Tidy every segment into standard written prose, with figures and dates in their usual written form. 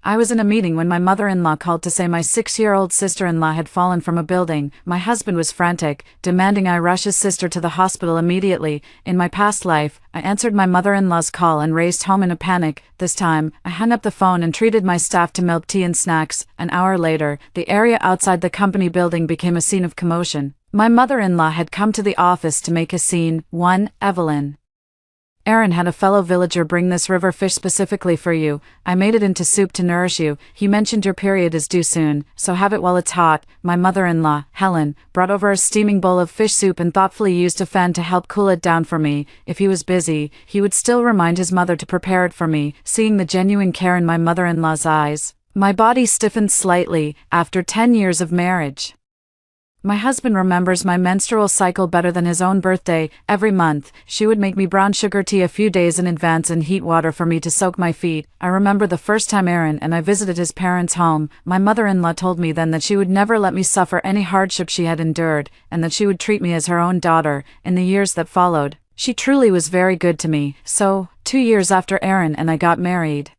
I was in a meeting when my mother-in-law called to say my 6-year-old sister-in-law had fallen from a building. My husband was frantic, demanding I rush his sister to the hospital immediately. In my past life, I answered my mother-in-law's call and raced home in a panic. This time, I hung up the phone and treated my staff to milk tea and snacks. An hour later, the area outside the company building became a scene of commotion. My mother-in-law had come to the office to make a scene. 1. Evelyn. Aaron had a fellow villager bring this river fish specifically for you. I made it into soup to nourish you. He mentioned your period is due soon, so have it while it's hot. My mother-in-law, Helen, brought over a steaming bowl of fish soup and thoughtfully used a fan to help cool it down for me. If he was busy, he would still remind his mother to prepare it for me. Seeing the genuine care in my mother-in-law's eyes, my body stiffened slightly. After 10 years of marriage, my husband remembers my menstrual cycle better than his own birthday. Every month, she would make me brown sugar tea a few days in advance and heat water for me to soak my feet. I remember the first time Aaron and I visited his parents' home. My mother-in-law told me then that she would never let me suffer any hardship she had endured, and that she would treat me as her own daughter. In the years that followed, she truly was very good to me. So, 2 years after Aaron and I got married,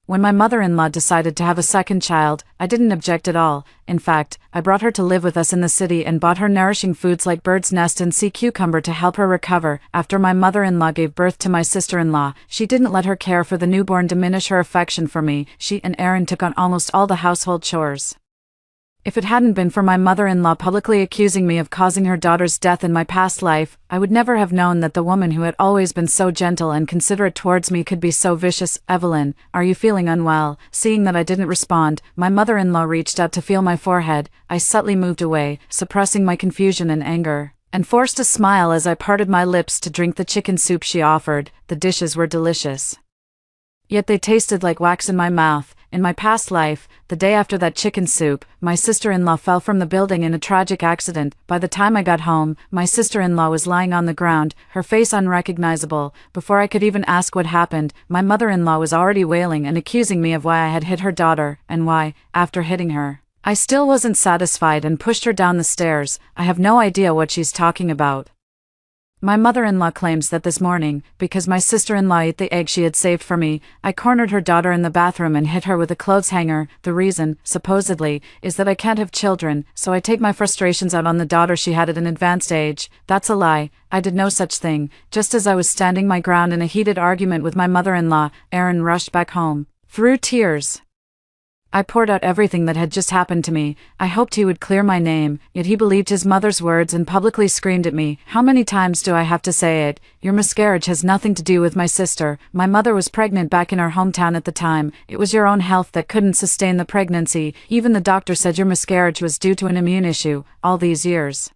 when my mother-in-law decided to have a second child, I didn't object at all. In fact, I brought her to live with us in the city and bought her nourishing foods like bird's nest and sea cucumber to help her recover. After my mother-in-law gave birth to my sister-in-law, she didn't let her care for the newborn diminish her affection for me. She and Aaron took on almost all the household chores. If it hadn't been for my mother-in-law publicly accusing me of causing her daughter's death in my past life, I would never have known that the woman who had always been so gentle and considerate towards me could be so vicious. Evelyn, are you feeling unwell? Seeing that I didn't respond, my mother-in-law reached out to feel my forehead. I subtly moved away, suppressing my confusion and anger, and forced a smile as I parted my lips to drink the chicken soup she offered. The dishes were delicious, yet they tasted like wax in my mouth. In my past life, the day after that chicken soup, my sister-in-law fell from the building in a tragic accident. By the time I got home, my sister-in-law was lying on the ground, her face unrecognizable. Before I could even ask what happened, my mother-in-law was already wailing and accusing me of why I had hit her daughter, and why, after hitting her, I still wasn't satisfied and pushed her down the stairs. I have no idea what she's talking about. My mother-in-law claims that this morning, because my sister-in-law ate the egg she had saved for me, I cornered her daughter in the bathroom and hit her with a clothes hanger. The reason, supposedly, is that I can't have children, so I take my frustrations out on the daughter she had at an advanced age. That's a lie. I did no such thing. Just as I was standing my ground in a heated argument with my mother-in-law, Aaron rushed back home. Through tears, I poured out everything that had just happened to me. I hoped he would clear my name, yet he believed his mother's words and publicly screamed at me. How many times do I have to say it? Your miscarriage has nothing to do with my sister. My mother was pregnant back in her hometown at the time. It was your own health that couldn't sustain the pregnancy. Even the doctor said your miscarriage was due to an immune issue. All these years,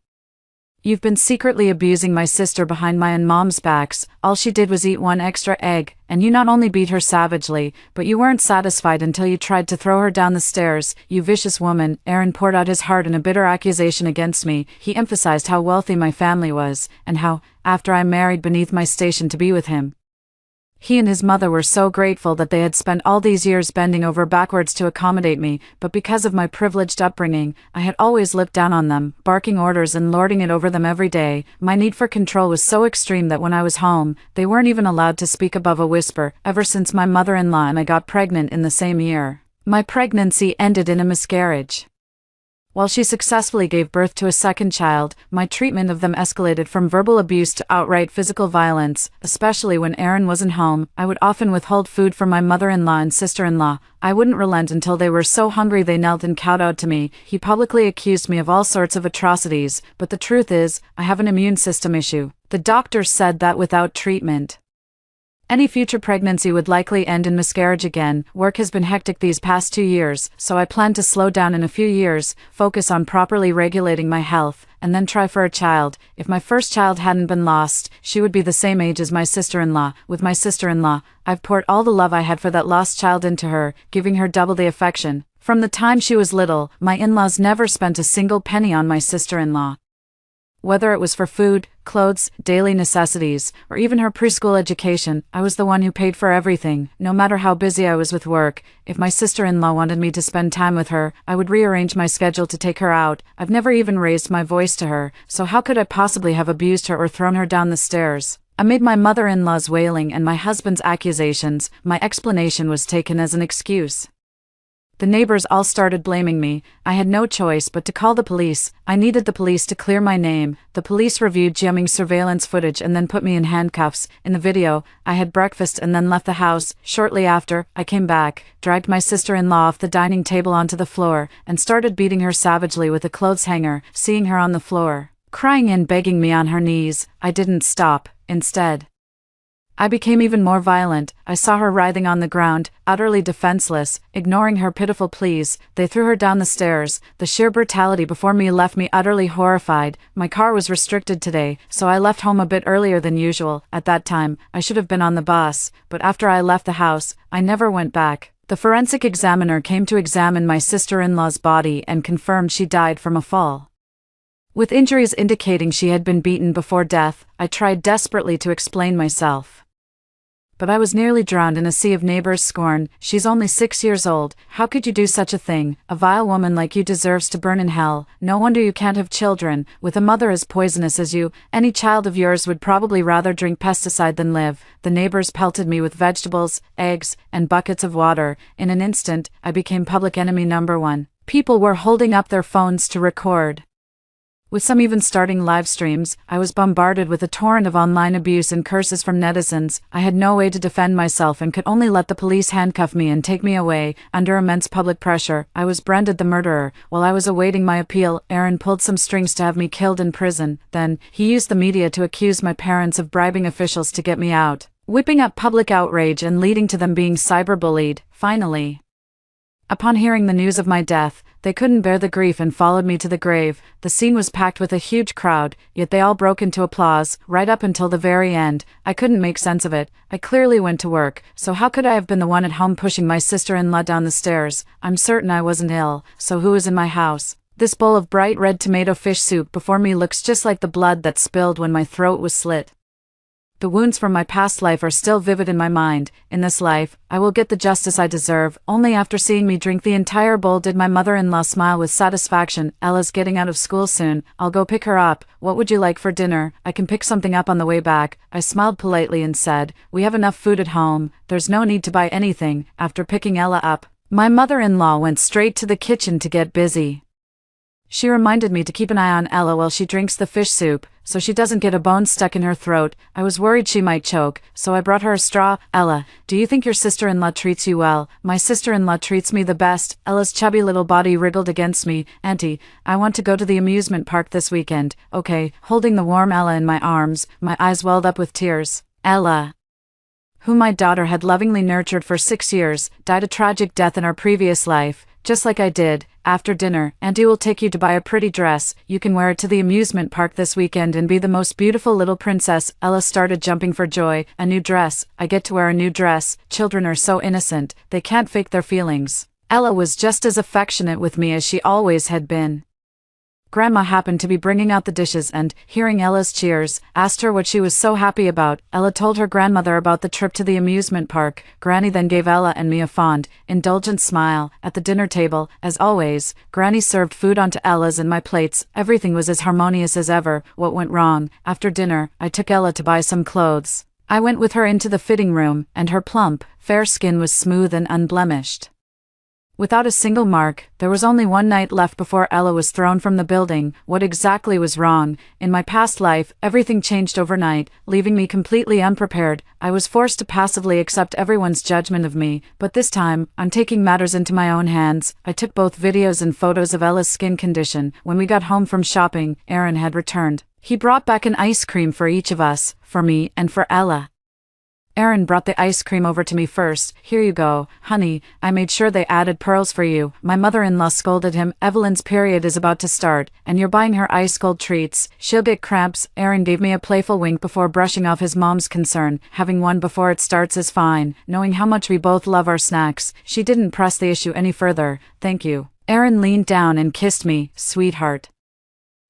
you've been secretly abusing my sister behind my and mom's backs. All she did was eat one extra egg, and you not only beat her savagely, but you weren't satisfied until you tried to throw her down the stairs. You vicious woman. Aaron poured out his heart in a bitter accusation against me. He emphasized how wealthy my family was, and how, after I married beneath my station to be with him, he and his mother were so grateful that they had spent all these years bending over backwards to accommodate me, but because of my privileged upbringing, I had always looked down on them, barking orders and lording it over them every day. My need for control was so extreme that when I was home, they weren't even allowed to speak above a whisper. Ever since my mother-in-law and I got pregnant in the same year, my pregnancy ended in a miscarriage. While she successfully gave birth to a second child, my treatment of them escalated from verbal abuse to outright physical violence. Especially when Aaron wasn't home, I would often withhold food from my mother-in-law and sister-in-law. I wouldn't relent until they were so hungry they knelt and kowtowed to me. He publicly accused me of all sorts of atrocities, but the truth is, I have an immune system issue. The doctors said that without treatment, any future pregnancy would likely end in miscarriage again. Work has been hectic these past 2 years, so I plan to slow down in a few years, focus on properly regulating my health, and then try for a child. If my first child hadn't been lost, she would be the same age as my sister-in-law. With my sister-in-law, I've poured all the love I had for that lost child into her, giving her double the affection. From the time she was little, my in-laws never spent a single penny on my sister-in-law. Whether it was for food, clothes, daily necessities, or even her preschool education, I was the one who paid for everything. No matter how busy I was with work, if my sister-in-law wanted me to spend time with her, I would rearrange my schedule to take her out. I've never even raised my voice to her, so how could I possibly have abused her or thrown her down the stairs? Amid my mother-in-law's wailing and my husband's accusations, my explanation was taken as an excuse. The neighbors all started blaming me. I had no choice but to call the police. I needed the police to clear my name. The police reviewed jamming surveillance footage and then put me in handcuffs. In the video, I had breakfast and then left the house. Shortly after, I came back, dragged my sister-in-law off the dining table onto the floor, and started beating her savagely with a clothes hanger. Seeing her on the floor, crying and begging me on her knees, I didn't stop. Instead, I became even more violent. I saw her writhing on the ground, utterly defenseless. Ignoring her pitiful pleas, they threw her down the stairs. The sheer brutality before me left me utterly horrified. My car was restricted today, so I left home a bit earlier than usual. At that time, I should have been on the bus, but after I left the house, I never went back. The forensic examiner came to examine my sister-in-law's body and confirmed she died from a fall, with injuries indicating she had been beaten before death. I tried desperately to explain myself, but I was nearly drowned in a sea of neighbors' scorn. She's only 6 years old. How could you do such a thing? A vile woman like you deserves to burn in hell. No wonder you can't have children. With a mother as poisonous as you, any child of yours would probably rather drink pesticide than live. The neighbors pelted me with vegetables, eggs, and buckets of water. In an instant, I became public enemy number one. People were holding up their phones to record, with some even starting live streams. I was bombarded with a torrent of online abuse and curses from netizens. I had no way to defend myself and could only let the police handcuff me and take me away. Under immense public pressure, I was branded the murderer. While I was awaiting my appeal, Aaron pulled some strings to have me killed in prison. Then, he used the media to accuse my parents of bribing officials to get me out, whipping up public outrage and leading to them being cyberbullied. Finally, upon hearing the news of my death, they couldn't bear the grief and followed me to the grave. The scene was packed with a huge crowd, yet they all broke into applause, right up until the very end. I couldn't make sense of it. I clearly went to work, so how could I have been the one at home pushing my sister-in-law down the stairs? I'm certain I wasn't ill, so who was in my house? This bowl of bright red tomato fish soup before me looks just like the blood that spilled when my throat was slit. The wounds from my past life are still vivid in my mind. In this life, I will get the justice I deserve. Only after seeing me drink the entire bowl did my mother-in-law smile with satisfaction. Ella's getting out of school soon. I'll go pick her up. What would you like for dinner? I can pick something up on the way back. I smiled politely and said, we have enough food at home. There's no need to buy anything. After picking Ella up, my mother-in-law went straight to the kitchen to get busy. She reminded me to keep an eye on Ella while she drinks the fish soup, so she doesn't get a bone stuck in her throat. I was worried she might choke, so I brought her a straw. Ella, do you think your sister-in-law treats you well? My sister-in-law treats me the best. Ella's chubby little body wriggled against me. Auntie, I want to go to the amusement park this weekend. Okay, holding the warm Ella in my arms, my eyes welled up with tears. Ella, whom my daughter had lovingly nurtured for 6 years, died a tragic death in our previous life, just like I did. After dinner, Auntie will take you to buy a pretty dress. You can wear it to the amusement park this weekend and be the most beautiful little princess. Ella started jumping for joy. A new dress. I get to wear a new dress. Children are so innocent, they can't fake their feelings. Ella was just as affectionate with me as she always had been. Grandma happened to be bringing out the dishes and, hearing Ella's cheers, asked her what she was so happy about. Ella told her grandmother about the trip to the amusement park. Granny then gave Ella and me a fond, indulgent smile. At the dinner table, as always, Granny served food onto Ella's and my plates. Everything was as harmonious as ever. What went wrong? After dinner, I took Ella to buy some clothes. I went with her into the fitting room, and her plump, fair skin was smooth and unblemished, without a single mark. There was only one night left before Ella was thrown from the building. What exactly was wrong? In my past life, everything changed overnight, leaving me completely unprepared. I was forced to passively accept everyone's judgment of me, but this time, I'm taking matters into my own hands. I took both videos and photos of Ella's skin condition. When we got home from shopping, Aaron had returned. He brought back an ice cream for each of us, for me and for Ella. Aaron brought the ice cream over to me first. Here you go, honey, I made sure they added pearls for you. My mother-in-law scolded him. Evelyn's period is about to start, and you're buying her ice-cold treats. She'll get cramps. Aaron gave me a playful wink before brushing off his mom's concern. Having one before it starts is fine. Knowing how much we both love our snacks, she didn't press the issue any further. Thank you. Aaron leaned down and kissed me. Sweetheart,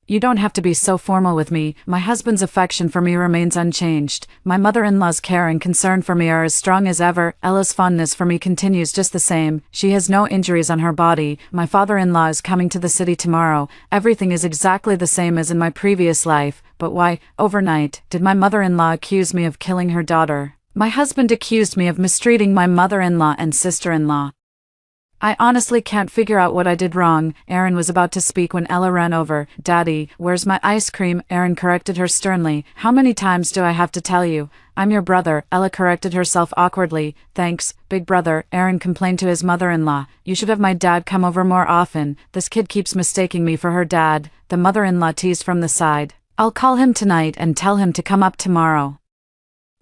you don't have to be so formal with me. My husband's affection for me remains unchanged. My mother-in-law's care and concern for me are as strong as ever. Ella's fondness for me continues just the same. She has no injuries on her body. My father-in-law is coming to the city tomorrow. Everything is exactly the same as in my previous life. But why, overnight, did my mother-in-law accuse me of killing her daughter? My husband accused me of mistreating my mother-in-law and sister-in-law. I honestly can't figure out what I did wrong. Aaron was about to speak when Ella ran over. Daddy, where's my ice cream? Aaron corrected her sternly. How many times do I have to tell you? I'm your brother, Ella corrected herself awkwardly. Thanks, big brother, Aaron complained to his mother-in-law. You should have my dad come over more often. This kid keeps mistaking me for her dad. The mother-in-law teased from the side. I'll call him tonight and tell him to come up tomorrow.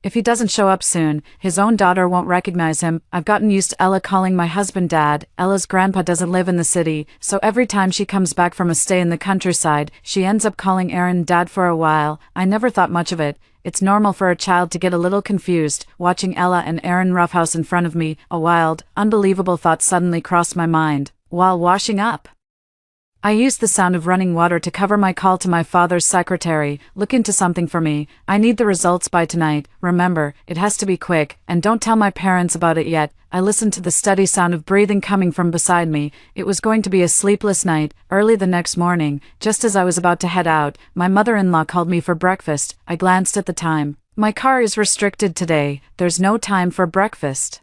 If he doesn't show up soon, his own daughter won't recognize him. I've gotten used to Ella calling my husband Dad. Ella's grandpa doesn't live in the city, so every time she comes back from a stay in the countryside, she ends up calling Aaron Dad for a while. I never thought much of it. It's normal for a child to get a little confused. Watching Ella and Aaron roughhouse in front of me, a wild, unbelievable thought suddenly crossed my mind. While washing up, I used the sound of running water to cover my call to my father's secretary. Look into something for me. I need the results by tonight. Remember, it has to be quick, and don't tell my parents about it yet. I listened to the steady sound of breathing coming from beside me. It was going to be a sleepless night. Early the next morning, just as I was about to head out, my mother-in-law called me for breakfast. I glanced at the time. My car is restricted today. There's no time for breakfast.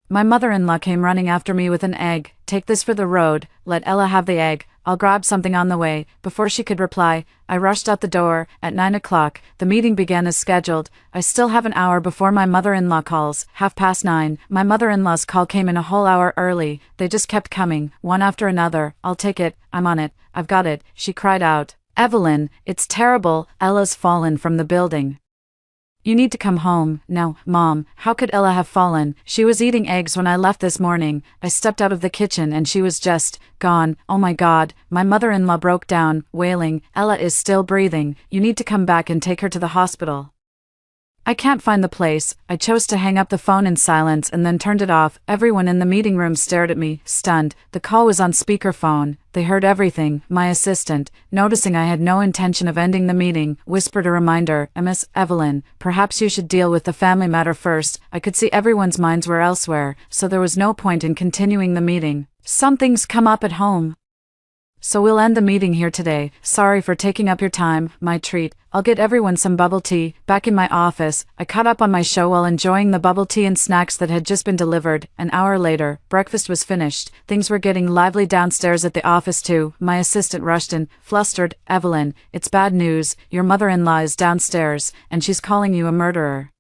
My mother-in-law came running after me with an egg. Take this for the road. Let Ella have the egg. I'll grab something on the way. Before she could reply, I rushed out the door. At 9 o'clock, the meeting began as scheduled. I still have an hour before my mother-in-law calls. 9:30. My mother-in-law's call came in a whole hour early. They just kept coming, one after another. I'll take it. I'm on it. I've got it. She cried out. Evelyn, it's terrible. Ella's fallen from the building. You need to come home. No, Mom, how could Ella have fallen? She was eating eggs when I left this morning. I stepped out of the kitchen and she was just gone. Oh my God. My mother-in-law broke down, wailing. Ella is still breathing. You need to come back and take her to the hospital. I can't find the place. I chose to hang up the phone in silence and then turned it off. Everyone in the meeting room stared at me, stunned. The call was on speakerphone. They heard everything. My assistant, noticing I had no intention of ending the meeting, whispered a reminder. Miss Evelyn, perhaps you should deal with the family matter first. I could see everyone's minds were elsewhere, so there was no point in continuing the meeting. Something's come up at home, so we'll end the meeting here today. Sorry for taking up your time. My treat. I'll get everyone some bubble tea. Back in my office, I caught up on my show while enjoying the bubble tea and snacks that had just been delivered. An hour later, breakfast was finished. Things were getting lively downstairs at the office too. My assistant rushed in, flustered. Evelyn, it's bad news. Your mother-in-law is downstairs, and she's calling you a murderer.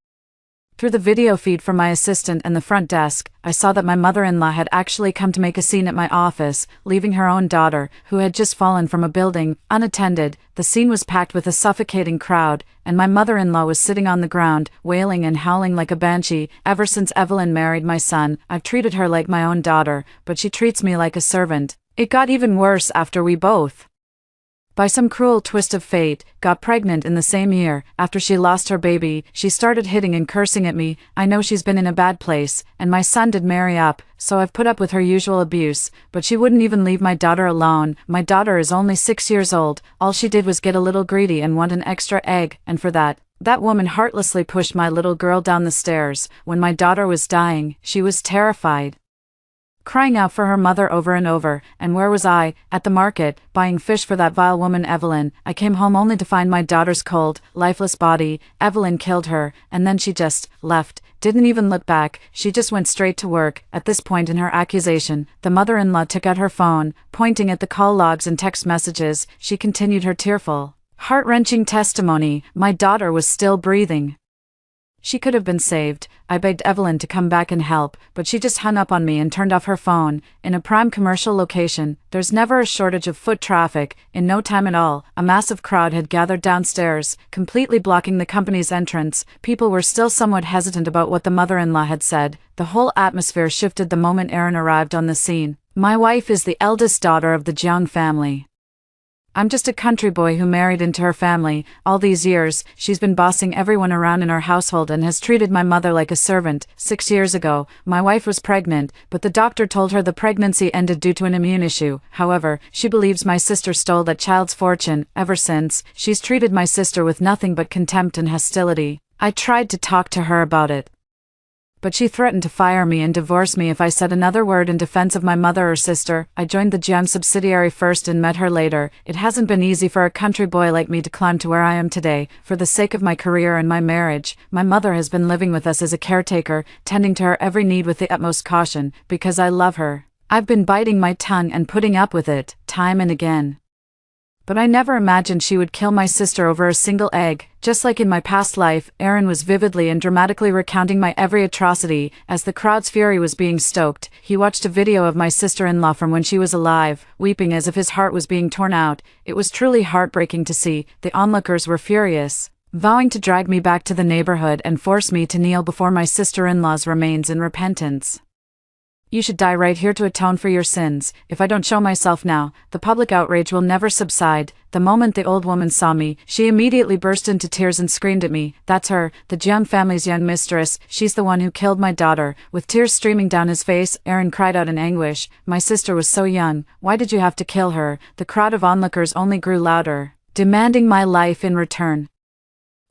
Through the video feed from my assistant and the front desk, I saw that my mother-in-law had actually come to make a scene at my office, leaving her own daughter, who had just fallen from a building, unattended. The scene was packed with a suffocating crowd, and my mother-in-law was sitting on the ground, wailing and howling like a banshee. Ever since Evelyn married my son, I've treated her like my own daughter, but she treats me like a servant. It got even worse after we both, by some cruel twist of fate, got pregnant in the same year. After she lost her baby, she started hitting and cursing at me. I know she's been in a bad place, and my son did marry up, so I've put up with her usual abuse, but she wouldn't even leave my daughter alone. My daughter is only 6 years old. All she did was get a little greedy and want an extra egg, and for that woman heartlessly pushed my little girl down the stairs. When my daughter was dying, she was terrified, crying out for her mother over and over. And where was I? At the market, buying fish for that vile woman Evelyn. I came home only to find my daughter's cold, lifeless body. Evelyn killed her, and then she just left. Didn't even look back. She just went straight to work. At this point in her accusation, the mother-in-law took out her phone, pointing at the call logs and text messages. She continued her tearful, heart-wrenching testimony. My daughter was still breathing. She could have been saved. I begged Evelyn to come back and help, but she just hung up on me and turned off her phone. In a prime commercial location, there's never a shortage of foot traffic. In no time at all, a massive crowd had gathered downstairs, completely blocking the company's entrance. People were still somewhat hesitant about what the mother-in-law had said. The whole atmosphere shifted the moment Aaron arrived on the scene. My wife is the eldest daughter of the Jiang family. I'm just a country boy who married into her family. All these years, she's been bossing everyone around in our household and has treated my mother like a servant. 6 years ago, my wife was pregnant, but the doctor told her the pregnancy ended due to an immune issue. However, she believes my sister stole that child's fortune. Ever since, she's treated my sister with nothing but contempt and hostility. I tried to talk to her about it, but she threatened to fire me and divorce me if I said another word in defense of my mother or sister. I joined the Jiang subsidiary first and met her later. It hasn't been easy for a country boy like me to climb to where I am today. For the sake of my career and my marriage, my mother has been living with us as a caretaker, tending to her every need with the utmost caution, because I love her. I've been biting my tongue and putting up with it, time and again. But I never imagined she would kill my sister over a single egg. Just like in my past life, Aaron was vividly and dramatically recounting my every atrocity. As the crowd's fury was being stoked, he watched a video of my sister-in-law from when she was alive, weeping as if his heart was being torn out. It was truly heartbreaking to see. The onlookers were furious, vowing to drag me back to the neighborhood and force me to kneel before my sister-in-law's remains in repentance. You should die right here to atone for your sins. If I don't show myself now, the public outrage will never subside. The moment the old woman saw me, she immediately burst into tears and screamed at me. That's her, the Jiang family's young mistress. She's the one who killed my daughter. With tears streaming down his face, Aaron cried out in anguish. My sister was so young. Why did you have to kill her? The crowd of onlookers only grew louder, demanding my life in return.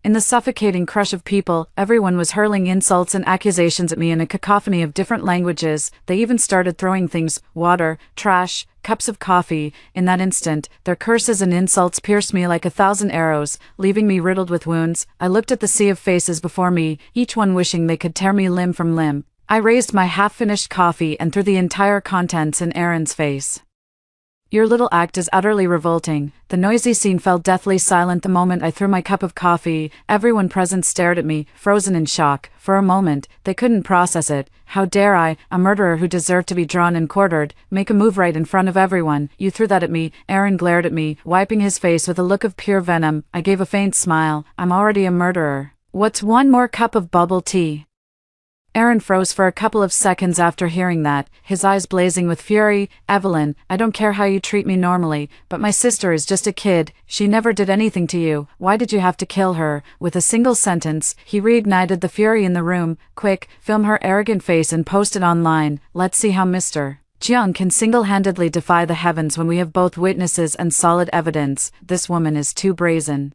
In the suffocating crush of people, everyone was hurling insults and accusations at me in a cacophony of different languages. They even started throwing things, water, trash, cups of coffee. In that instant, their curses and insults pierced me like 1,000 arrows, leaving me riddled with wounds. I looked at the sea of faces before me, each one wishing they could tear me limb from limb. I raised my half-finished coffee and threw the entire contents in Aaron's face. Your little act is utterly revolting. The noisy scene fell deathly silent the moment I threw my cup of coffee. Everyone present stared at me, frozen in shock. For a moment, they couldn't process it. How dare I, a murderer who deserved to be drawn and quartered, make a move right in front of everyone? You threw that at me. Aaron glared at me, wiping his face with a look of pure venom. I gave a faint smile. I'm already a murderer. What's one more cup of bubble tea? Aaron froze for a couple of seconds after hearing that, his eyes blazing with fury. Evelyn, I don't care how you treat me normally, but my sister is just a kid. She never did anything to you. Why did you have to kill her? With a single sentence, he reignited the fury in the room. Quick, film her arrogant face and post it online. Let's see how Mr. Jiang can single-handedly defy the heavens when we have both witnesses and solid evidence. This woman is too brazen.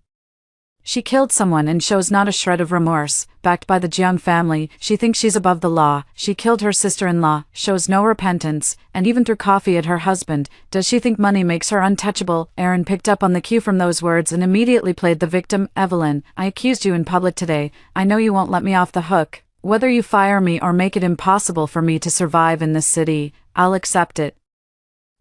She killed someone and shows not a shred of remorse. Backed by the Jiang family, she thinks she's above the law. She killed her sister-in-law, shows no repentance, and even threw coffee at her husband. Does she think money makes her untouchable? Aaron picked up on the cue from those words and immediately played the victim. Evelyn, I accused you in public today. I know you won't let me off the hook. Whether you fire me or make it impossible for me to survive in this city, I'll accept it.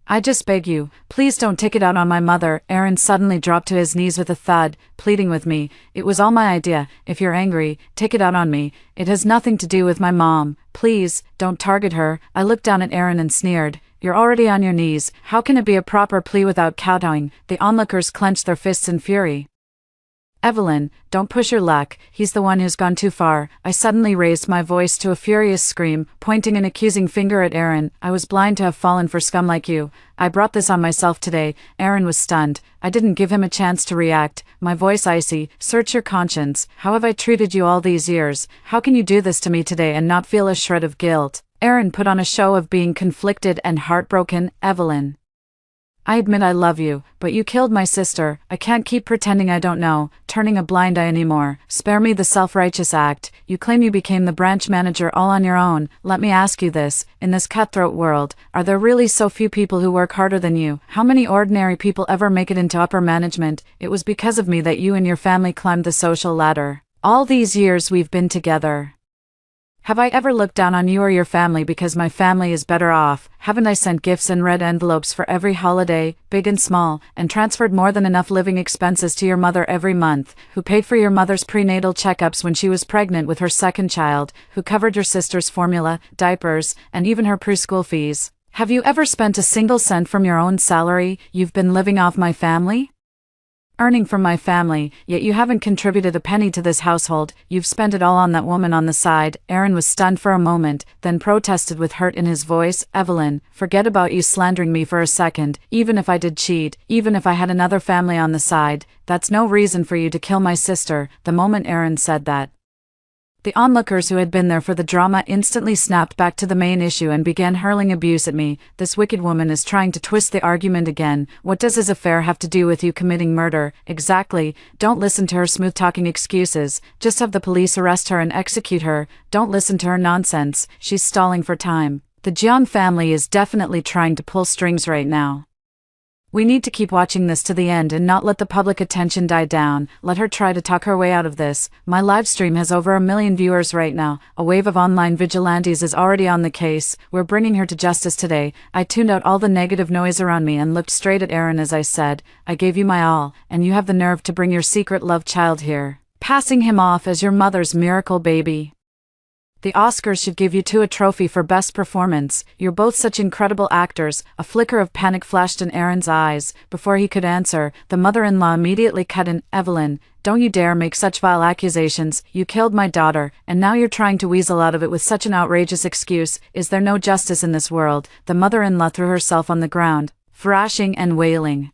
I just beg you, please don't take it out on my mother. Aaron suddenly dropped to his knees with a thud, pleading with me. It was all my idea. If you're angry, take it out on me. It has nothing to do with my mom. Please, don't target her. I looked down at Aaron and sneered. You're already on your knees. How can it be a proper plea without kowtowing? The onlookers clenched their fists in fury. Evelyn, don't push your luck. He's the one who's gone too far. I suddenly raised my voice to a furious scream, pointing an accusing finger at Aaron. I was blind to have fallen for scum like you. I brought this on myself today. Aaron was stunned. I didn't give him a chance to react. My voice icy. Search your conscience. How have I treated you all these years? How can you do this to me today and not feel a shred of guilt? Aaron put on a show of being conflicted and heartbroken. Evelyn, I admit I love you, but you killed my sister. I can't keep pretending I don't know, turning a blind eye anymore. Spare me the self-righteous act. You claim you became the branch manager all on your own. Let me ask you this. In this cutthroat world, are there really so few people who work harder than you? How many ordinary people ever make it into upper management? It was because of me that you and your family climbed the social ladder. All these years we've been together. Have I ever looked down on you or your family because my family is better off? Haven't I sent gifts in red envelopes for every holiday, big and small, and transferred more than enough living expenses to your mother every month, who paid for your mother's prenatal checkups when she was pregnant with her second child, who covered your sister's formula, diapers, and even her preschool fees? Have you ever spent a single cent from your own salary? You've been living off my family? Earning from my family, yet you haven't contributed a penny to this household. You've spent it all on that woman on the side. Aaron was stunned for a moment, then protested with hurt in his voice. Evelyn, forget about you slandering me for a second. Even if I did cheat, even if I had another family on the side, that's no reason for you to kill my sister. The moment Aaron said that, the onlookers who had been there for the drama instantly snapped back to the main issue and began hurling abuse at me. This wicked woman is trying to twist the argument again. What does his affair have to do with you committing murder? Exactly. Don't listen to her smooth-talking excuses. Just have the police arrest her and execute her. Don't listen to her nonsense. She's stalling for time. The Jiang family is definitely trying to pull strings right now. We need to keep watching this to the end and not let the public attention die down. Let her try to talk her way out of this. My live stream has over 1 million viewers right now. A wave of online vigilantes is already on the case. We're bringing her to justice today. I tuned out all the negative noise around me and looked straight at Aaron as I said, I gave you my all, and you have the nerve to bring your secret love child here, passing him off as your mother's miracle baby. The Oscars should give you two a trophy for best performance. You're both such incredible actors. A flicker of panic flashed in Aaron's eyes. Before he could answer, the mother-in-law immediately cut in, Evelyn, don't you dare make such vile accusations. You killed my daughter, and now you're trying to weasel out of it with such an outrageous excuse. Is there no justice in this world? The mother-in-law threw herself on the ground, thrashing and wailing.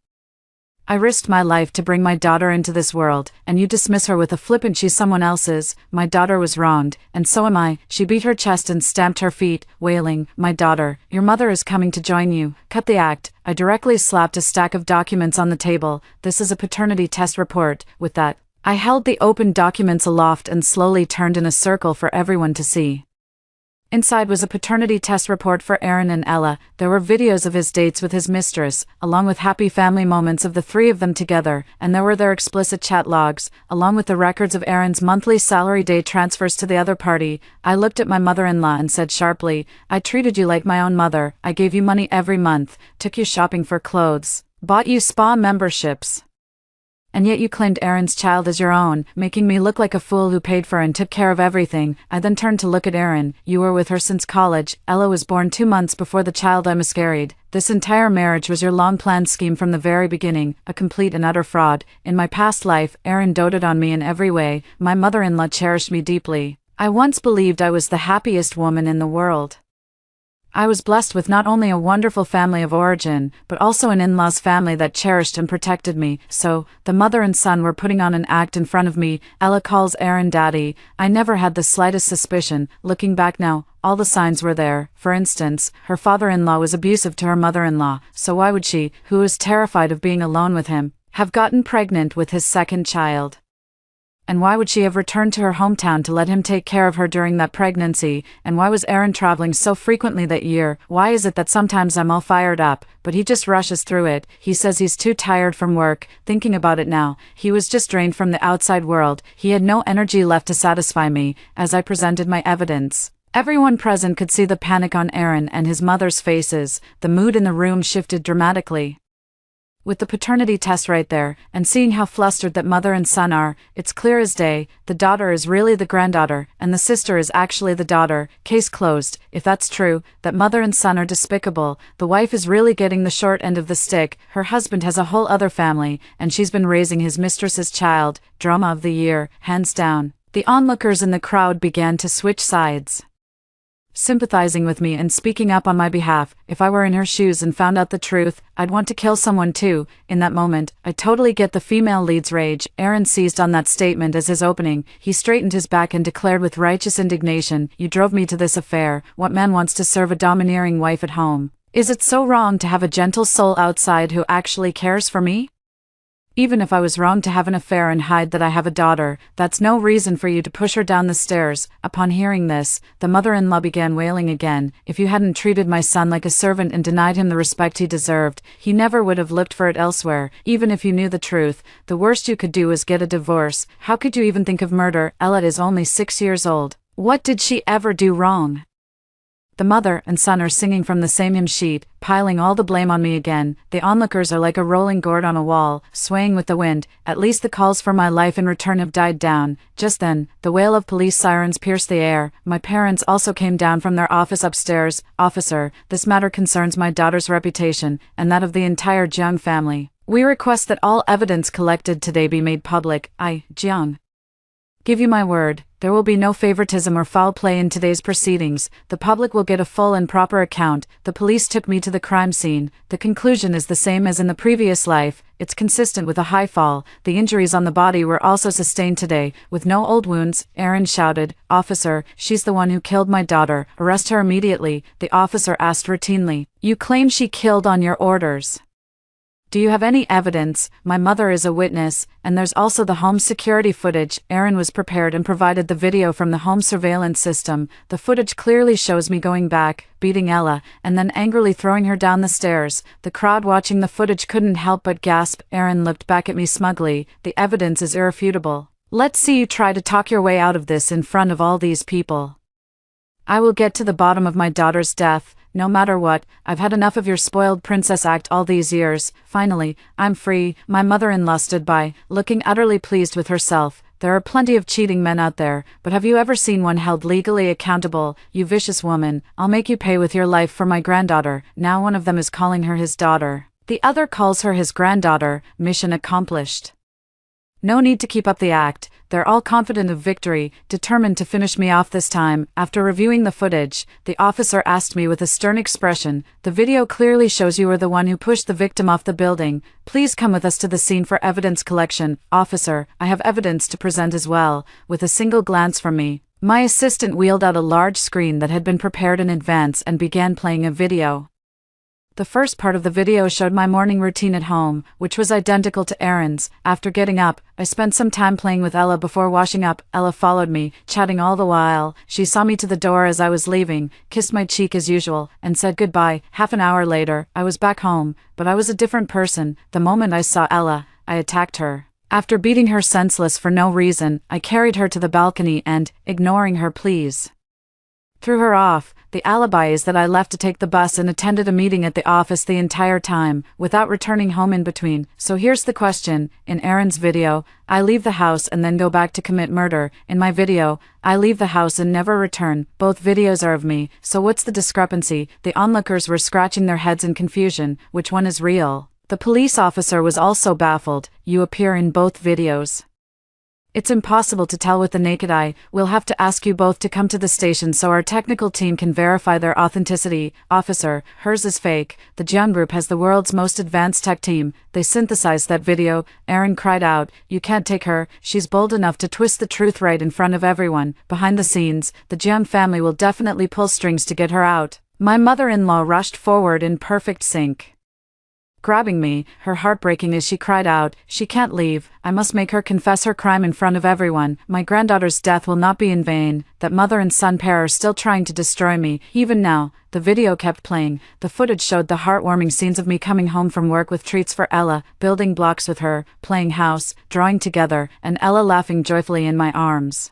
I risked my life to bring my daughter into this world, and you dismiss her with a flippant she's someone else's. My daughter was wronged, and so am I. She beat her chest and stamped her feet, wailing, my daughter, your mother is coming to join you. Cut the act. I directly slapped a stack of documents on the table. This is a paternity test report. With that, I held the open documents aloft and slowly turned in a circle for everyone to see. Inside was a paternity test report for Aaron and Ella. There were videos of his dates with his mistress, along with happy family moments of the three of them together, and there were their explicit chat logs, along with the records of Aaron's monthly salary day transfers to the other party. I looked at my mother-in-law and said sharply, I treated you like my own mother. I gave you money every month, took you shopping for clothes, bought you spa memberships. And yet you claimed Aaron's child as your own, making me look like a fool who paid for and took care of everything. I then turned to look at Aaron. You were with her since college. Ella was born 2 months before the child I miscarried. This entire marriage was your long-planned scheme from the very beginning, a complete and utter fraud. In my past life, Aaron doted on me in every way. My mother-in-law cherished me deeply. I once believed I was the happiest woman in the world. I was blessed with not only a wonderful family of origin, but also an in-laws family that cherished and protected me. So, the mother and son were putting on an act in front of me. Ella calls Aaron daddy. I never had the slightest suspicion. Looking back now, all the signs were there. For instance, her father-in-law was abusive to her mother-in-law, so why would she, who was terrified of being alone with him, have gotten pregnant with his second child? And why would she have returned to her hometown to let him take care of her during that pregnancy? And why was Aaron traveling so frequently that year? Why is it that sometimes I'm all fired up, but he just rushes through it? He says he's too tired from work. Thinking about it now, he was just drained from the outside world. He had no energy left to satisfy me. As I presented my evidence, everyone present could see the panic on Aaron and his mother's faces. The mood in the room shifted dramatically. With the paternity test right there, and seeing how flustered that mother and son are, it's clear as day, the daughter is really the granddaughter, and the sister is actually the daughter. Case closed. If that's true, that mother and son are despicable, the wife is really getting the short end of the stick. Her husband has a whole other family, and she's been raising his mistress's child. Drama of the year, hands down. The onlookers in the crowd began to switch sides, sympathizing with me and speaking up on my behalf. If I were in her shoes and found out the truth, I'd want to kill someone too. In that moment, I totally get the female lead's rage. Aaron seized on that statement as his opening. He straightened his back and declared with righteous indignation, you drove me to this affair. What man wants to serve a domineering wife at home? Is it so wrong to have a gentle soul outside who actually cares for me? Even if I was wrong to have an affair and hide that I have a daughter, that's no reason for you to push her down the stairs. Upon hearing this, the mother-in-law began wailing again. If you hadn't treated my son like a servant and denied him the respect he deserved, he never would have looked for it elsewhere. Even if you knew the truth, the worst you could do was get a divorce. How could you even think of murder? Ella is only 6 years old. What did she ever do wrong? The mother and son are singing from the same hymn sheet, piling all the blame on me again. The onlookers are like a rolling gourd on a wall, swaying with the wind. At least the calls for my life in return have died down. Just then, the wail of police sirens pierced the air. My parents also came down from their office upstairs. Officer, this matter concerns my daughter's reputation, and that of the entire Jiang family. We request that all evidence collected today be made public. I, Jiang, give you my word, there will be no favoritism or foul play in today's proceedings. The public will get a full and proper account. The police took me to the crime scene. The conclusion is the same as in the previous life. It's consistent with a high fall. The injuries on the body were also sustained today, with no old wounds. Aaron shouted, Officer, she's the one who killed my daughter. Arrest her immediately. The officer asked routinely, You claim she killed on your orders? Do you have any evidence? My mother is a witness, and there's also the home security footage. Aaron was prepared and provided the video from the home surveillance system. The footage clearly shows me going back, beating Ella, and then angrily throwing her down the stairs. The crowd watching the footage couldn't help but gasp. Aaron looked back at me smugly. The evidence is irrefutable. Let's see you try to talk your way out of this in front of all these people. I will get to the bottom of my daughter's death. No matter what, I've had enough of your spoiled princess act all these years. Finally, I'm free. My mother-in-law stood by, looking utterly pleased with herself. There are plenty of cheating men out there, but have you ever seen one held legally accountable? You vicious woman, I'll make you pay with your life for my granddaughter. Now one of them is calling her his daughter. The other calls her his granddaughter. Mission accomplished. No need to keep up the act. They're all confident of victory, determined to finish me off this time. After reviewing the footage, the officer asked me with a stern expression, "The video clearly shows you were the one who pushed the victim off the building. Please come with us to the scene for evidence collection." "Officer, I have evidence to present as well." With a single glance from me, my assistant wheeled out a large screen that had been prepared in advance and began playing a video. The first part of the video showed my morning routine at home, which was identical to Aaron's. After getting up, I spent some time playing with Ella before washing up. Ella followed me, chatting all the while. She saw me to the door as I was leaving, kissed my cheek as usual, and said goodbye. Half an hour later, I was back home, but I was a different person. The moment I saw Ella, I attacked her. After beating her senseless for no reason, I carried her to the balcony and, ignoring her pleas, threw her off. The alibi is that I left to take the bus and attended a meeting at the office the entire time, without returning home in between. So here's the question. In Aaron's video, I leave the house and then go back to commit murder. In my video, I leave the house and never return. Both videos are of me, so what's the discrepancy? The onlookers were scratching their heads in confusion. Which one is real? The police officer was also baffled. You appear in both videos. It's impossible to tell with the naked eye. We'll have to ask you both to come to the station so our technical team can verify their authenticity. Officer, hers is fake. The Jiang group has the world's most advanced tech team. They synthesized that video. Aaron cried out, "You can't take her. She's bold enough to twist the truth right in front of everyone." Behind the scenes, the Jiang family will definitely pull strings to get her out. My mother-in-law rushed forward in perfect sync, grabbing me, her heart breaking as she cried out, "She can't leave. I must make her confess her crime in front of everyone. My granddaughter's death will not be in vain." That mother and son pair are still trying to destroy me. Even now, the video kept playing. The footage showed the heartwarming scenes of me coming home from work with treats for Ella, building blocks with her, playing house, drawing together, and Ella laughing joyfully in my arms.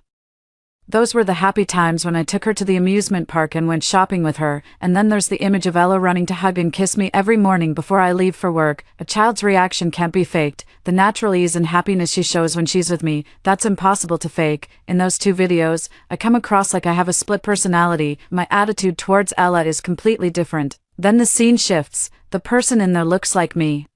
Those were the happy times when I took her to the amusement park and went shopping with her. And then there's the image of Ella running to hug and kiss me every morning before I leave for work. A child's reaction can't be faked. The natural ease and happiness she shows when she's with me, that's impossible to fake. In those two videos, I come across like I have a split personality. My attitude towards Ella is completely different. Then the scene shifts. The person in there looks like me,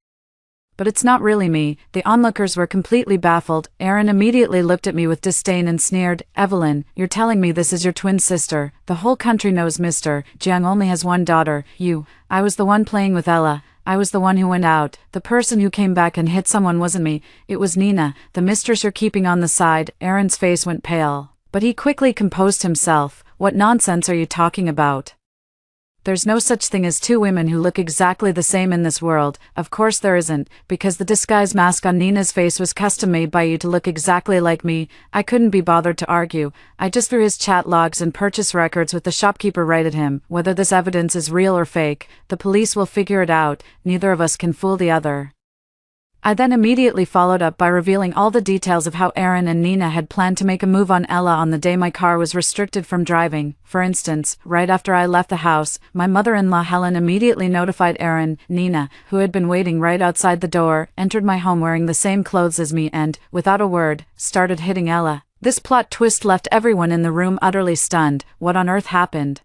but it's not really me. The onlookers were completely baffled. Aaron immediately looked at me with disdain and sneered, "Evelyn, you're telling me this is your twin sister? The whole country knows Mr. Jiang only has one daughter, you." I was the one playing with Ella. I was the one who went out. The person who came back and hit someone wasn't me. It was Nina, the mistress you're keeping on the side. Aaron's face went pale, but he quickly composed himself. "What nonsense are you talking about? There's no such thing as two women who look exactly the same in this world." Of course there isn't, because the disguise mask on Nina's face was custom made by you to look exactly like me. I couldn't be bothered to argue. I just threw his chat logs and purchase records with the shopkeeper right at him. Whether this evidence is real or fake, the police will figure it out. Neither of us can fool the other. I then immediately followed up by revealing all the details of how Aaron and Nina had planned to make a move on Ella on the day my car was restricted from driving. For instance, right after I left the house, my mother-in-law Helen immediately notified Aaron. Nina, who had been waiting right outside the door, entered my home wearing the same clothes as me and, without a word, started hitting Ella. This plot twist left everyone in the room utterly stunned. What on earth happened?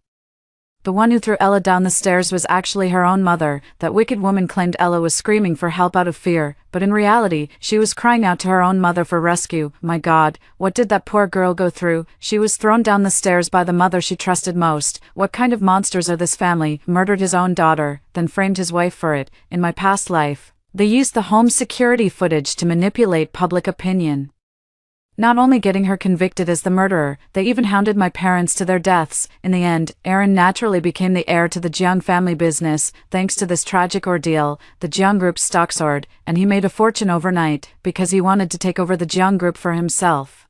The one who threw Ella down the stairs was actually her own mother. That wicked woman claimed Ella was screaming for help out of fear, but in reality, she was crying out to her own mother for rescue. My God, what did that poor girl go through? She was thrown down the stairs by the mother she trusted most. What kind of monsters are this family? Murdered his own daughter, then framed his wife for it. In my past life, they used the home security footage to manipulate public opinion. not only getting her convicted as the murderer, they even hounded my parents to their deaths. In the end, Aaron naturally became the heir to the Jiang family business. Thanks to this tragic ordeal, the Jiang Group's stock soared, and he made a fortune overnight, because he wanted to take over the Jiang Group for himself.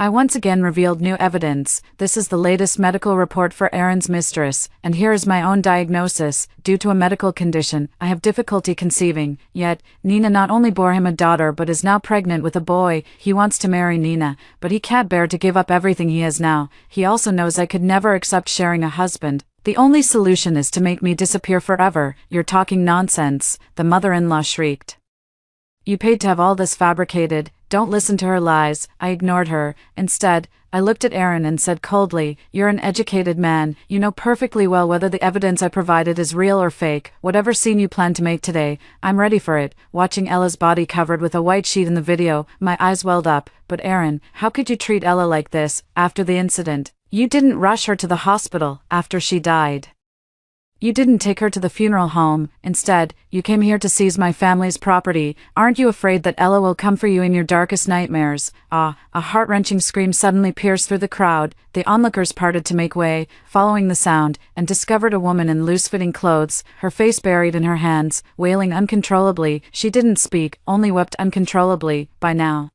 I once again revealed new evidence. This is the latest medical report for Aaron's mistress, and here is my own diagnosis. Due to a medical condition, I have difficulty conceiving. Yet, Nina not only bore him a daughter but is now pregnant with a boy. He wants to marry Nina, but he can't bear to give up everything he has now. He also knows I could never accept sharing a husband. The only solution is to make me disappear forever. You're talking nonsense, the mother-in-law shrieked. You paid to have all this fabricated. Don't listen to her lies. I ignored her. Instead, I looked at Aaron and said coldly, you're an educated man. You know perfectly well whether the evidence I provided is real or fake. Whatever scene you plan to make today, I'm ready for it. Watching Ella's body covered with a white sheet in the video, my eyes welled up. But Aaron, how could you treat Ella like this, after the incident? You didn't rush her to the hospital, after she died. You didn't take her to the funeral home. Instead, you came here to seize my family's property. Aren't you afraid that Ella will come for you in your darkest nightmares? Ah, a heart-wrenching scream suddenly pierced through the crowd. The onlookers parted to make way, following the sound, and discovered a woman in loose-fitting clothes, her face buried in her hands, wailing uncontrollably. She didn't speak, only wept uncontrollably. By now,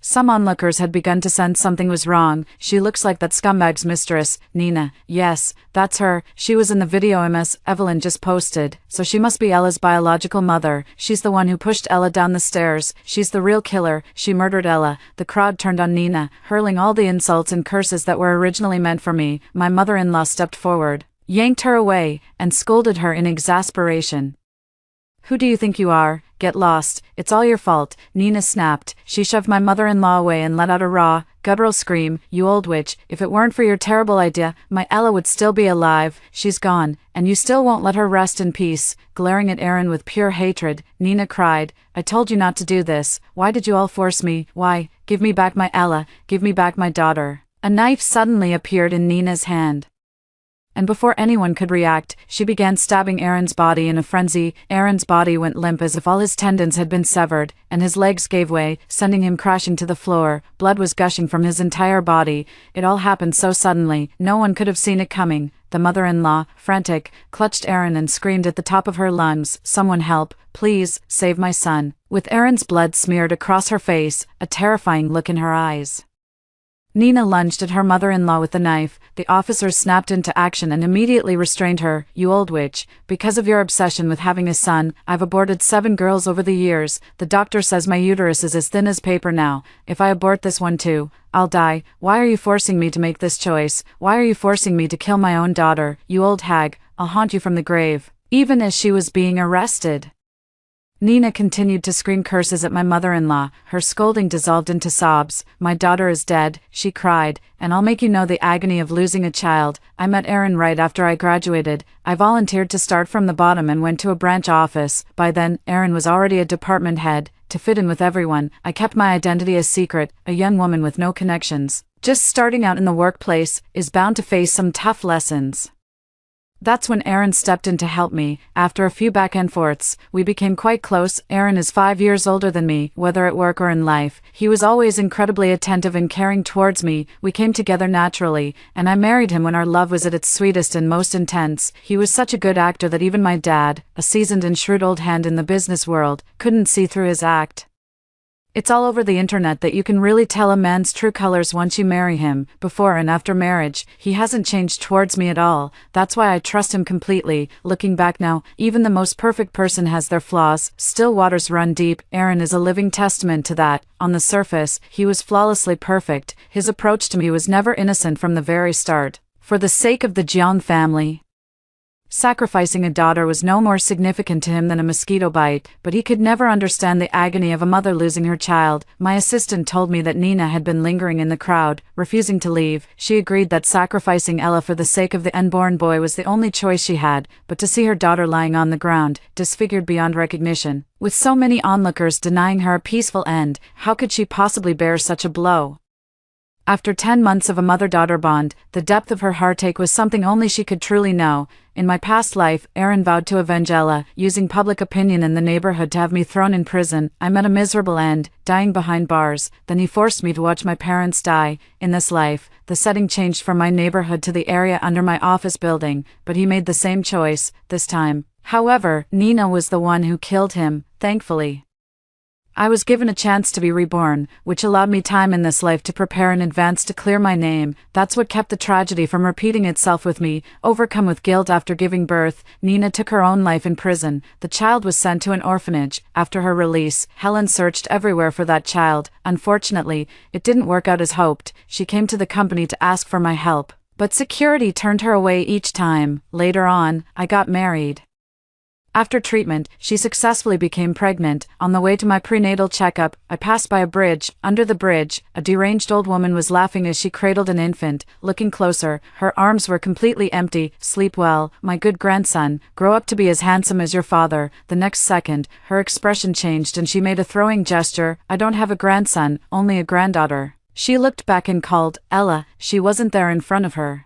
some onlookers had begun to sense something was wrong. She looks like that scumbag's mistress, Nina. Yes, that's her. She was in the video Ms. Evelyn just posted, so she must be Ella's biological mother. She's the one who pushed Ella down the stairs. She's the real killer. She murdered Ella. The crowd turned on Nina, hurling all the insults and curses that were originally meant for me. My mother-in-law stepped forward, yanked her away, and scolded her in exasperation. Who do you think you are? Get lost. It's all your fault, Nina snapped. She shoved my mother-in-law away and let out a raw, guttural scream. You old witch, if it weren't for your terrible idea, my Ella would still be alive. She's gone, and you still won't let her rest in peace. Glaring at Aaron with pure hatred, Nina cried, I told you not to do this. Why did you all force me? Why? Give me back my Ella. Give me back my daughter. A knife suddenly appeared in Nina's hand, and before anyone could react, she began stabbing Aaron's body in a frenzy. Aaron's body went limp as if all his tendons had been severed, and his legs gave way, sending him crashing to the floor. Blood was gushing from his entire body. It all happened so suddenly, no one could have seen it coming. The mother-in-law, frantic, clutched Aaron and screamed at the top of her lungs, someone help, please, save my son. With Aaron's blood smeared across her face, a terrifying look in her eyes, Nina lunged at her mother-in-law with the knife. The officers snapped into action and immediately restrained her. You old witch, because of your obsession with having a son, I've aborted 7 girls over the years. The doctor says my uterus is as thin as paper now. If I abort this one too, I'll die. Why are you forcing me to make this choice? Why are you forcing me to kill my own daughter? You old hag, I'll haunt you from the grave. Even as she was being arrested, Nina continued to scream curses at my mother-in-law. Her scolding dissolved into sobs. My daughter is dead, she cried, and I'll make you know the agony of losing a child. I met Aaron right after I graduated. I volunteered to start from the bottom and went to a branch office. By then, Aaron was already a department head. To fit in with everyone, I kept my identity a secret. A young woman with no connections, just starting out in the workplace, is bound to face some tough lessons. That's when Aaron stepped in to help me. After a few back and forths, we became quite close. Aaron is 5 years older than me, whether at work or in life. He was always incredibly attentive and caring towards me. We came together naturally, and I married him when our love was at its sweetest and most intense. He was such a good actor that even my dad, a seasoned and shrewd old hand in the business world, couldn't see through his act. It's all over the internet that you can really tell a man's true colors once you marry him. Before and after marriage, he hasn't changed towards me at all. That's why I trust him completely. Looking back now, even the most perfect person has their flaws. Still waters run deep. Aaron is a living testament to that. On the surface, he was flawlessly perfect. His approach to me was never innocent from the very start. For the sake of the Jiang family, sacrificing a daughter was no more significant to him than a mosquito bite, but he could never understand the agony of a mother losing her child. My assistant told me that Nina had been lingering in the crowd, refusing to leave. She agreed that sacrificing Ella for the sake of the unborn boy was the only choice she had, but to see her daughter lying on the ground, disfigured beyond recognition, with so many onlookers denying her a peaceful end, how could she possibly bear such a blow? After 10 months of a mother-daughter bond, the depth of her heartache was something only she could truly know. In my past life, Aaron vowed to avenge Ella, using public opinion in the neighborhood to have me thrown in prison. I met a miserable end, dying behind bars. Then he forced me to watch my parents die. In this life, the setting changed from my neighborhood to the area under my office building, but he made the same choice, this time. However, Nina was the one who killed him, thankfully. I was given a chance to be reborn, which allowed me time in this life to prepare in advance to clear my name. That's what kept the tragedy from repeating itself with me. Overcome with guilt after giving birth, Nina took her own life in prison. The child was sent to an orphanage. After her release, Helen searched everywhere for that child. Unfortunately, it didn't work out as hoped. She came to the company to ask for my help, but security turned her away each time. Later on, I got married. After treatment, she successfully became pregnant. On the way to my prenatal checkup, I passed by a bridge. Under the bridge, a deranged old woman was laughing as she cradled an infant. Looking closer, her arms were completely empty. Sleep well, my good grandson. Grow up to be as handsome as your father. The next second, her expression changed and she made a throwing gesture. I don't have a grandson, only a granddaughter. She looked back and called, Ella. She wasn't there in front of her.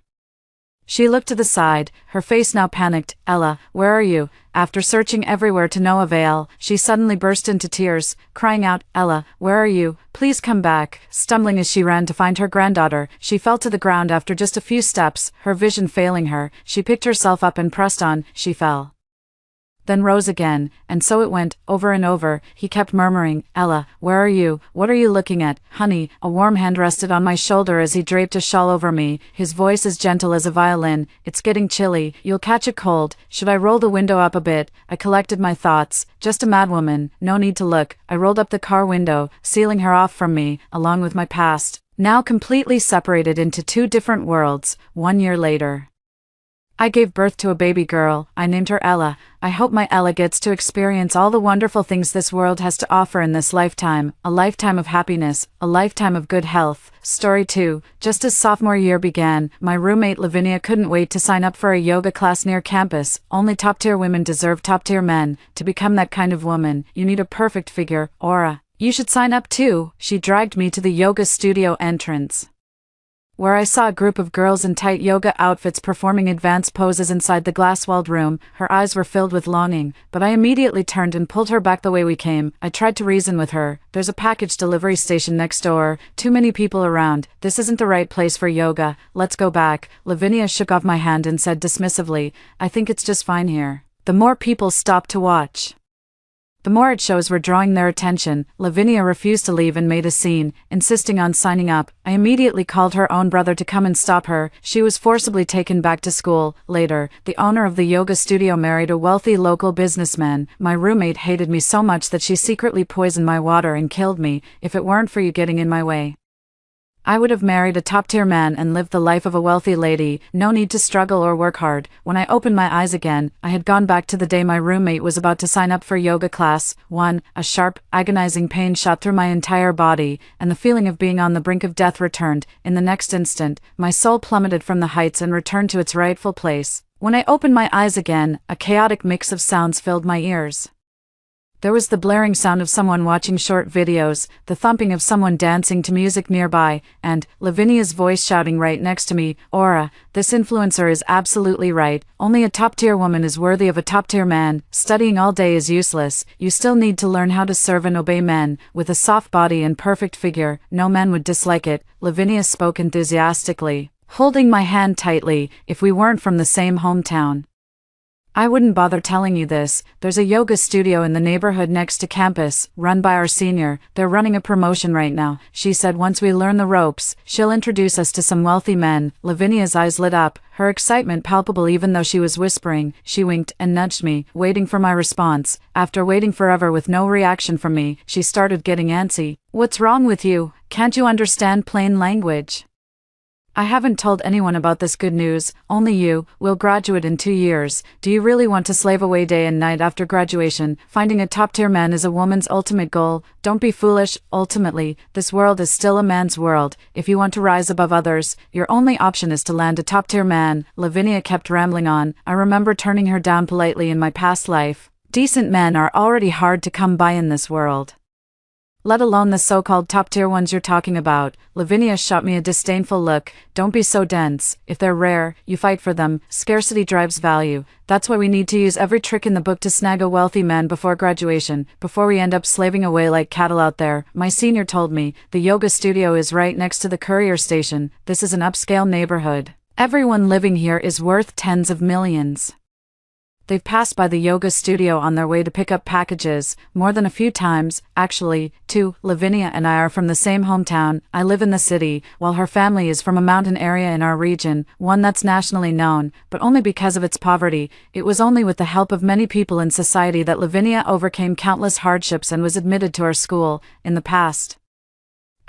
She looked to the side, her face now panicked. Ella, where are you? After searching everywhere to no avail, she suddenly burst into tears, crying out, Ella, where are you? Please come back. Stumbling as she ran to find her granddaughter, she fell to the ground after just a few steps, her vision failing her. She picked herself up and pressed on. She fell, then rose again, and so it went, over and over. He kept murmuring, Ella, where are you? What are you looking at, honey? A warm hand rested on my shoulder as he draped a shawl over me, his voice as gentle as a violin. It's getting chilly, you'll catch a cold. Should I roll the window up a bit? I collected my thoughts. Just a madwoman, no need to look. I rolled up the car window, sealing her off from me, along with my past, now completely separated into two different worlds. 1 year later, I gave birth to a baby girl. I named her Ella. I hope my Ella gets to experience all the wonderful things this world has to offer in this lifetime. A lifetime of happiness, a lifetime of good health. Story 2. Just as sophomore year began, my roommate Lavinia couldn't wait to sign up for a yoga class near campus. Only top-tier women deserve top-tier men. To become that kind of woman, you need a perfect figure, aura. You should sign up too. She dragged me to the yoga studio entrance, where I saw a group of girls in tight yoga outfits performing advanced poses inside the glass-walled room. Her eyes were filled with longing, but I immediately turned and pulled her back the way we came. I tried to reason with her. There's a package delivery station next door. Too many people around. This isn't the right place for yoga. Let's go back. Lavinia shook off my hand and said dismissively, I think it's just fine here. The more people stopped to watch, the more art shows were drawing their attention. Lavinia refused to leave and made a scene, insisting on signing up. I immediately called her own brother to come and stop her. She was forcibly taken back to school. Later, the owner of the yoga studio married a wealthy local businessman. My roommate hated me so much that she secretly poisoned my water and killed me. If it weren't for you getting in my way, I would have married a top-tier man and lived the life of a wealthy lady. No need to struggle or work hard. When I opened my eyes again, I had gone back to the day my roommate was about to sign up for yoga class. 1. A sharp, agonizing pain shot through my entire body, and the feeling of being on the brink of death returned. In the next instant, my soul plummeted from the heights and returned to its rightful place. When I opened my eyes again, a chaotic mix of sounds filled my ears. There was the blaring sound of someone watching short videos, the thumping of someone dancing to music nearby, and Lavinia's voice shouting right next to me, Aura, this influencer is absolutely right. Only a top-tier woman is worthy of a top-tier man. Studying all day is useless. You still need to learn how to serve and obey men. With a soft body and perfect figure, no man would dislike it. Lavinia spoke enthusiastically, holding my hand tightly. If we weren't from the same hometown, I wouldn't bother telling you this. There's a yoga studio in the neighborhood next to campus, run by our senior. They're running a promotion right now. She said once we learn the ropes, she'll introduce us to some wealthy men. Lavinia's eyes lit up, her excitement palpable even though she was whispering. She winked and nudged me, waiting for my response. After waiting forever with no reaction from me, she started getting antsy. What's wrong with you? Can't you understand plain language? I haven't told anyone about this good news, only you. We'll graduate in 2 years. Do you really want to slave away day and night after graduation? Finding a top-tier man is a woman's ultimate goal. Don't be foolish. Ultimately, this world is still a man's world. If you want to rise above others, your only option is to land a top-tier man. Lavinia kept rambling on. I remember turning her down politely in my past life. Decent men are already hard to come by in this world. Let alone the so-called top-tier ones you're talking about. Lavinia shot me a disdainful look. Don't be so dense. If they're rare, you fight for them. Scarcity drives value. That's why we need to use every trick in the book to snag a wealthy man before graduation, before we end up slaving away like cattle out there. My senior told me, the yoga studio is right next to the courier station. This is an upscale neighborhood. Everyone living here is worth tens of millions. They've passed by the yoga studio on their way to pick up packages, more than a few times, actually, too. Lavinia and I are from the same hometown. I live in the city, while her family is from a mountain area in our region, one that's nationally known, but only because of its poverty. It was only with the help of many people in society that Lavinia overcame countless hardships and was admitted to our school. In the past,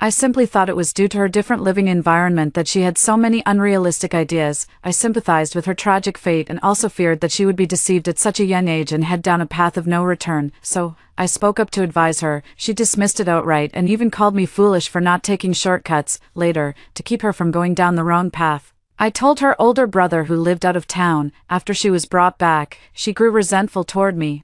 I simply thought it was due to her different living environment that she had so many unrealistic ideas. I sympathized with her tragic fate and also feared that she would be deceived at such a young age and head down a path of no return, so I spoke up to advise her. She dismissed it outright and even called me foolish for not taking shortcuts, later, to keep her from going down the wrong path. I told her older brother who lived out of town. After she was brought back, she grew resentful toward me.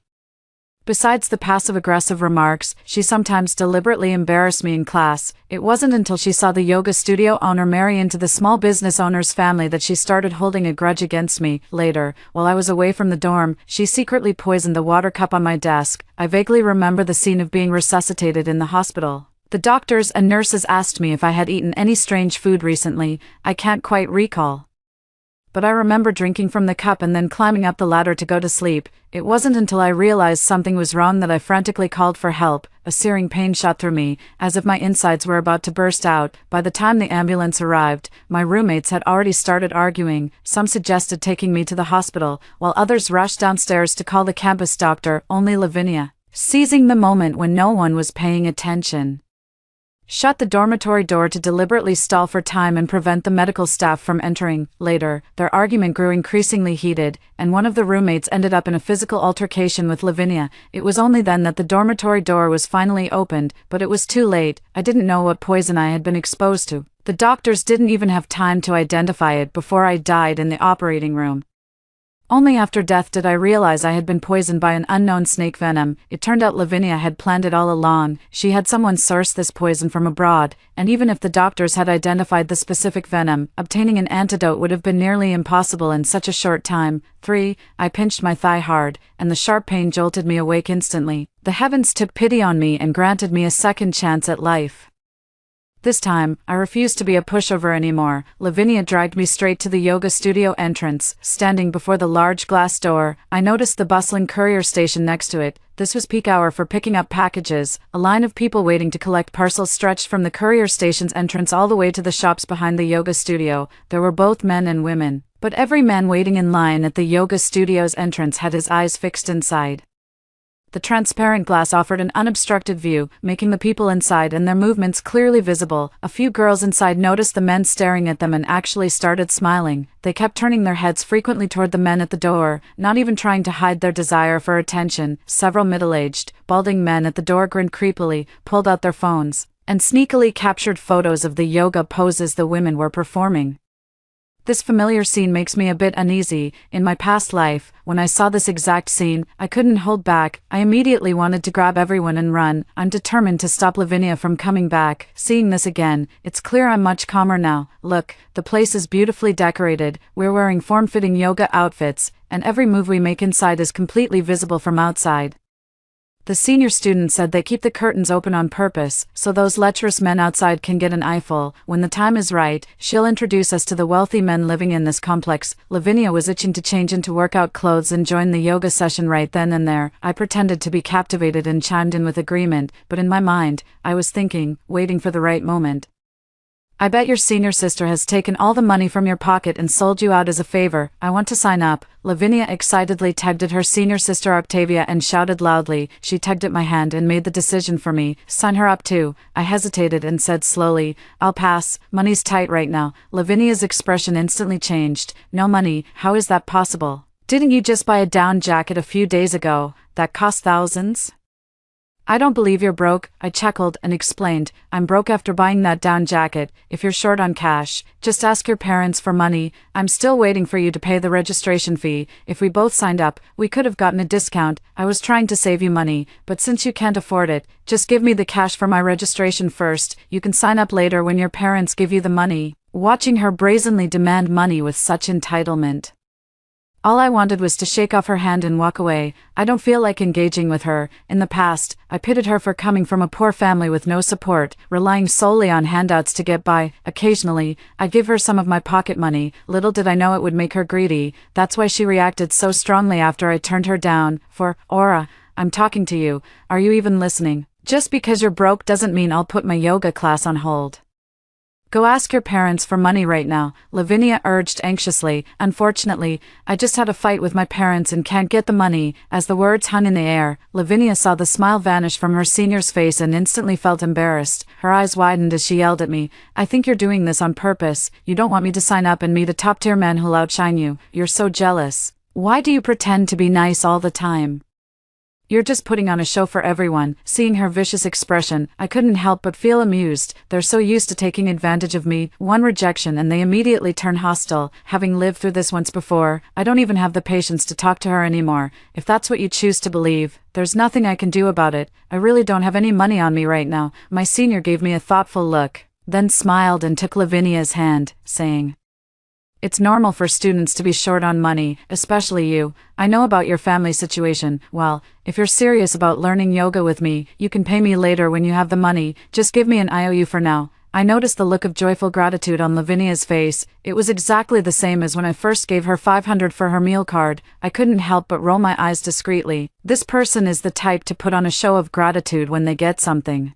Besides the passive-aggressive remarks, she sometimes deliberately embarrassed me in class. It wasn't until she saw the yoga studio owner marry into the small business owner's family that she started holding a grudge against me. Later, while I was away from the dorm, she secretly poisoned the water cup on my desk. I vaguely remember the scene of being resuscitated in the hospital. The doctors and nurses asked me if I had eaten any strange food recently. I can't quite recall, but I remember drinking from the cup and then climbing up the ladder to go to sleep. It wasn't until I realized something was wrong that I frantically called for help. A searing pain shot through me, as if my insides were about to burst out. By the time the ambulance arrived, my roommates had already started arguing. Some suggested taking me to the hospital, while others rushed downstairs to call the campus doctor. Only Lavinia, seizing the moment when no one was paying attention, shut the dormitory door to deliberately stall for time and prevent the medical staff from entering. Later, their argument grew increasingly heated, and one of the roommates ended up in a physical altercation with Lavinia. It was only then that the dormitory door was finally opened, but it was too late. I didn't know what poison I had been exposed to. The doctors didn't even have time to identify it before I died in the operating room. Only after death did I realize I had been poisoned by an unknown snake venom. It turned out Lavinia had planned it all along. She had someone source this poison from abroad, and even if the doctors had identified the specific venom, obtaining an antidote would have been nearly impossible in such a short time. 3. I pinched my thigh hard, and the sharp pain jolted me awake instantly. The heavens took pity on me and granted me a second chance at life. This time, I refused to be a pushover anymore. Lavinia dragged me straight to the yoga studio entrance. Standing before the large glass door, I noticed the bustling courier station next to it. This was peak hour for picking up packages. A line of people waiting to collect parcels stretched from the courier station's entrance all the way to the shops behind the yoga studio. There were both men and women, but every man waiting in line at the yoga studio's entrance had his eyes fixed inside. The transparent glass offered an unobstructed view, making the people inside and their movements clearly visible. A few girls inside noticed the men staring at them and actually started smiling. They kept turning their heads frequently toward the men at the door, not even trying to hide their desire for attention. Several middle-aged, balding men at the door grinned creepily, pulled out their phones, and sneakily captured photos of the yoga poses the women were performing. This familiar scene makes me a bit uneasy. In my past life, when I saw this exact scene, I couldn't hold back. I immediately wanted to grab everyone and run. I'm determined to stop Lavinia from coming back. Seeing this again, it's clear I'm much calmer now. Look, the place is beautifully decorated. We're wearing form-fitting yoga outfits, and every move we make inside is completely visible from outside. The senior student said they keep the curtains open on purpose, so those lecherous men outside can get an eyeful. When the time is right, she'll introduce us to the wealthy men living in this complex. Lavinia was itching to change into workout clothes and join the yoga session right then and there. I pretended to be captivated and chimed in with agreement, but in my mind, I was thinking, waiting for the right moment. I bet your senior sister has taken all the money from your pocket and sold you out as a favor. I want to sign up. Lavinia excitedly tugged at her senior sister Octavia and shouted loudly. She tugged at my hand and made the decision for me. Sign her up too. I hesitated and said slowly, I'll pass. Money's tight right now. Lavinia's expression instantly changed. No money? How is that possible? Didn't you just buy a down jacket a few days ago? That cost thousands? I don't believe you're broke, I chuckled and explained. I'm broke after buying that down jacket. If you're short on cash, just ask your parents for money. I'm still waiting for you to pay the registration fee. If we both signed up, we could have gotten a discount. I was trying to save you money, but since you can't afford it, just give me the cash for my registration first. You can sign up later when your parents give you the money. Watching her brazenly demand money with such entitlement. All I wanted was to shake off her hand and walk away. I don't feel like engaging with her. In the past, I pitied her for coming from a poor family with no support, relying solely on handouts to get by. Occasionally, I'd give her some of my pocket money. Little did I know it would make her greedy. That's why she reacted so strongly after I turned her down. Aura, I'm talking to you. Are you even listening? Just because you're broke doesn't mean I'll put my yoga class on hold. Go ask your parents for money right now, Lavinia urged anxiously. Unfortunately, I just had a fight with my parents and can't get the money. As the words hung in the air, Lavinia saw the smile vanish from her senior's face and instantly felt embarrassed. Her eyes widened as she yelled at me. I think you're doing this on purpose. You don't want me to sign up and meet a top-tier man who'll outshine you. You're so jealous. Why do you pretend to be nice all the time? You're just putting on a show for everyone. Seeing her vicious expression, I couldn't help but feel amused. They're so used to taking advantage of me. One rejection and they immediately turn hostile. Having lived through this once before, I don't even have the patience to talk to her anymore. If that's what you choose to believe, there's nothing I can do about it. I really don't have any money on me right now. My senior gave me a thoughtful look, then smiled and took Lavinia's hand, saying, It's normal for students to be short on money, especially you. I know about your family situation. Well, if you're serious about learning yoga with me, you can pay me later when you have the money. Just give me an IOU for now. I noticed the look of joyful gratitude on Lavinia's face. It was exactly the same as when I first gave her $500 for her meal card. I couldn't help but roll my eyes discreetly. This person is the type to put on a show of gratitude when they get something.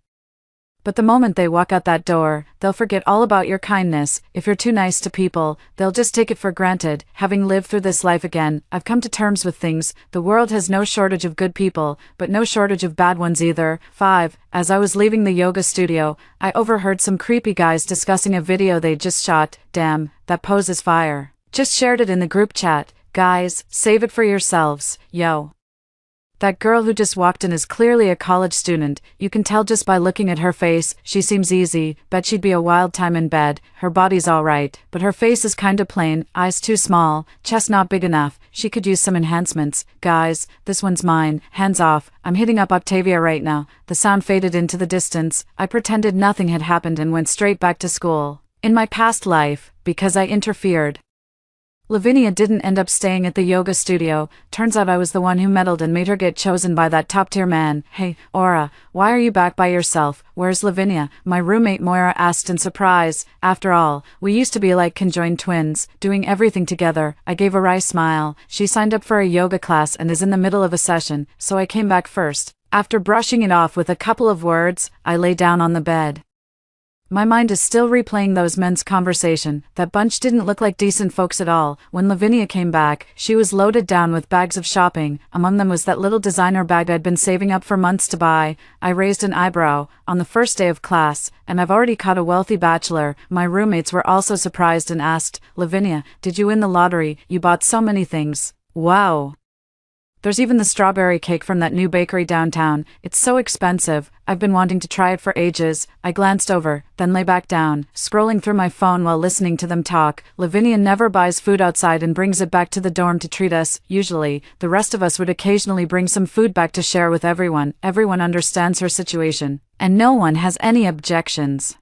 But the moment they walk out that door, they'll forget all about your kindness. If you're too nice to people, they'll just take it for granted. Having lived through this life again, I've come to terms with things. The world has no shortage of good people, but no shortage of bad ones either. 5. As I was leaving the yoga studio, I overheard some creepy guys discussing a video they just shot. Damn, that pose is fire. Just shared it in the group chat. Guys, save it for yourselves. Yo. That girl who just walked in is clearly a college student. You can tell just by looking at her face. She seems easy. Bet she'd be a wild time in bed. Her body's alright, but her face is kinda plain, eyes too small, chest not big enough. She could use some enhancements. Guys, this one's mine. Hands off. I'm hitting up Octavia right now. The sound faded into the distance. I pretended nothing had happened and went straight back to school. In my past life, because I interfered. Lavinia didn't end up staying at the yoga studio. Turns out I was the one who meddled and made her get chosen by that top-tier man. Hey, Aura, why are you back by yourself? Where's Lavinia? My roommate Moira asked in surprise. After all, we used to be like conjoined twins, doing everything together. I gave a wry smile. She signed up for a yoga class and is in the middle of a session, so I came back first. After brushing it off with a couple of words, I lay down on the bed. My mind is still replaying those men's conversation. That bunch didn't look like decent folks at all. When Lavinia came back, she was loaded down with bags of shopping. Among them was that little designer bag I'd been saving up for months to buy. I raised an eyebrow. On the first day of class, and I've already caught a wealthy bachelor. My roommates were also surprised and asked, Lavinia, did you win the lottery? You bought so many things. Wow. There's even the strawberry cake from that new bakery downtown. It's so expensive. I've been wanting to try it for ages. I glanced over, then lay back down, scrolling through my phone while listening to them talk. Lavinia never buys food outside and brings it back to the dorm to treat us. Usually, the rest of us would occasionally bring some food back to share with everyone. Everyone understands her situation, and no one has any objections.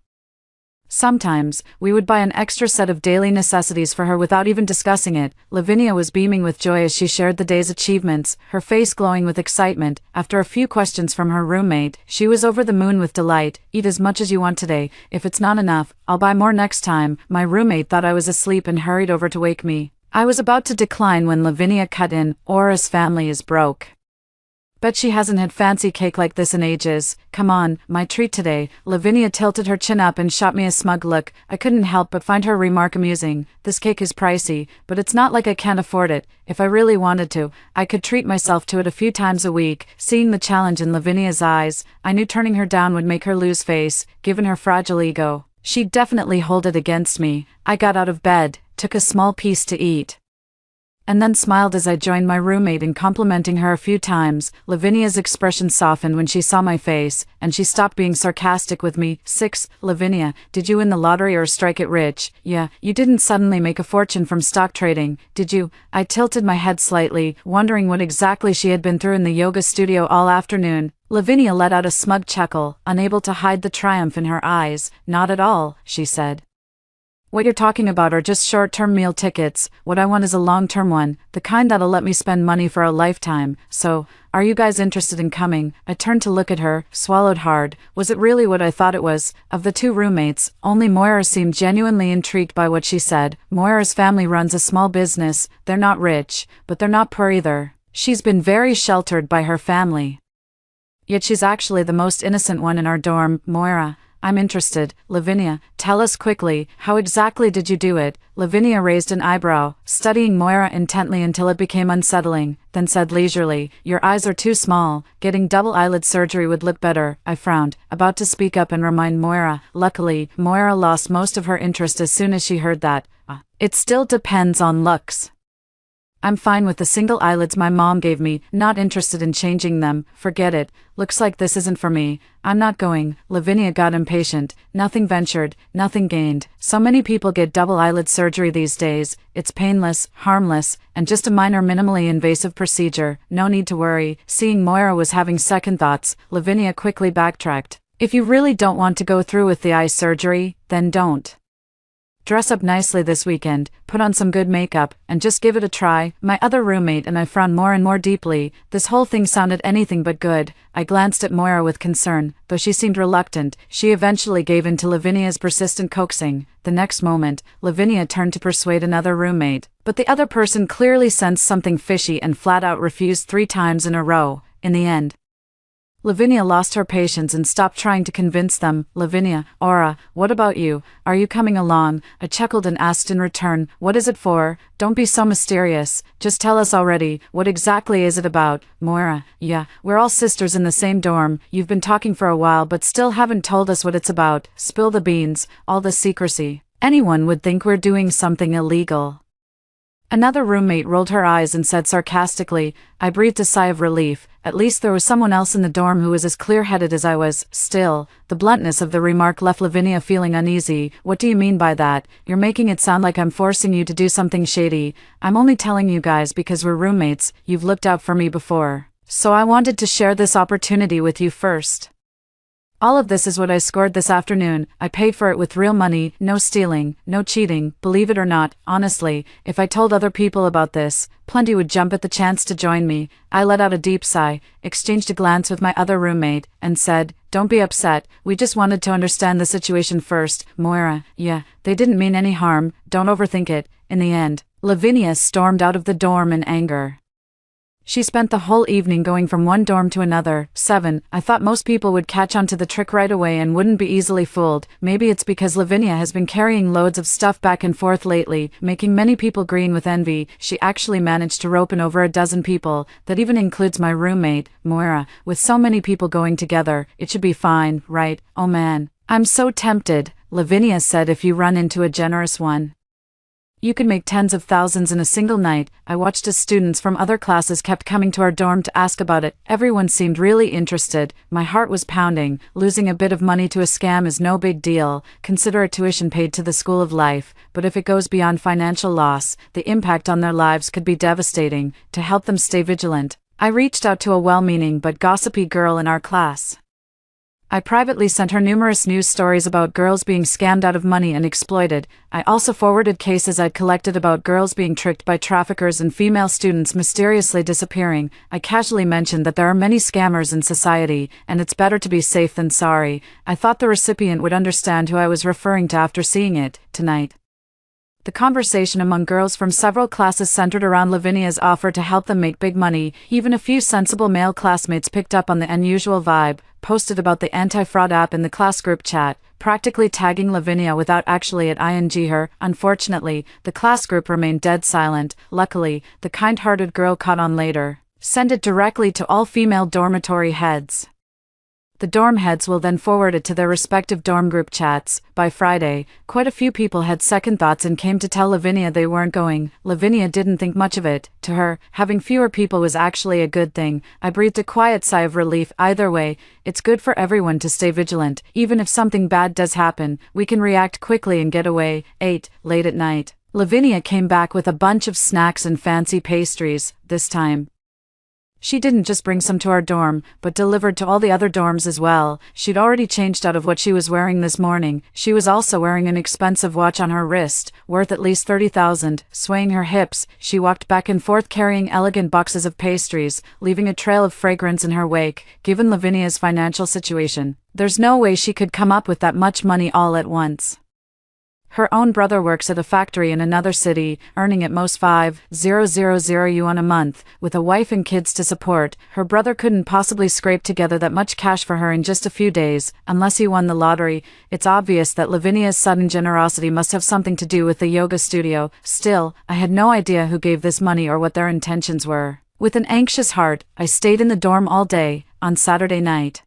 Sometimes, we would buy an extra set of daily necessities for her without even discussing it. Lavinia was beaming with joy as she shared the day's achievements, her face glowing with excitement. After a few questions from her roommate, she was over the moon with delight. Eat as much as you want today. If it's not enough, I'll buy more next time. My roommate thought I was asleep and hurried over to wake me. I was about to decline when Lavinia cut in. Aura's family is broke. Bet she hasn't had fancy cake like this in ages. Come on, my treat today. Lavinia tilted her chin up and shot me a smug look. I couldn't help but find her remark amusing. This cake is pricey, but it's not like I can't afford it. If I really wanted to, I could treat myself to it a few times a week. Seeing the challenge in Lavinia's eyes, I knew turning her down would make her lose face. Given her fragile ego, she'd definitely hold it against me. I got out of bed, took a small piece to eat, and then smiled as I joined my roommate in complimenting her a few times. Lavinia's expression softened when she saw my face, and she stopped being sarcastic with me. 6. Lavinia, did you win the lottery or strike it rich? Yeah, you didn't suddenly make a fortune from stock trading, did you? I tilted my head slightly, wondering what exactly she had been through in the yoga studio all afternoon. Lavinia let out a smug chuckle, unable to hide the triumph in her eyes. Not at all, she said. What you're talking about are just short-term meal tickets. What I want is a long-term one, the kind that'll let me spend money for a lifetime. So, are you guys interested in coming? I turned to look at her, swallowed hard. Was it really what I thought it was? Of the two roommates, only Moira seemed genuinely intrigued by what she said. Moira's family runs a small business. They're not rich, but they're not poor either. She's been very sheltered by her family. Yet she's actually the most innocent one in our dorm. Moira, I'm interested. Lavinia, tell us quickly, how exactly did you do it? Lavinia raised an eyebrow, studying Moira intently until it became unsettling, then said leisurely, your eyes are too small, getting double eyelid surgery would look better. I frowned, about to speak up and remind Moira. Luckily, Moira lost most of her interest as soon as she heard that. It still depends on looks. I'm fine with the single eyelids my mom gave me, not interested in changing them. Forget it. Looks like this isn't for me. I'm not going. Lavinia got impatient. Nothing ventured, nothing gained. So many people get double eyelid surgery these days. It's painless, harmless, and just a minor minimally invasive procedure. No need to worry. Seeing Moira was having second thoughts, Lavinia quickly backtracked. If you really don't want to go through with the eye surgery, then don't. Dress up nicely this weekend, put on some good makeup, and just give it a try. My other roommate and I frowned more and more deeply. This whole thing sounded anything but good. I glanced at Moira with concern. Though she seemed reluctant, she eventually gave in to Lavinia's persistent coaxing. The next moment, Lavinia turned to persuade another roommate. But the other person clearly sensed something fishy and flat out refused 3 times in a row. In the end, Lavinia lost her patience and stopped trying to convince them. Lavinia, Aura, what about you? Are you coming along? I chuckled and asked in return, what is it for? Don't be so mysterious. Just tell us already. What exactly is it about? Moira, yeah, we're all sisters in the same dorm. You've been talking for a while but still haven't told us what it's about. Spill the beans. All the secrecy. Anyone would think we're doing something illegal. Another roommate rolled her eyes and said sarcastically. I breathed a sigh of relief. At least there was someone else in the dorm who was as clear-headed as I was. Still, the bluntness of the remark left Lavinia feeling uneasy. What do you mean by that? You're making it sound like I'm forcing you to do something shady. I'm only telling you guys because we're roommates. You've looked out for me before. So I wanted to share this opportunity with you first. All of this is what I scored this afternoon. I paid for it with real money, no stealing, no cheating. Believe it or not, honestly, if I told other people about this, plenty would jump at the chance to join me. I let out a deep sigh, exchanged a glance with my other roommate, and said, don't be upset, we just wanted to understand the situation first. Moira, yeah, they didn't mean any harm, don't overthink it. In the end, Lavinia stormed out of the dorm in anger. She spent the whole evening going from one dorm to another. 7. I thought most people would catch on to the trick right away and wouldn't be easily fooled. Maybe it's because Lavinia has been carrying loads of stuff back and forth lately, making many people green with envy. She actually managed to rope in over a dozen people. That even includes my roommate, Moira. With so many people going together, it should be fine, right? Oh man, I'm so tempted, Lavinia said, if you run into a generous one. You could make tens of thousands in a single night. I watched as students from other classes kept coming to our dorm to ask about it. Everyone seemed really interested. My heart was pounding. Losing a bit of money to a scam is no big deal. Consider it tuition paid to the school of life. But if it goes beyond financial loss, the impact on their lives could be devastating. To help them stay vigilant, I reached out to a well-meaning but gossipy girl in our class. I privately sent her numerous news stories about girls being scammed out of money and exploited. I also forwarded cases I'd collected about girls being tricked by traffickers and female students mysteriously disappearing. I casually mentioned that there are many scammers in society, and it's better to be safe than sorry. I thought the recipient would understand who I was referring to after seeing it. Tonight, the conversation among girls from several classes centered around Lavinia's offer to help them make big money. Even a few sensible male classmates picked up on the unusual vibe, posted about the anti-fraud app in the class group chat, practically tagging Lavinia without actually ing her. Unfortunately, the class group remained dead silent. Luckily, the kind-hearted girl caught on later. Send it directly to all female dormitory heads. The dorm heads will then forward it to their respective dorm group chats. By Friday, quite a few people had second thoughts and came to tell Lavinia they weren't going. Lavinia didn't think much of it. To her, having fewer people was actually a good thing. I breathed a quiet sigh of relief. Either way, it's good for everyone to stay vigilant. Even if something bad does happen, we can react quickly and get away. 8. Late at night. Lavinia came back with a bunch of snacks and fancy pastries. This time, she didn't just bring some to our dorm, but delivered to all the other dorms as well. She'd already changed out of what she was wearing this morning. She was also wearing an expensive watch on her wrist, worth at least $30,000. Swaying her hips, she walked back and forth carrying elegant boxes of pastries, leaving a trail of fragrance in her wake. Given Lavinia's financial situation, there's no way she could come up with that much money all at once. Her own brother works at a factory in another city, earning at most 5,000 yuan a month. With a wife and kids to support, her brother couldn't possibly scrape together that much cash for her in just a few days, unless he won the lottery. It's obvious that Lavinia's sudden generosity must have something to do with the yoga studio. Still, I had no idea who gave this money or what their intentions were. With an anxious heart, I stayed in the dorm all day. On Saturday night,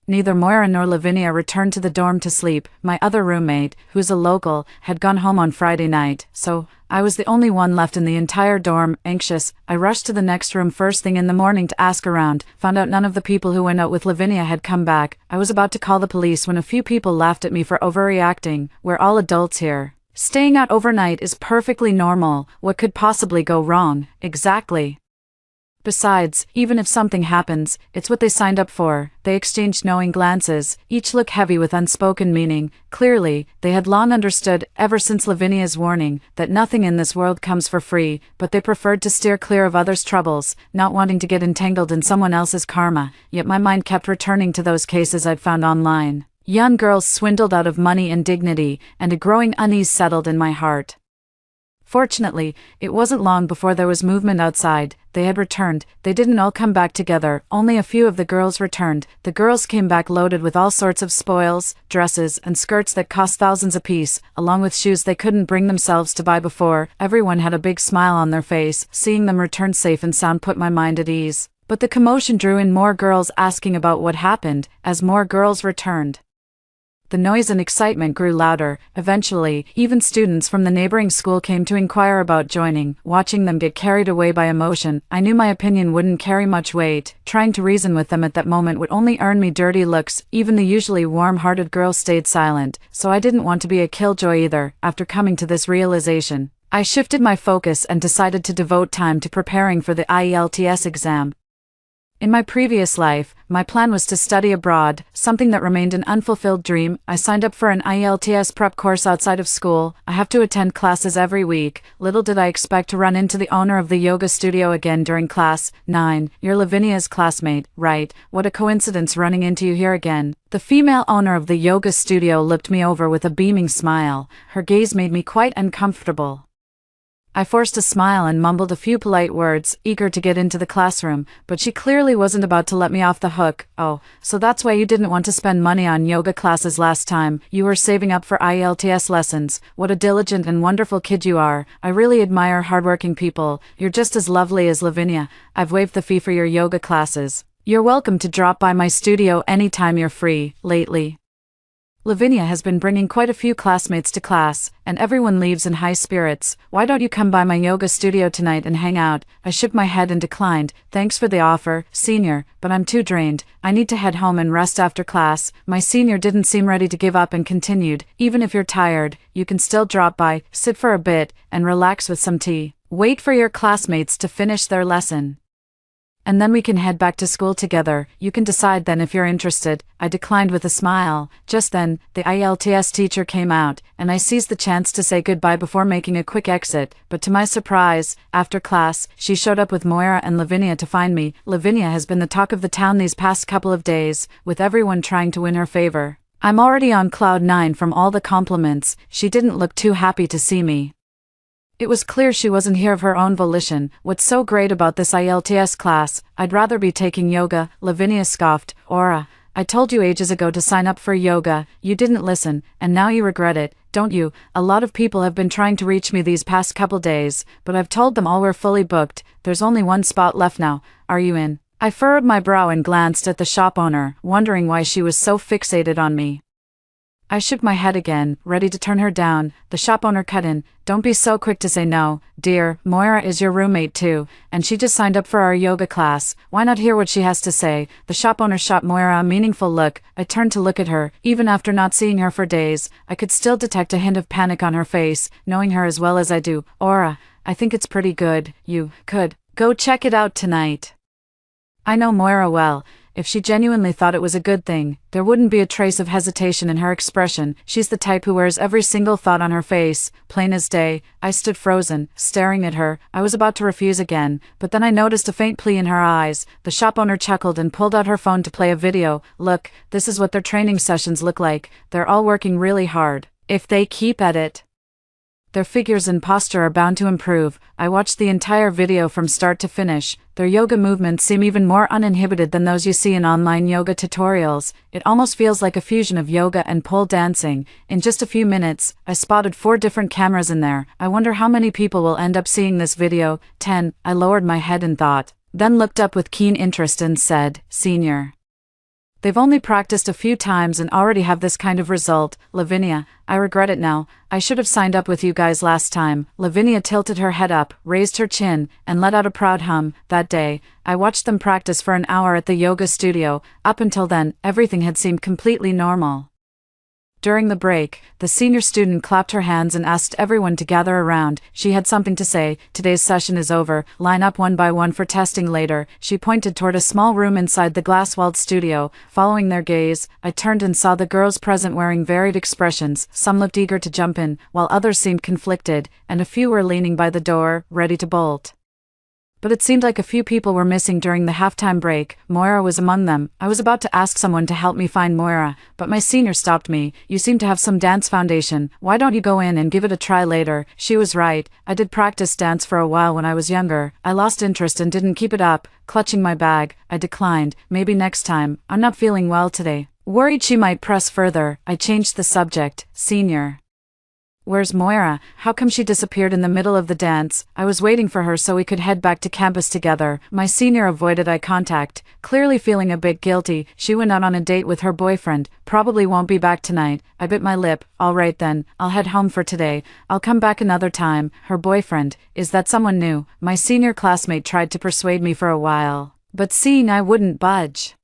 neither Moira nor Lavinia returned to the dorm to sleep. My other roommate, who's a local, had gone home on Friday night, so I was the only one left in the entire dorm. Anxious, I rushed to the next room first thing in the morning to ask around, found out none of the people who went out with Lavinia had come back. I was about to call the police when a few people laughed at me for overreacting. We're all adults here. Staying out overnight is perfectly normal. What could possibly go wrong? Exactly. Besides, even if something happens, it's what they signed up for. They exchanged knowing glances, each look heavy with unspoken meaning. Clearly, they had long understood, ever since Lavinia's warning, that nothing in this world comes for free, but they preferred to steer clear of others' troubles, not wanting to get entangled in someone else's karma. Yet my mind kept returning to those cases I'd found online. Young girls swindled out of money and dignity, and a growing unease settled in my heart. Fortunately, it wasn't long before there was movement outside. They had returned. They didn't all come back together. Only a few of the girls returned. The girls came back loaded with all sorts of spoils, dresses, and skirts that cost thousands apiece, along with shoes they couldn't bring themselves to buy before. Everyone had a big smile on their face. Seeing them return safe and sound put my mind at ease. But the commotion drew in more girls asking about what happened. As more girls returned, the noise and excitement grew louder. Eventually, even students from the neighboring school came to inquire about joining. Watching them get carried away by emotion, I knew my opinion wouldn't carry much weight. Trying to reason with them at that moment would only earn me dirty looks. Even the usually warm-hearted girls stayed silent, so I didn't want to be a killjoy either. After coming to this realization, I shifted my focus and decided to devote time to preparing for the IELTS exam. In my previous life, my plan was to study abroad, something that remained an unfulfilled dream. I signed up for an IELTS prep course outside of school. I have to attend classes every week. Little did I expect to run into the owner of the yoga studio again during class. 9. You're Lavinia's classmate, right? What a coincidence running into you here again. The female owner of the yoga studio looked me over with a beaming smile. Her gaze made me quite uncomfortable. I forced a smile and mumbled a few polite words, eager to get into the classroom, but she clearly wasn't about to let me off the hook. Oh, so that's why you didn't want to spend money on yoga classes last time. You were saving up for IELTS lessons. What a diligent and wonderful kid you are. I really admire hardworking people. You're just as lovely as Lavinia. I've waived the fee for your yoga classes. You're welcome to drop by my studio anytime you're free. Lately, Lavinia has been bringing quite a few classmates to class, and everyone leaves in high spirits. Why don't you come by my yoga studio tonight and hang out? I shook my head and declined. Thanks for the offer, senior, but I'm too drained. I need to head home and rest after class. My senior didn't seem ready to give up and continued. Even if you're tired, you can still drop by, sit for a bit, and relax with some tea. Wait for your classmates to finish their lesson, and then we can head back to school together. You can decide then if you're interested. I declined with a smile. Just then, the IELTS teacher came out, and I seized the chance to say goodbye before making a quick exit. But to my surprise, after class, she showed up with Moira and Lavinia to find me. Lavinia has been the talk of the town these past couple of days, with everyone trying to win her favor. I'm already on cloud 9 from all the compliments. She didn't look too happy to see me. It was clear she wasn't here of her own volition. What's so great about this IELTS class? I'd rather be taking yoga. Lavinia scoffed. Aura, I told you ages ago to sign up for yoga. You didn't listen, and now you regret it, don't you? A lot of people have been trying to reach me these past couple days, but I've told them all we're fully booked. There's only one spot left now. Are you in? I furrowed my brow and glanced at the shop owner, wondering why she was so fixated on me. I shook my head again, ready to turn her down. The shop owner cut in. Don't be so quick to say no, dear. Moira is your roommate too, and she just signed up for our yoga class. Why not hear what she has to say? The shop owner shot Moira a meaningful look. I turned to look at her. Even after not seeing her for days, I could still detect a hint of panic on her face, knowing her as well as I do. Aura, I think it's pretty good. You could go check it out tonight. I know Moira well. If she genuinely thought it was a good thing, there wouldn't be a trace of hesitation in her expression. She's the type who wears every single thought on her face, plain as day. I stood frozen, staring at her. I was about to refuse again, but then I noticed a faint plea in her eyes. The shop owner chuckled and pulled out her phone to play a video. Look, this is what their training sessions look like. They're all working really hard. If they keep at it, their figures and posture are bound to improve. I watched the entire video from start to finish. Their yoga movements seem even more uninhibited than those you see in online yoga tutorials. It almost feels like a fusion of yoga and pole dancing. In just a few minutes, I spotted 4 different cameras in there. I wonder how many people will end up seeing this video. 10. I lowered my head in thought, then looked up with keen interest and said, Senior. They've only practiced a few times and already have this kind of result. Lavinia, I regret it now. I should have signed up with you guys last time. Lavinia tilted her head up, raised her chin, and let out a proud hum. That day, I watched them practice for an hour at the yoga studio. Up until then, everything had seemed completely normal. During the break, the senior student clapped her hands and asked everyone to gather around. She had something to say. Today's session is over. Line up one by one for testing later. She pointed toward a small room inside the glass-walled studio. Following their gaze, I turned and saw the girls present wearing varied expressions. Some looked eager to jump in, while others seemed conflicted, and a few were leaning by the door, ready to bolt. But it seemed like a few people were missing during the halftime break. Moira was among them. I was about to ask someone to help me find Moira, but my senior stopped me. You seem to have some dance foundation. Why don't you go in and give it a try later? She was right. I did practice dance for a while when I was younger. I lost interest and didn't keep it up. Clutching my bag, I declined. Maybe next time. I'm not feeling well today. Worried she might press further, I changed the subject. Senior. Where's Moira? How come she disappeared in the middle of the dance? I was waiting for her so we could head back to campus together. My senior avoided eye contact, clearly feeling a bit guilty. She went out on a date with her boyfriend. Probably won't be back tonight. I bit my lip. All right then, I'll head home for today. I'll come back another time. Her boyfriend, is that someone new? My senior classmate tried to persuade me for a while, but seeing I wouldn't budge,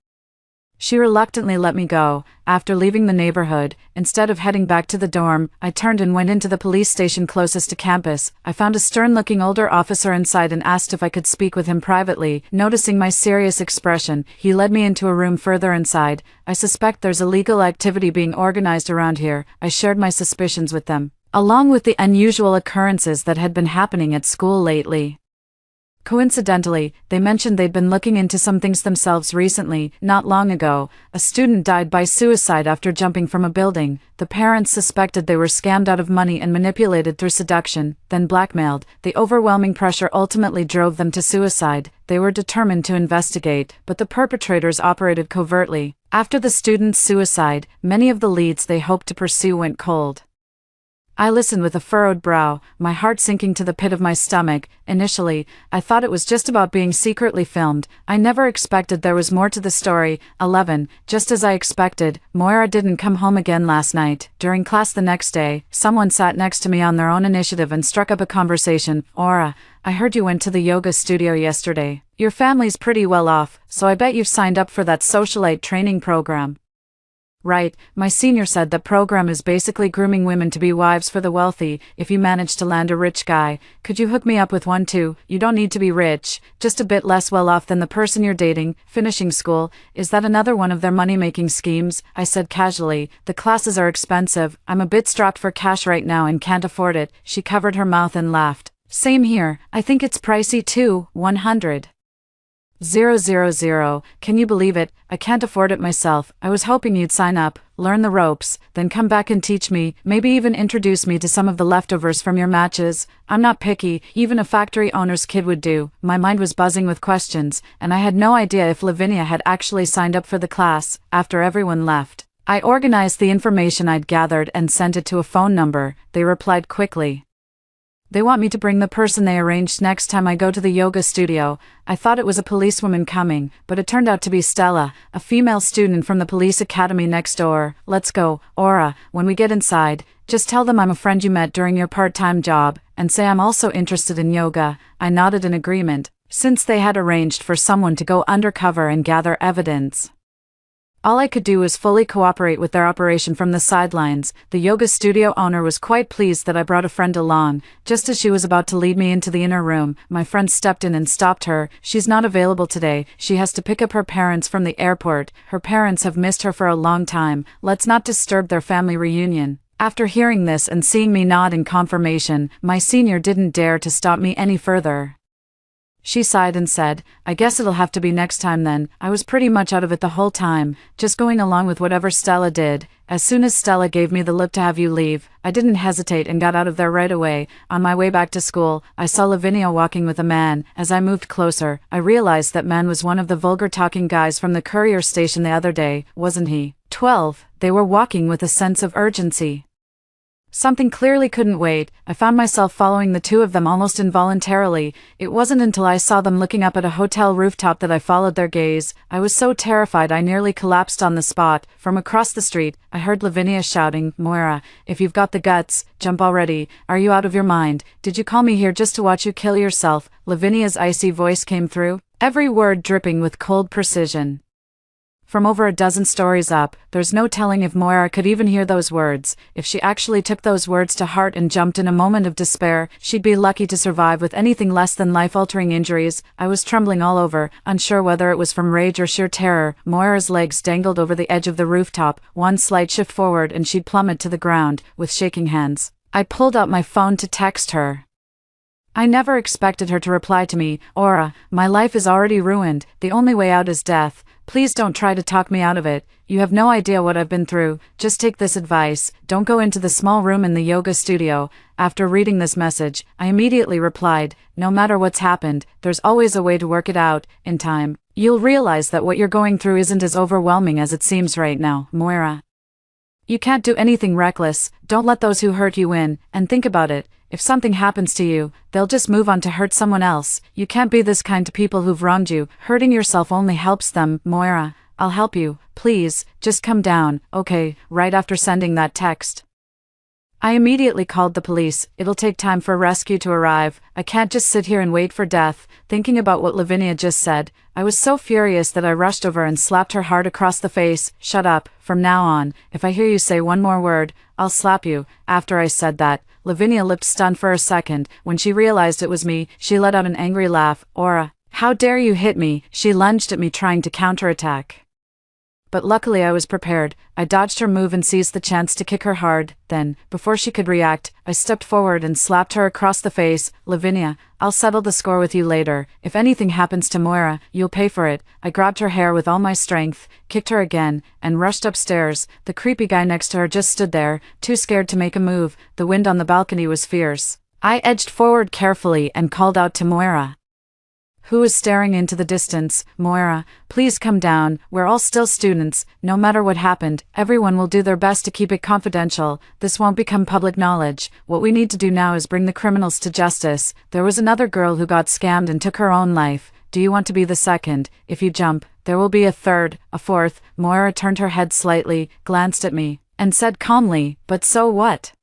she reluctantly let me go. After leaving the neighborhood, instead of heading back to the dorm, I turned and went into the police station closest to campus. I found a stern-looking older officer inside and asked if I could speak with him privately. Noticing my serious expression, he led me into a room further inside. I suspect there's illegal activity being organized around here. I shared my suspicions with them, along with the unusual occurrences that had been happening at school lately. Coincidentally, they mentioned they'd been looking into some things themselves recently. Not long ago, a student died by suicide after jumping from a building. The parents suspected they were scammed out of money and manipulated through seduction, then blackmailed. The overwhelming pressure ultimately drove them to suicide. They were determined to investigate, but the perpetrators operated covertly. After the student's suicide, many of the leads they hoped to pursue went cold. I listened with a furrowed brow, my heart sinking to the pit of my stomach. Initially, I thought it was just about being secretly filmed. I never expected there was more to the story. 11. Just as I expected, Moira didn't come home again last night. During class the next day, someone sat next to me on their own initiative and struck up a conversation. Aura, I heard you went to the yoga studio yesterday. Your family's pretty well off, so I bet you've signed up for that socialite training program. Right, my senior said that program is basically grooming women to be wives for the wealthy. If you manage to land a rich guy, could you hook me up with one too? You don't need to be rich, just a bit less well off than the person you're dating. Finishing school, is that another one of their money-making schemes? I said casually. The classes are expensive. I'm a bit strapped for cash right now and can't afford it. She covered her mouth and laughed. Same here, I think it's pricey too. 100. 000, can you believe it? I can't afford it myself. I was hoping you'd sign up, learn the ropes, then come back and teach me, maybe even introduce me to some of the leftovers from your matches. I'm not picky, even a factory owner's kid would do. My mind was buzzing with questions, and I had no idea if Lavinia had actually signed up for the class. After everyone left, I organized the information I'd gathered and sent it to a phone number. They replied quickly. They want me to bring the person they arranged next time I go to the yoga studio. I thought it was a policewoman coming, but it turned out to be Stella, a female student from the police academy next door. Let's go, Aura. When we get inside, just tell them I'm a friend you met during your part-time job, and say I'm also interested in yoga. I nodded in agreement, since they had arranged for someone to go undercover and gather evidence. All I could do was fully cooperate with their operation from the sidelines. The yoga studio owner was quite pleased that I brought a friend along. Just as she was about to lead me into the inner room, my friend stepped in and stopped her. She's not available today. She has to pick up her parents from the airport. Her parents have missed her for a long time. Let's not disturb their family reunion. After hearing this and seeing me nod in confirmation, my senior didn't dare to stop me any further. She sighed and said, I guess it'll have to be next time then. I was pretty much out of it the whole time, just going along with whatever Stella did. As soon as Stella gave me the lip to have you leave, I didn't hesitate and got out of there right away. On my way back to school, I saw Lavinia walking with a man. As I moved closer, I realized that man was one of the vulgar-talking guys from the courier station the other day, wasn't he? 12. They were walking with a sense of urgency. Something clearly couldn't wait. I found myself following the two of them almost involuntarily. It wasn't until I saw them looking up at a hotel rooftop that I followed their gaze. I was so terrified I nearly collapsed on the spot. From across the street, I heard Lavinia shouting, Moira, if you've got the guts, jump already. Are you out of your mind? Did you call me here just to watch you kill yourself? Lavinia's icy voice came through, every word dripping with cold precision. From over a dozen stories up, there's no telling if Moira could even hear those words. If she actually took those words to heart and jumped in a moment of despair, she'd be lucky to survive with anything less than life-altering injuries. I was trembling all over, unsure whether it was from rage or sheer terror. Moira's legs dangled over the edge of the rooftop. One slight shift forward and she'd plummet to the ground, with shaking hands. I pulled out my phone to text her. I never expected her to reply to me. Aura, my life is already ruined. The only way out is death. Please don't try to talk me out of it. You have no idea what I've been through. Just take this advice. Don't go into the small room in the yoga studio. After reading this message, I immediately replied, no matter what's happened, there's always a way to work it out. In time, you'll realize that what you're going through isn't as overwhelming as it seems right now, Moira. You can't do anything reckless. Don't let those who hurt you win. And think about it. If something happens to you, they'll just move on to hurt someone else. You can't be this kind to people who've wronged you. Hurting yourself only helps them. Moira, I'll help you. Please, just come down. Okay, right after sending that text. I immediately called the police. It'll take time for rescue to arrive. I can't just sit here and wait for death. Thinking about what Lavinia just said, I was so furious that I rushed over and slapped her hard across the face. Shut up. From now on, if I hear you say one more word, I'll slap you. After I said that, Lavinia looked stunned for a second. When she realized it was me, she let out an angry laugh. Aura, how dare you hit me? She lunged at me trying to counterattack. But luckily I was prepared. I dodged her move and seized the chance to kick her hard. Then, before she could react, I stepped forward and slapped her across the face. Lavinia, I'll settle the score with you later. If anything happens to Moira, you'll pay for it. I grabbed her hair with all my strength, kicked her again, and rushed upstairs. The creepy guy next to her just stood there, too scared to make a move. The wind on the balcony was fierce. I edged forward carefully and called out to Moira, who was staring into the distance. Moira, please come down. We're all still students. No matter what happened, everyone will do their best to keep it confidential. This won't become public knowledge. What we need to do now is bring the criminals to justice. There was another girl who got scammed and took her own life. Do you want to be the second? If you jump, there will be a third, a fourth. Moira turned her head slightly, glanced at me, and said calmly, but so what?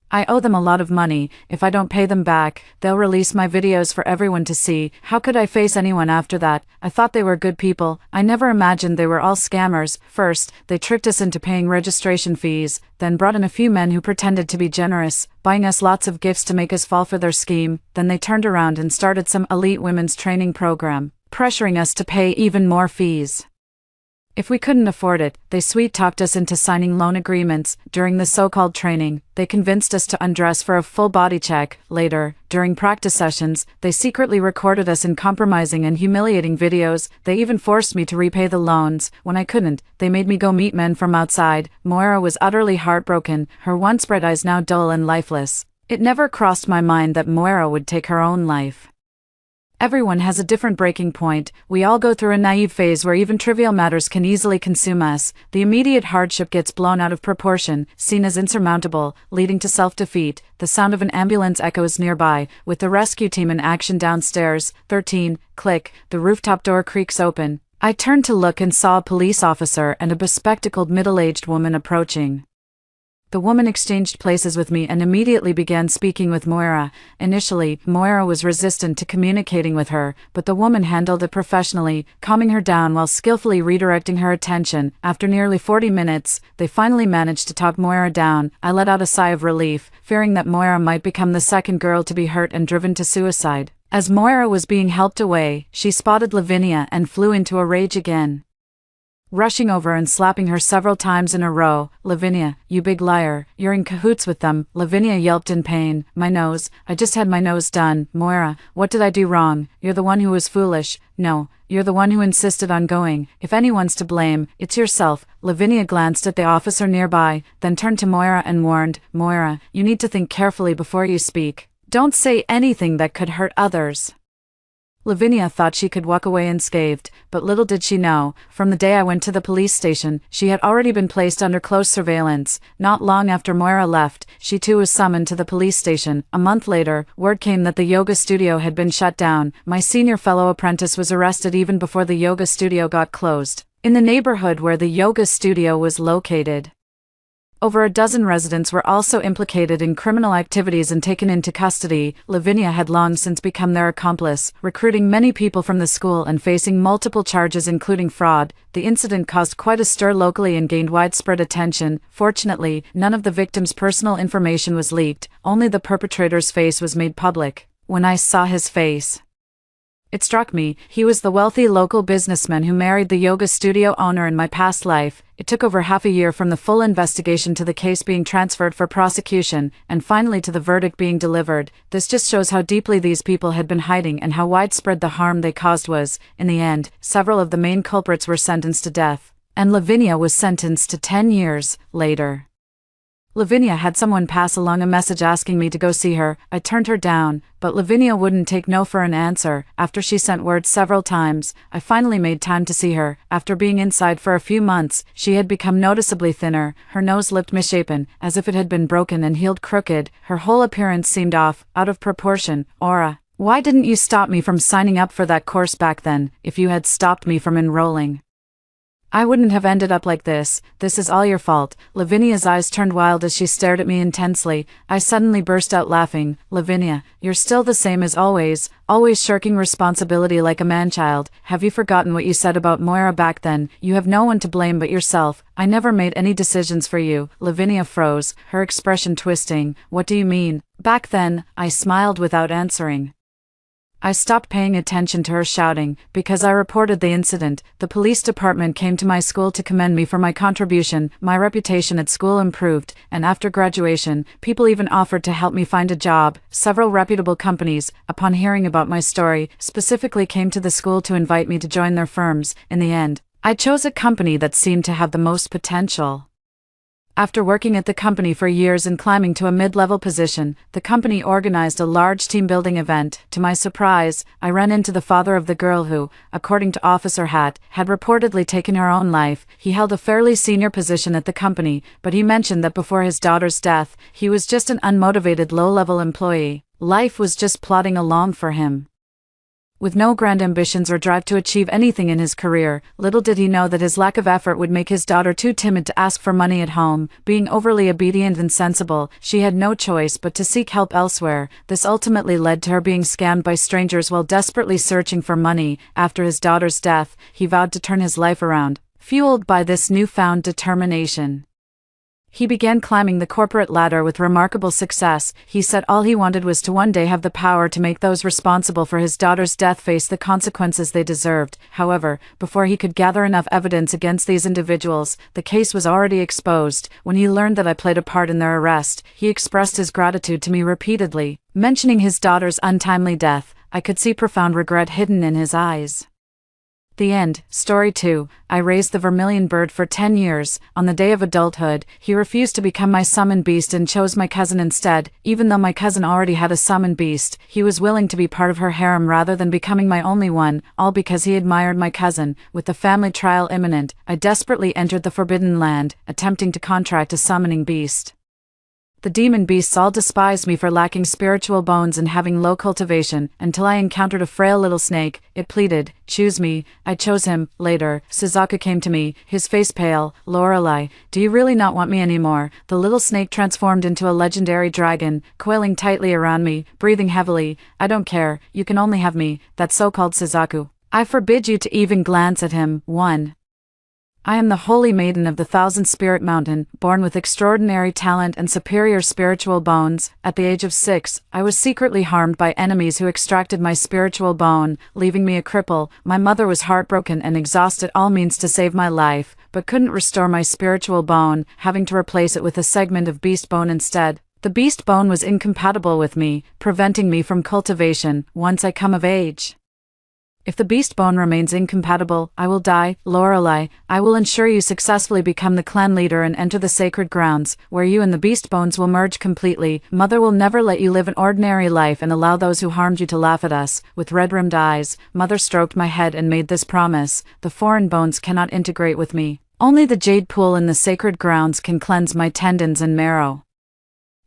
I owe them a lot of money. If I don't pay them back, they'll release my videos for everyone to see. How could I face anyone after that? I thought they were good people. I never imagined they were all scammers. First, they tricked us into paying registration fees, then brought in a few men who pretended to be generous, buying us lots of gifts to make us fall for their scheme. Then they turned around and started some elite women's training program, pressuring us to pay even more fees. If we couldn't afford it, they sweet-talked us into signing loan agreements. During the so-called training, they convinced us to undress for a full body check. Later, during practice sessions, they secretly recorded us in compromising and humiliating videos. They even forced me to repay the loans. When I couldn't, they made me go meet men from outside. Moira was utterly heartbroken, her once bright eyes now dull and lifeless. It never crossed my mind that Moira would take her own life. Everyone has a different breaking point. We all go through a naive phase where even trivial matters can easily consume us. The immediate hardship gets blown out of proportion, seen as insurmountable, leading to self-defeat. The sound of an ambulance echoes nearby, with the rescue team in action downstairs. 13. Click. The rooftop door creaks open. I turned to look and saw a police officer and a bespectacled middle-aged woman approaching. The woman exchanged places with me and immediately began speaking with Moira. Initially, Moira was resistant to communicating with her, but the woman handled it professionally, calming her down while skillfully redirecting her attention. After nearly 40 minutes, they finally managed to talk Moira down. I let out a sigh of relief, fearing that Moira might become the second girl to be hurt and driven to suicide. As Moira was being helped away, she spotted Lavinia and flew into a rage again. Rushing over and slapping her several times in a row. "Lavinia, you big liar, you're in cahoots with them." Lavinia yelped in pain. "My nose, I just had my nose done." "Moira, what did I do wrong? You're the one who was foolish." "No, you're the one who insisted on going. If anyone's to blame, it's yourself." Lavinia glanced at the officer nearby, then turned to Moira and warned, "Moira, you need to think carefully before you speak. Don't say anything that could hurt others." Lavinia thought she could walk away unscathed, but little did she know, from the day I went to the police station, she had already been placed under close surveillance. Not long after Moira left, she too was summoned to the police station. A month later, word came that the yoga studio had been shut down. My senior fellow apprentice was arrested even before the yoga studio got closed. In the neighborhood where the yoga studio was located, over a dozen residents were also implicated in criminal activities and taken into custody. Lavinia had long since become their accomplice, recruiting many people from the school and facing multiple charges including fraud. The incident caused quite a stir locally and gained widespread attention. Fortunately, none of the victims' personal information was leaked, only the perpetrator's face was made public. When I saw his face, it struck me, he was the wealthy local businessman who married the yoga studio owner in my past life. It took over half a year from the full investigation to the case being transferred for prosecution, and finally to the verdict being delivered. This just shows how deeply these people had been hiding and how widespread the harm they caused was. In the end, several of the main culprits were sentenced to death, and Lavinia was sentenced to 10 years later. Lavinia had someone pass along a message asking me to go see her. I turned her down, but Lavinia wouldn't take no for an answer. After she sent word several times, I finally made time to see her. After being inside for a few months, she had become noticeably thinner. Her nose looked misshapen, as if it had been broken and healed crooked. Her whole appearance seemed off, out of proportion. "Aura, why didn't you stop me from signing up for that course back then? If you had stopped me from enrolling, I wouldn't have ended up like this. This is all your fault." Lavinia's eyes turned wild as she stared at me intensely. I suddenly burst out laughing. "Lavinia, you're still the same as always, always shirking responsibility like a man-child. Have you forgotten what you said about Moira back then? You have no one to blame but yourself. I never made any decisions for you." Lavinia froze, her expression twisting. "What do you mean?" "Back then," I smiled without answering. I stopped paying attention to her shouting, because I reported the incident. The police department came to my school to commend me for my contribution. My reputation at school improved, and after graduation, people even offered to help me find a job. Several reputable companies, upon hearing about my story, specifically came to the school to invite me to join their firms. In the end, I chose a company that seemed to have the most potential. After working at the company for years and climbing to a mid-level position, the company organized a large team-building event. To my surprise, I ran into the father of the girl who, according to Officer Hatt, had reportedly taken her own life. He held a fairly senior position at the company, but he mentioned that before his daughter's death, he was just an unmotivated low-level employee. Life was just plodding along for him, with no grand ambitions or drive to achieve anything in his career. Little did he know that his lack of effort would make his daughter too timid to ask for money at home. Being overly obedient and sensible, she had no choice but to seek help elsewhere. This ultimately led to her being scammed by strangers while desperately searching for money. After his daughter's death, he vowed to turn his life around. Fueled by this newfound determination, he began climbing the corporate ladder with remarkable success. He said all he wanted was to one day have the power to make those responsible for his daughter's death face the consequences they deserved. However, before he could gather enough evidence against these individuals, the case was already exposed. When he learned that I played a part in their arrest, he expressed his gratitude to me repeatedly. Mentioning his daughter's untimely death, I could see profound regret hidden in his eyes. The end. Story 2. I raised the vermilion bird for 10 years. On the day of adulthood, he refused to become my summoned beast and chose my cousin instead. Even though my cousin already had a summoned beast, he was willing to be part of her harem rather than becoming my only one, all because he admired my cousin. With the family trial imminent, I desperately entered the Forbidden Land, attempting to contract a summoning beast. The demon beasts all despised me for lacking spiritual bones and having low cultivation, until I encountered a frail little snake. It pleaded, "Choose me." I chose him. Later, Suzaku came to me, his face pale. "Lorelei, do you really not want me anymore?" The little snake transformed into a legendary dragon, coiling tightly around me, breathing heavily. "I don't care, you can only have me, that so-called Suzaku. I forbid you to even glance at him." 1. I am the Holy Maiden of the Thousand Spirit Mountain, born with extraordinary talent and superior spiritual bones. At the age of 6, I was secretly harmed by enemies who extracted my spiritual bone, leaving me a cripple. My mother was heartbroken and exhausted all means to save my life, but couldn't restore my spiritual bone, having to replace it with a segment of beast bone instead. The beast bone was incompatible with me, preventing me from cultivation once I come of age. If the beast bone remains incompatible, I will die. Lorelei, I will ensure you successfully become the clan leader and enter the sacred grounds, where you and the beast bones will merge completely. Mother will never let you live an ordinary life and allow those who harmed you to laugh at us. With red-rimmed eyes, Mother stroked my head and made this promise: the foreign bones cannot integrate with me. Only the jade pool in the sacred grounds can cleanse my tendons and marrow,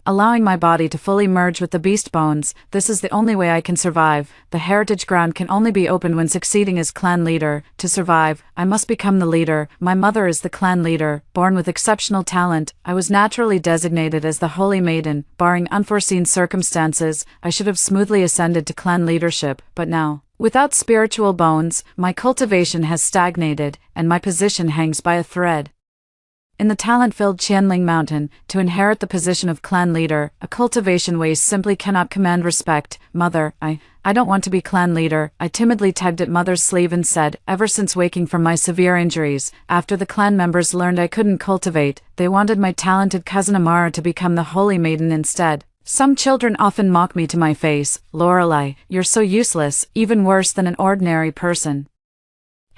allowing my body to fully merge with the beast bones. This is the only way I can survive. The heritage ground can only be opened when succeeding as clan leader. To survive, I must become the leader. My mother is the clan leader, born with exceptional talent. I was naturally designated as the Holy Maiden. Barring unforeseen circumstances, I should have smoothly ascended to clan leadership, but now, without spiritual bones, my cultivation has stagnated, and my position hangs by a thread. In the talent-filled Qianling Mountain, to inherit the position of clan leader, a cultivation waste simply cannot command respect. Mother, I don't want to be clan leader. I timidly tugged at Mother's sleeve and said, ever since waking from my severe injuries, after the clan members learned I couldn't cultivate, they wanted my talented cousin Amara to become the Holy Maiden instead. Some children often mock me to my face. Lorelei, you're so useless, even worse than an ordinary person.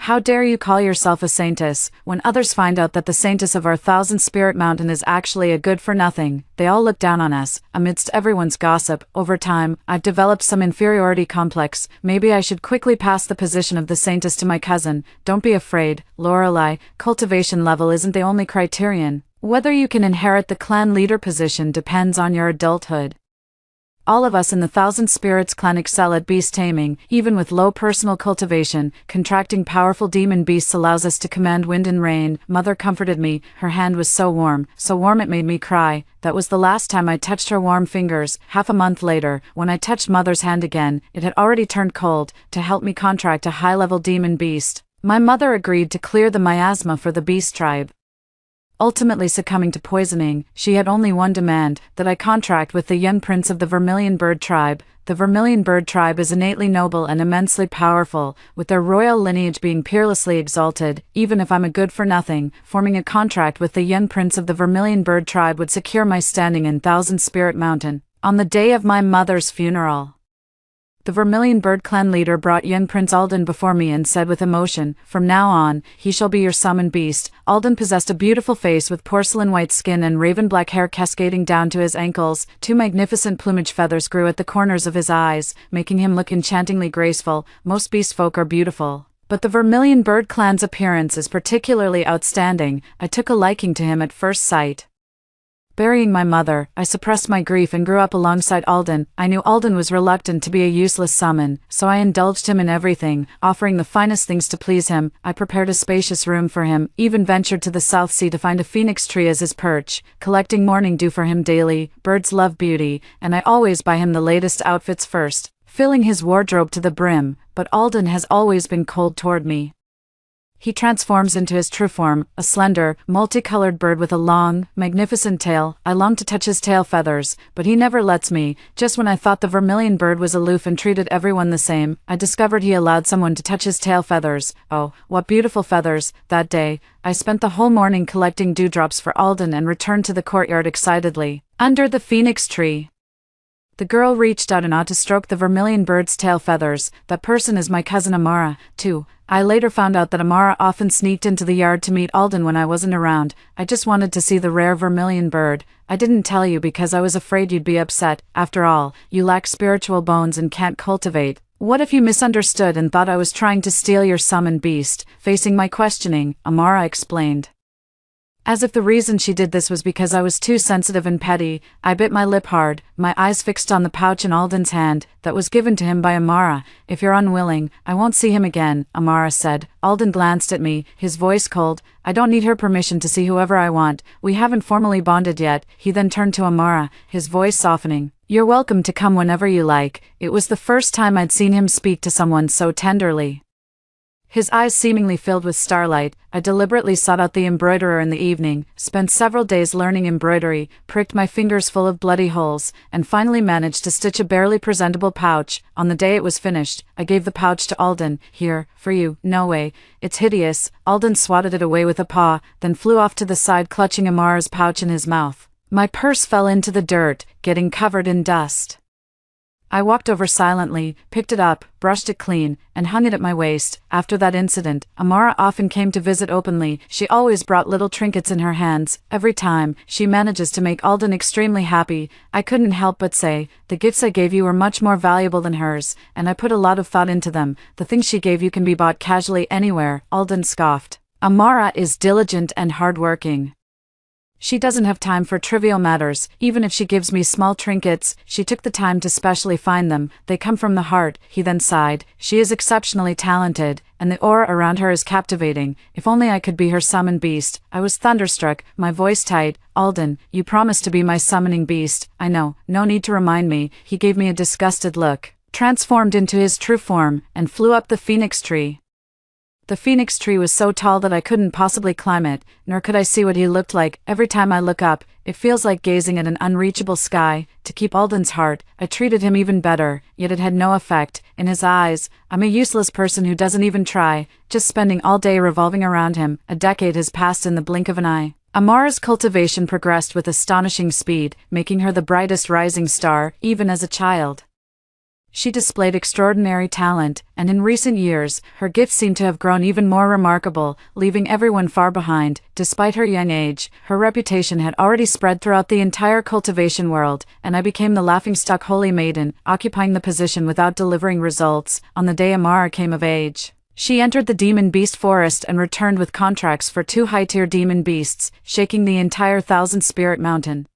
How dare you call yourself a saintess? When others find out that the saintess of our Thousand Spirit Mountain is actually a good-for-nothing, they all look down on us. Amidst everyone's gossip, over time, I've developed some inferiority complex. Maybe I should quickly pass the position of the saintess to my cousin. Don't be afraid, Lorelei. Cultivation level isn't the only criterion. Whether you can inherit the clan leader position depends on your adulthood. All of us in the Thousand Spirits clan excel at beast taming. Even with low personal cultivation, contracting powerful demon beasts allows us to command wind and rain. Mother comforted me. Her hand was so warm it made me cry. That was the last time I touched her warm fingers. Half a month later, when I touched Mother's hand again, it had already turned cold. To help me contract a high-level demon beast, my mother agreed to clear the miasma for the beast tribe. Ultimately succumbing to poisoning, she had only one demand, that I contract with the young prince of the Vermilion Bird tribe. The Vermilion Bird tribe is innately noble and immensely powerful, with their royal lineage being peerlessly exalted. Even if I'm a good-for-nothing, forming a contract with the young prince of the Vermilion Bird tribe would secure my standing in Thousand Spirit Mountain. On the day of my mother's funeral, the Vermilion Bird clan leader brought young Prince Alden before me and said with emotion, "From now on, he shall be your summoned beast." Alden possessed a beautiful face with porcelain-white skin and raven-black hair cascading down to his ankles. 2 magnificent plumage feathers grew at the corners of his eyes, making him look enchantingly graceful. Most beast folk are beautiful, but the Vermilion Bird clan's appearance is particularly outstanding. I took a liking to him at first sight. Burying my mother, I suppressed my grief and grew up alongside Alden. I knew Alden was reluctant to be a useless summon, so I indulged him in everything, offering the finest things to please him. I prepared a spacious room for him, even ventured to the South Sea to find a phoenix tree as his perch, collecting morning dew for him daily. Birds love beauty, and I always buy him the latest outfits first, filling his wardrobe to the brim, but Alden has always been cold toward me. He transforms into his true form, a slender, multicolored bird with a long, magnificent tail. I long to touch his tail feathers, but he never lets me. Just when I thought the Vermilion Bird was aloof and treated everyone the same, I discovered he allowed someone to touch his tail feathers. Oh, what beautiful feathers! That day, I spent the whole morning collecting dewdrops for Alden and returned to the courtyard excitedly. Under the phoenix tree, The girl reached out and to stroke the vermilion bird's tail feathers. That person is my cousin Amara, too. I later found out that Amara often sneaked into the yard to meet Alden when I wasn't around. I just wanted to see the rare vermilion bird. I didn't tell you because I was afraid you'd be upset. After all, you lack spiritual bones and can't cultivate. What if you misunderstood and thought I was trying to steal your summoned beast? Facing my questioning, Amara explained. As if the reason she did this was because I was too sensitive and petty, I bit my lip hard, my eyes fixed on the pouch in Alden's hand, that was given to him by Amara. If you're unwilling, I won't see him again, Amara said. Alden glanced at me, his voice cold. I don't need her permission to see whoever I want. We haven't formally bonded yet. He then turned to Amara, his voice softening. You're welcome to come whenever you like. It was the first time I'd seen him speak to someone so tenderly. His eyes seemingly filled with starlight. I deliberately sought out the embroiderer in the evening, spent several days learning embroidery, pricked my fingers full of bloody holes, and finally managed to stitch a barely presentable pouch. On the day it was finished, I gave the pouch to Alden. Here, for you. No way. It's hideous. Alden swatted it away with a paw, then flew off to the side clutching Amara's pouch in his mouth. My purse fell into the dirt, getting covered in dust. I walked over silently, picked it up, brushed it clean, and hung it at my waist. After that incident, Amara often came to visit openly. She always brought little trinkets in her hands. Every time, she manages to make Alden extremely happy. I couldn't help but say, the gifts I gave you were much more valuable than hers, and I put a lot of thought into them. The things she gave you can be bought casually anywhere, Alden scoffed. Amara is diligent and hardworking. She doesn't have time for trivial matters. Even if she gives me small trinkets, she took the time to specially find them. They come from the heart. He then sighed. She is exceptionally talented, and the aura around her is captivating. If only I could be her summoned beast. I was thunderstruck, my voice tight. Alden, you promised to be my summoning beast. I know, no need to remind me. He gave me a disgusted look, transformed into his true form, and flew up the phoenix tree. The phoenix tree was so tall that I couldn't possibly climb it, nor could I see what he looked like. Every time I look up, it feels like gazing at an unreachable sky. To keep Alden's heart, I treated him even better, yet it had no effect. In his eyes, I'm a useless person who doesn't even try, just spending all day revolving around him. A decade has passed in the blink of an eye. Amara's cultivation progressed with astonishing speed, making her the brightest rising star, even as a child. She displayed extraordinary talent, and in recent years, her gifts seem to have grown even more remarkable, leaving everyone far behind. Despite her young age, her reputation had already spread throughout the entire cultivation world, and I became the laughingstock holy maiden, occupying the position without delivering results. On the day Amara came of age, she entered the demon beast forest and returned with contracts for 2 high-tier demon beasts, shaking the entire 1,000-spirit mountain.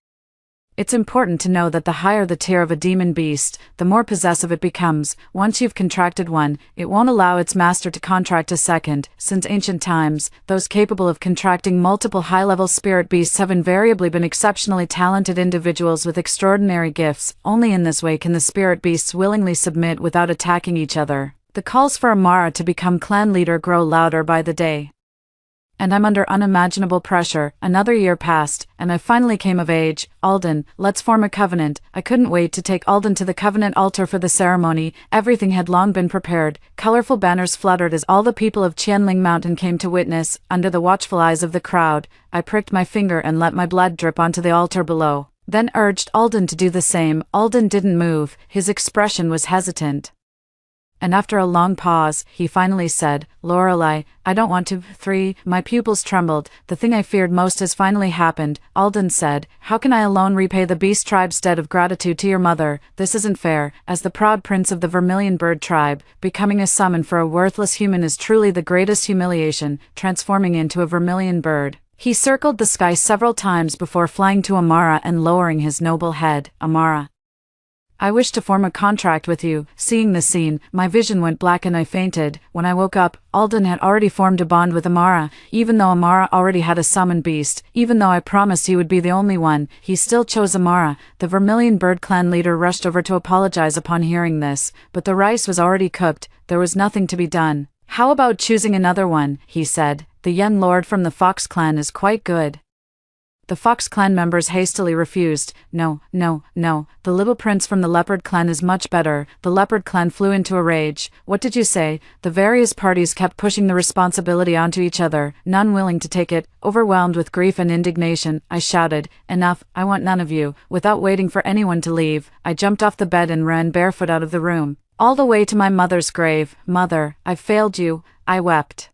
It's important to know that the higher the tier of a demon beast, the more possessive it becomes. Once you've contracted one, it won't allow its master to contract a second. Since ancient times, those capable of contracting multiple high-level spirit beasts have invariably been exceptionally talented individuals with extraordinary gifts. Only in this way can the spirit beasts willingly submit without attacking each other. The calls for Amara to become clan leader grow louder by the day. And I'm under unimaginable pressure. Another year passed, and I finally came of age. Alden, let's form a covenant. I couldn't wait to take Alden to the covenant altar for the ceremony. Everything had long been prepared. Colorful banners fluttered as all the people of Qianling Mountain came to witness. Under the watchful eyes of the crowd, I pricked my finger and let my blood drip onto the altar below, then urged Alden to do the same. Alden didn't move. His expression was hesitant. And after a long pause, he finally said, Lorelei, I don't want to. 3. My pupils trembled. The thing I feared most has finally happened. Alden said, how can I alone repay the beast tribe's debt of gratitude to your mother? This isn't fair. As the proud prince of the Vermilion Bird tribe, becoming a summon for a worthless human is truly the greatest humiliation, transforming into a vermilion bird. He circled the sky several times before flying to Amara and lowering his noble head. Amara, I wish to form a contract with you. Seeing the scene, my vision went black and I fainted. When I woke up, Alden had already formed a bond with Amara. Even though Amara already had a summoned beast, even though I promised he would be the only one, he still chose Amara. The Vermilion Bird clan leader rushed over to apologize upon hearing this, but the rice was already cooked. There was nothing to be done. How about choosing another one? He said. The young lord from the Fox clan is quite good. The Fox clan members hastily refused. No, no, no, the little prince from the leopard clan is much better. The leopard clan flew into a rage. What did you say? The various parties kept pushing the responsibility onto each other, none willing to take it. Overwhelmed with grief and indignation, I shouted, "Enough, I want none of you." Without waiting for anyone to leave, I jumped off the bed and ran barefoot out of the room, all the way to my mother's grave. "Mother, I've failed you," I wept.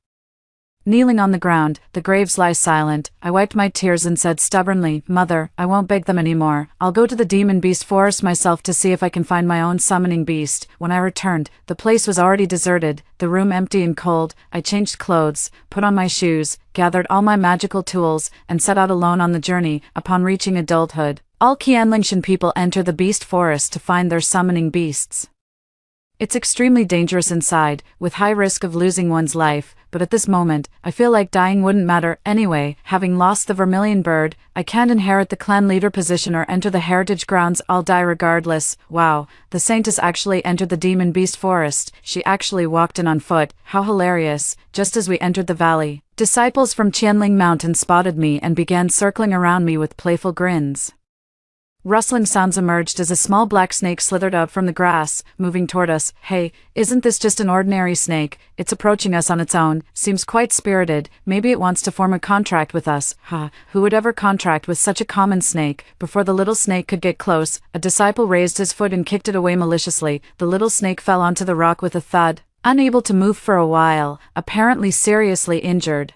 Kneeling on the ground, the graves lie silent. I wiped my tears and said stubbornly, "Mother, I won't beg them anymore. I'll go to the demon beast forest myself to see if I can find my own summoning beast." When I returned, the place was already deserted, the room empty and cold. I changed clothes, put on my shoes, gathered all my magical tools, and set out alone on the journey. Upon reaching adulthood, all Qianlingshan people enter the beast forest to find their summoning beasts. It's extremely dangerous inside, with high risk of losing one's life, but at this moment, I feel like dying wouldn't matter anyway. Having lost the vermilion bird, I can't inherit the clan leader position or enter the heritage grounds. I'll die regardless. Wow, the saintess actually entered the demon beast forest. She actually walked in on foot. How hilarious. Just as we entered the valley, disciples from Qianling Mountain spotted me and began circling around me with playful grins. Rustling sounds emerged as a small black snake slithered out from the grass, moving toward us. "Hey, isn't this just an ordinary snake? It's approaching us on its own, seems quite spirited, maybe it wants to form a contract with us." Ha, who would ever contract with such a common snake? Before the little snake could get close, a disciple raised his foot and kicked it away maliciously. The little snake fell onto the rock with a thud, unable to move for a while, apparently seriously injured.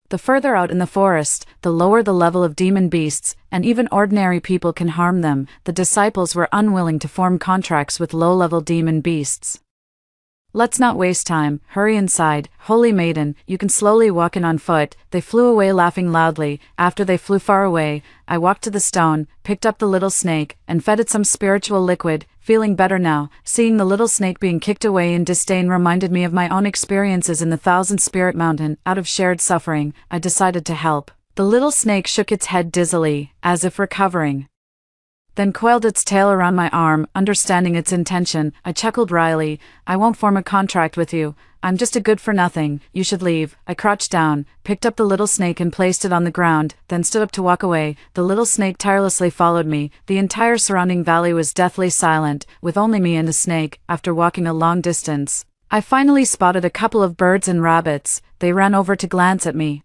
The further out in the forest, the lower the level of demon beasts, and even ordinary people can harm them. The disciples were unwilling to form contracts with low-level demon beasts. "Let's not waste time, hurry inside. Holy maiden, you can slowly walk in on foot." They flew away laughing loudly. After they flew far away, I walked to the stone, picked up the little snake, and fed it some spiritual liquid. Feeling better now, seeing the little snake being kicked away in disdain reminded me of my own experiences in the Thousand Spirit Mountain. Out of shared suffering, I decided to help. The little snake shook its head dizzily, as if recovering, then coiled its tail around my arm. Understanding its intention, I chuckled wryly. "I won't form a contract with you. I'm just a good-for-nothing. You should leave." I crouched down, picked up the little snake and placed it on the ground, then stood up to walk away. The little snake tirelessly followed me. The entire surrounding valley was deathly silent, with only me and the snake. After walking a long distance, I finally spotted a couple of birds and rabbits. They ran over to glance at me,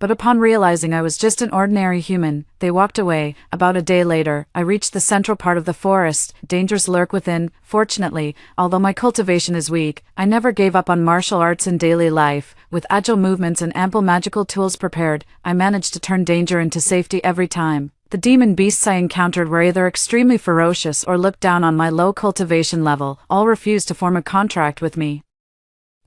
but upon realizing I was just an ordinary human, they walked away. About a day later, I reached the central part of the forest. Dangers lurk within. Fortunately, although my cultivation is weak, I never gave up on martial arts in daily life. With agile movements and ample magical tools prepared, I managed to turn danger into safety every time. The demon beasts I encountered were either extremely ferocious or looked down on my low cultivation level. All refused to form a contract with me.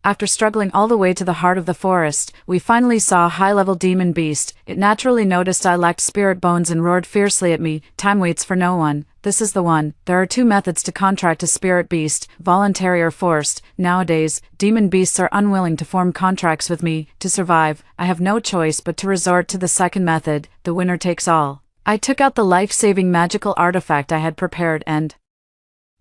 After struggling all the way to the heart of the forest, we finally saw a high-level demon beast. It naturally noticed I lacked spirit bones and roared fiercely at me. "Time waits for no one. This is the one." There are two methods to contract a spirit beast, voluntary or forced. Nowadays, demon beasts are unwilling to form contracts with me. To survive, I have no choice but to resort to the second method, the winner takes all. I took out the life-saving magical artifact I had prepared and,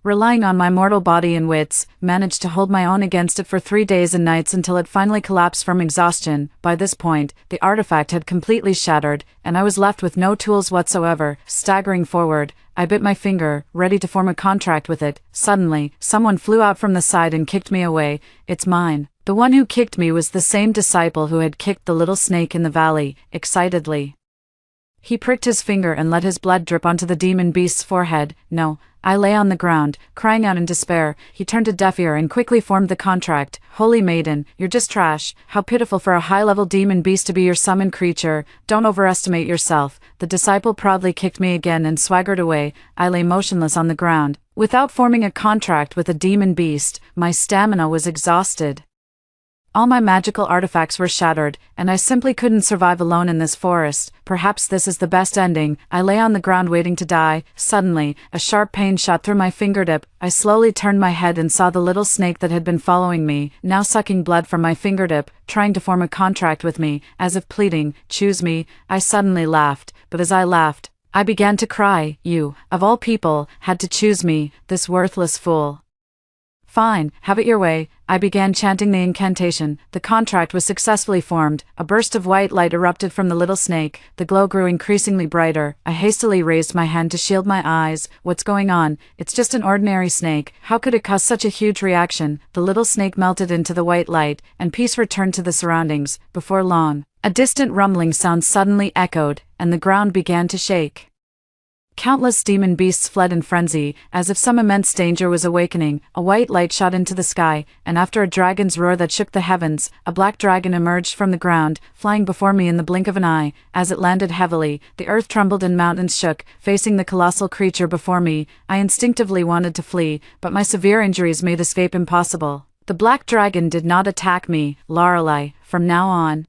relying on my mortal body and wits, managed to hold my own against it for 3 days and nights until it finally collapsed from exhaustion. By this point, the artifact had completely shattered, and I was left with no tools whatsoever. Staggering forward, I bit my finger, ready to form a contract with it. Suddenly, someone flew out from the side and kicked me away. "It's mine." The one who kicked me was the same disciple who had kicked the little snake in the valley. Excitedly, he pricked his finger and let his blood drip onto the demon beast's forehead. "No." I lay on the ground, crying out in despair. He turned a deaf ear and quickly formed the contract. "Holy maiden, you're just trash. How pitiful for a high-level demon beast to be your summoned creature. Don't overestimate yourself." The disciple proudly kicked me again and swaggered away. I lay motionless on the ground. Without forming a contract with a demon beast, my stamina was exhausted. All my magical artifacts were shattered, and I simply couldn't survive alone in this forest. Perhaps this is the best ending. I lay on the ground waiting to die. Suddenly, a sharp pain shot through my fingertip. I slowly turned my head and saw the little snake that had been following me, now sucking blood from my fingertip, trying to form a contract with me, as if pleading, "Choose me." I suddenly laughed, but as I laughed, I began to cry. "You, of all people, had to choose me, this worthless fool." Fine, have it your way. I began chanting the incantation. The contract was successfully formed. A burst of white light erupted from the little snake. The glow grew increasingly brighter. I hastily raised my hand to shield my eyes. What's going on? It's just an ordinary snake. How could it cause such a huge reaction? The little snake melted into the white light, and peace returned to the surroundings. Before long, a distant rumbling sound suddenly echoed, and the ground began to shake. Countless demon beasts fled in frenzy, as if some immense danger was awakening. A white light shot into the sky, and after a dragon's roar that shook the heavens, a black dragon emerged from the ground, flying before me in the blink of an eye. As it landed heavily, the earth trembled and mountains shook. Facing the colossal creature before me, I instinctively wanted to flee, but my severe injuries made escape impossible. The black dragon did not attack me. Lorelei, from now on,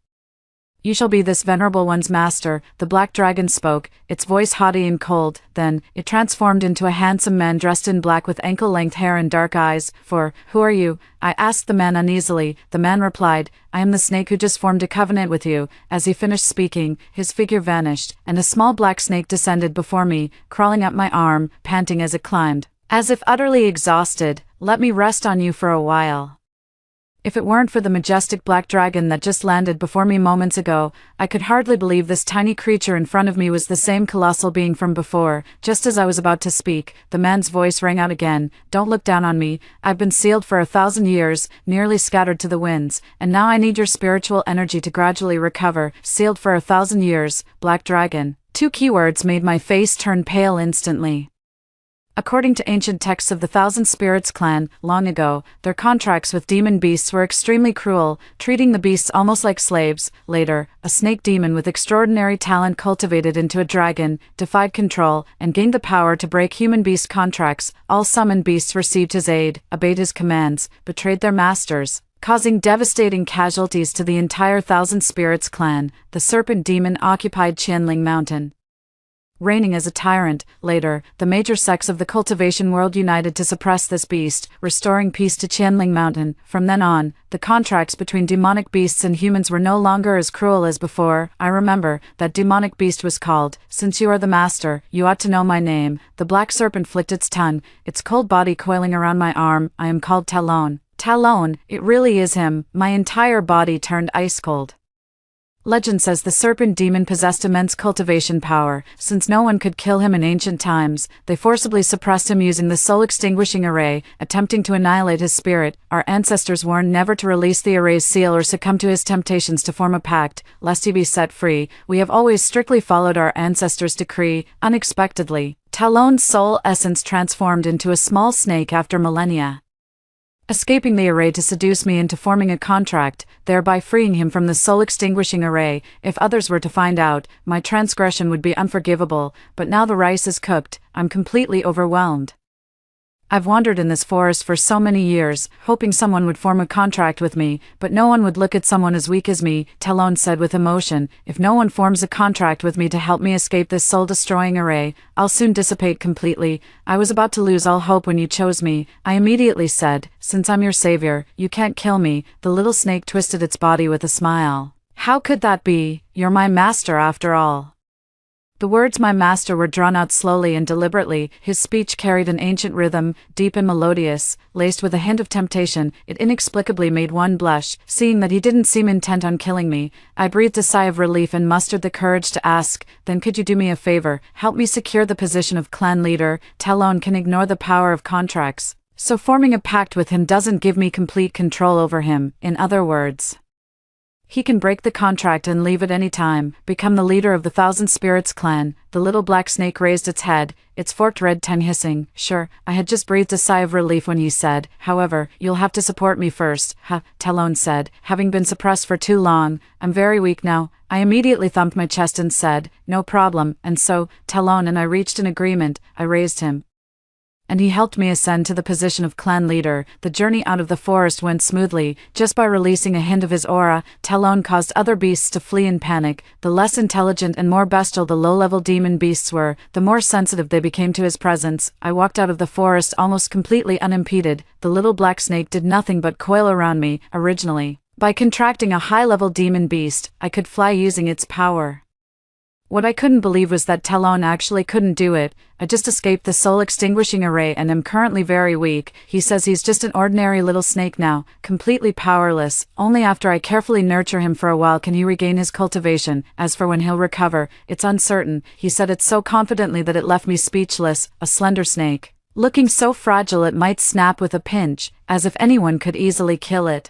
you shall be this venerable one's master, the black dragon spoke, its voice haughty and cold. Then, it transformed into a handsome man dressed in black with ankle-length hair and dark eyes. Who are you? I asked the man uneasily. The man replied, I am the snake who just formed a covenant with you. As he finished speaking, his figure vanished, and a small black snake descended before me, crawling up my arm, panting as it climbed. As if utterly exhausted, let me rest on you for a while. If it weren't for the majestic black dragon that just landed before me moments ago, I could hardly believe this tiny creature in front of me was the same colossal being from before. Just as I was about to speak, the man's voice rang out again. Don't look down on me. I've been sealed for 1,000 years, nearly scattered to the winds, and now I need your spiritual energy to gradually recover. Sealed for 1,000 years, black dragon. 2 keywords made my face turn pale instantly. According to ancient texts of the Thousand Spirits clan, long ago, their contracts with demon beasts were extremely cruel, treating the beasts almost like slaves. Later, a snake demon with extraordinary talent cultivated into a dragon, defied control, and gained the power to break human-beast contracts. All summoned beasts received his aid, obeyed his commands, betrayed their masters, causing devastating casualties to the entire Thousand Spirits clan. The serpent demon occupied Qianling Mountain, reigning as a tyrant. Later, the major sects of the cultivation world united to suppress this beast, restoring peace to Qianling Mountain. From then on, the contracts between demonic beasts and humans were no longer as cruel as before. I remember, that demonic beast was called, since you are the master, you ought to know my name. The black serpent flicked its tongue, its cold body coiling around my arm. I am called Talon. Talon, it really is him. My entire body turned ice cold. Legend says the serpent demon possessed immense cultivation power. Since no one could kill him in ancient times, they forcibly suppressed him using the soul-extinguishing array, attempting to annihilate his spirit. Our ancestors warned never to release the array's seal or succumb to his temptations to form a pact, lest he be set free. We have always strictly followed our ancestors' decree. Unexpectedly, Talon's soul essence transformed into a small snake after millennia, escaping the array to seduce me into forming a contract, thereby freeing him from the soul-extinguishing array. If others were to find out, my transgression would be unforgivable, but now the rice is cooked, I'm completely overwhelmed. I've wandered in this forest for so many years, hoping someone would form a contract with me, but no one would look at someone as weak as me, Talon said with emotion. If no one forms a contract with me to help me escape this soul-destroying array, I'll soon dissipate completely. I was about to lose all hope when you chose me. I immediately said, since I'm your savior, you can't kill me. The little snake twisted its body with a smile. How could that be? You're my master after all. The words my master were drawn out slowly and deliberately. His speech carried an ancient rhythm, deep and melodious, laced with a hint of temptation. It inexplicably made one blush. Seeing that he didn't seem intent on killing me, I breathed a sigh of relief and mustered the courage to ask, then could you do me a favor, help me secure the position of clan leader? Talon can ignore the power of contracts, so forming a pact with him doesn't give me complete control over him. In other words, he can break the contract and leave at any time, become the leader of the Thousand Spirits clan. The little black snake raised its head, its forked red tongue hissing. Sure, I had just breathed a sigh of relief when he said, however, you'll have to support me first. Talon said, having been suppressed for too long, I'm very weak now. I immediately thumped my chest and said, no problem, and so, Talon and I reached an agreement. I raised him, and he helped me ascend to the position of clan leader. The journey out of the forest went smoothly. Just by releasing a hint of his aura, Talon caused other beasts to flee in panic. The less intelligent and more bestial the low-level demon beasts were, the more sensitive they became to his presence. I walked out of the forest almost completely unimpeded. The little black snake did nothing but coil around me. Originally, by contracting a high-level demon beast, I could fly using its power. What I couldn't believe was that Talon actually couldn't do it. I just escaped the soul-extinguishing array and am currently very weak. He says he's just an ordinary little snake now, completely powerless. Only after I carefully nurture him for a while can he regain his cultivation. As for when he'll recover, it's uncertain. He said it so confidently that it left me speechless, a slender snake, looking so fragile it might snap with a pinch, as if anyone could easily kill it.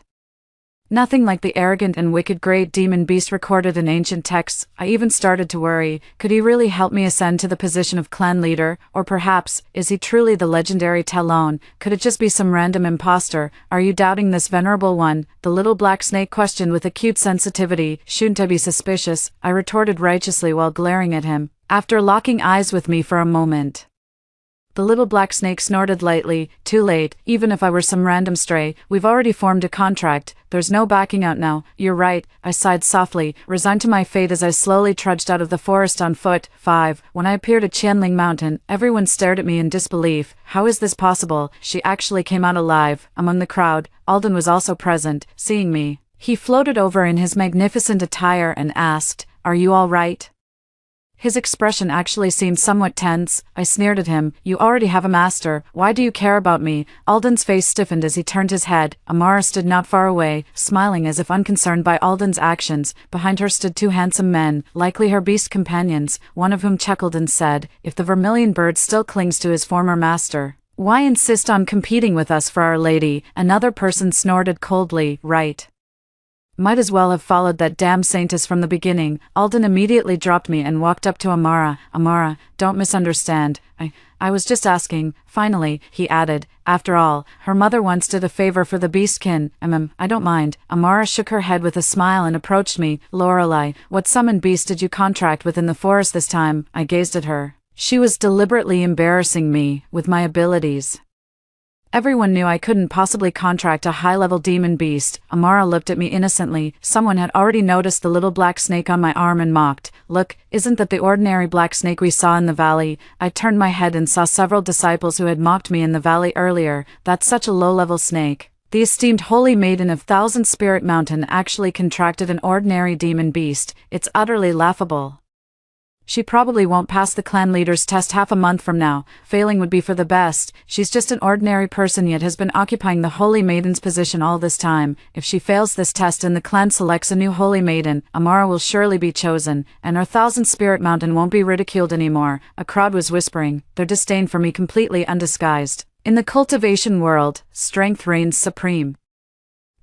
Nothing like the arrogant and wicked great demon beast recorded in ancient texts. I even started to worry, could he really help me ascend to the position of clan leader? Or perhaps, is he truly the legendary Talon? Could it just be some random imposter? Are you doubting this venerable one? The little black snake questioned with acute sensitivity. Shouldn't I be suspicious? I retorted righteously while glaring at him. After locking eyes with me for a moment, the little black snake snorted lightly. Too late, even if I were some random stray. We've already formed a contract. There's no backing out now. You're right, I sighed softly, resigned to my fate as I slowly trudged out of the forest on foot. 5. When I appeared at Qianling Mountain, everyone stared at me in disbelief. How is this possible? She actually came out alive. Among the crowd, Alden was also present. Seeing me, he floated over in his magnificent attire and asked, "Are you all right?" His expression actually seemed somewhat tense. I sneered at him. "You already have a master. Why do you care about me?" Alden's face stiffened as he turned his head. Amara stood not far away, smiling as if unconcerned by Alden's actions. Behind her stood 2 handsome men, likely her beast companions, one of whom chuckled and said, "If the vermilion bird still clings to his former master, why insist on competing with us for our lady?" Another person snorted coldly, "Right. Might as well have followed that damn saintess from the beginning." Alden immediately dropped me and walked up to Amara. "Amara, don't misunderstand. I was just asking." Finally, he added, "After all, her mother once did a favor for the beastkin. I don't mind." Amara shook her head with a smile and approached me. "Lorelei, what summoned beast did you contract with in the forest this time?" I gazed at her. She was deliberately embarrassing me with my abilities. Everyone knew I couldn't possibly contract a high-level demon beast. Amara looked at me innocently. Someone had already noticed the little black snake on my arm and mocked. "Look, isn't that the ordinary black snake we saw in the valley?" I turned my head and saw several disciples who had mocked me in the valley earlier. "That's such a low-level snake." The esteemed Holy Maiden of Thousand Spirit Mountain actually contracted an ordinary demon beast. It's utterly laughable. She probably won't pass the clan leader's test half a month from now. Failing would be for the best. She's just an ordinary person yet has been occupying the Holy Maiden's position all this time. If she fails this test and the clan selects a new Holy Maiden, Amara will surely be chosen, and our Thousand Spirit Mountain won't be ridiculed anymore. A crowd was whispering, their disdain for me completely undisguised. In the cultivation world, strength reigns supreme.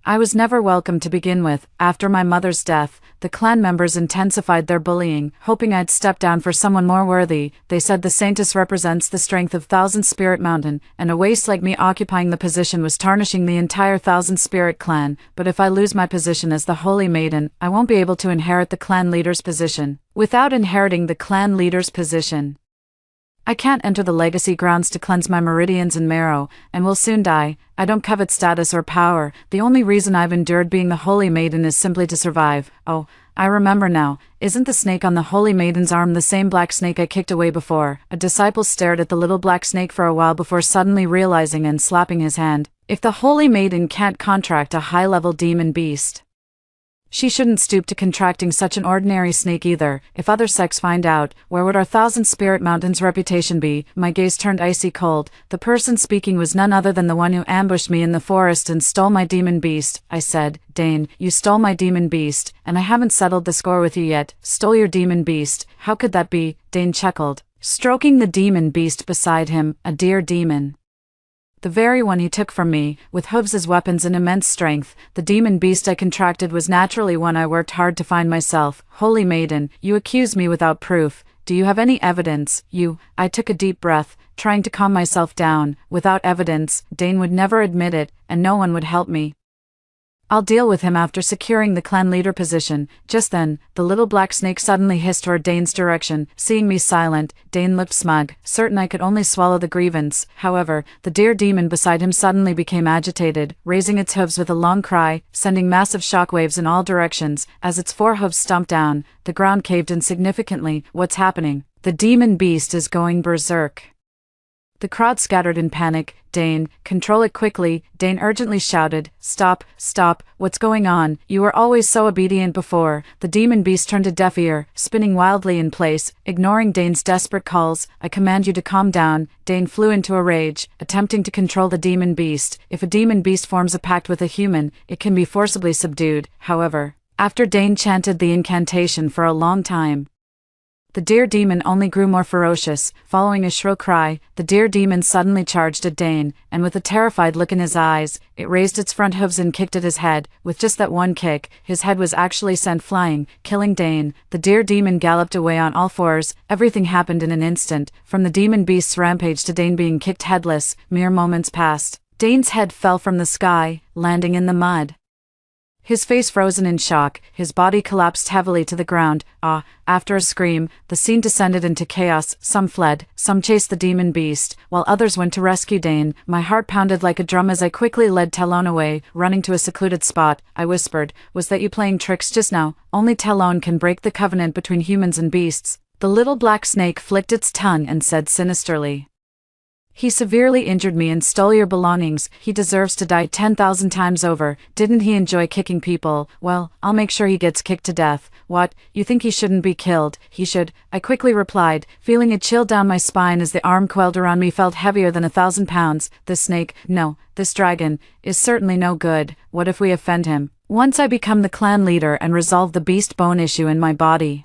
I was never welcome to begin with. After my mother's death, the clan members intensified their bullying, hoping I'd step down for someone more worthy. They said the saintess represents the strength of Thousand Spirit Mountain, and a waste like me occupying the position was tarnishing the entire Thousand Spirit clan. But if I lose my position as the Holy Maiden, I won't be able to inherit the clan leader's position. Without inheriting the clan leader's position, I can't enter the legacy grounds to cleanse my meridians and marrow, and will soon die. I don't covet status or power. The only reason I've endured being the Holy Maiden is simply to survive. Oh, I remember now. Isn't the snake on the Holy Maiden's arm the same black snake I kicked away before? A disciple stared at the little black snake for a while before suddenly realizing and slapping his hand. If the Holy Maiden can't contract a high-level demon beast, she shouldn't stoop to contracting such an ordinary snake either. If other sects find out, where would our Thousand Spirit Mountain's reputation be? My gaze turned icy cold. The person speaking was none other than the one who ambushed me in the forest and stole my demon beast. I said, "Dane, you stole my demon beast, and I haven't settled the score with you yet." "Stole your demon beast? How could that be?" Dane chuckled, stroking the demon beast beside him, a deer demon. The very one he took from me, with hooves as weapons and immense strength. The demon beast I contracted was naturally one I worked hard to find myself. Holy Maiden, you accuse me without proof. Do you have any evidence? I took a deep breath, trying to calm myself down. Without evidence, Dane would never admit it, and no one would help me. I'll deal with him after securing the clan leader position. Just then, the little black snake suddenly hissed toward Dane's direction. Seeing me silent, Dane looked smug, certain I could only swallow the grievance. However, the deer demon beside him suddenly became agitated, raising its hooves with a long cry, sending massive shockwaves in all directions. As its forehooves stomped down, the ground caved in significantly. What's happening? The demon beast is going berserk. The crowd scattered in panic. Dane, control it quickly, Dane urgently shouted. Stop, stop, what's going on? You were always so obedient before. The demon beast turned a deaf ear, spinning wildly in place, ignoring Dane's desperate calls. I command you to calm down. Dane flew into a rage, attempting to control the demon beast. If a demon beast forms a pact with a human, it can be forcibly subdued, however. After Dane chanted the incantation for a long time, the deer demon only grew more ferocious. Following a shrill cry, the deer demon suddenly charged at Dane, and with a terrified look in his eyes, it raised its front hooves and kicked at his head. With just that one kick, his head was actually sent flying, killing Dane. The deer demon galloped away on all fours. Everything happened in an instant, from the demon beast's rampage to Dane being kicked headless. Mere moments passed. Dane's head fell from the sky, landing in the mud. His face frozen in shock, his body collapsed heavily to the ground. After a scream, the scene descended into chaos. Some fled, some chased the demon beast, while others went to rescue Dane. My heart pounded like a drum as I quickly led Talon away, running to a secluded spot. I whispered, "Was that you playing tricks just now? Only Talon can break the covenant between humans and beasts." The little black snake flicked its tongue and said sinisterly, "He severely injured me and stole your belongings. He deserves to die 10,000 times over. Didn't he enjoy kicking people? Well, I'll make sure he gets kicked to death." "What? You think he shouldn't be killed?" "He should," I quickly replied, feeling a chill down my spine as the arm coiled around me felt heavier than 1,000 pounds. This snake, no, this dragon, is certainly no good. What if we offend him? Once I become the clan leader and resolve the beast bone issue in my body,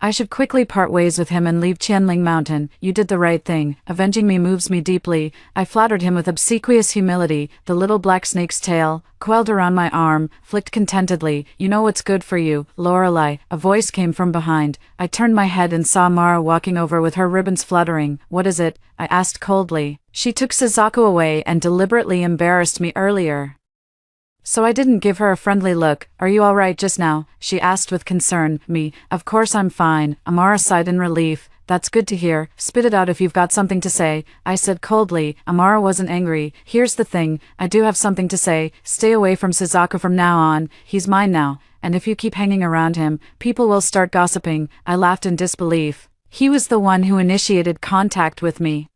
I should quickly part ways with him and leave Qianling Mountain. You did the right thing. Avenging me moves me deeply. I flattered him with obsequious humility. The little black snake's tail, coiled around my arm, flicked contentedly. "You know what's good for you, Lorelei." A voice came from behind. I turned my head and saw Mara walking over with her ribbons fluttering. "What is it?" I asked coldly. "She took Suzaku away and deliberately embarrassed me earlier, so I didn't give her a friendly look." "Are you all right just now?" she asked with concern. Me, "Of course I'm fine." Amara sighed in relief. "That's good to hear. Spit it out if you've got something to say," I said coldly. Amara wasn't angry. "Here's the thing, I do have something to say. Stay away from Suzaku from now on. He's mine now, and if you keep hanging around him, people will start gossiping." I laughed in disbelief. He was the one who initiated contact with me,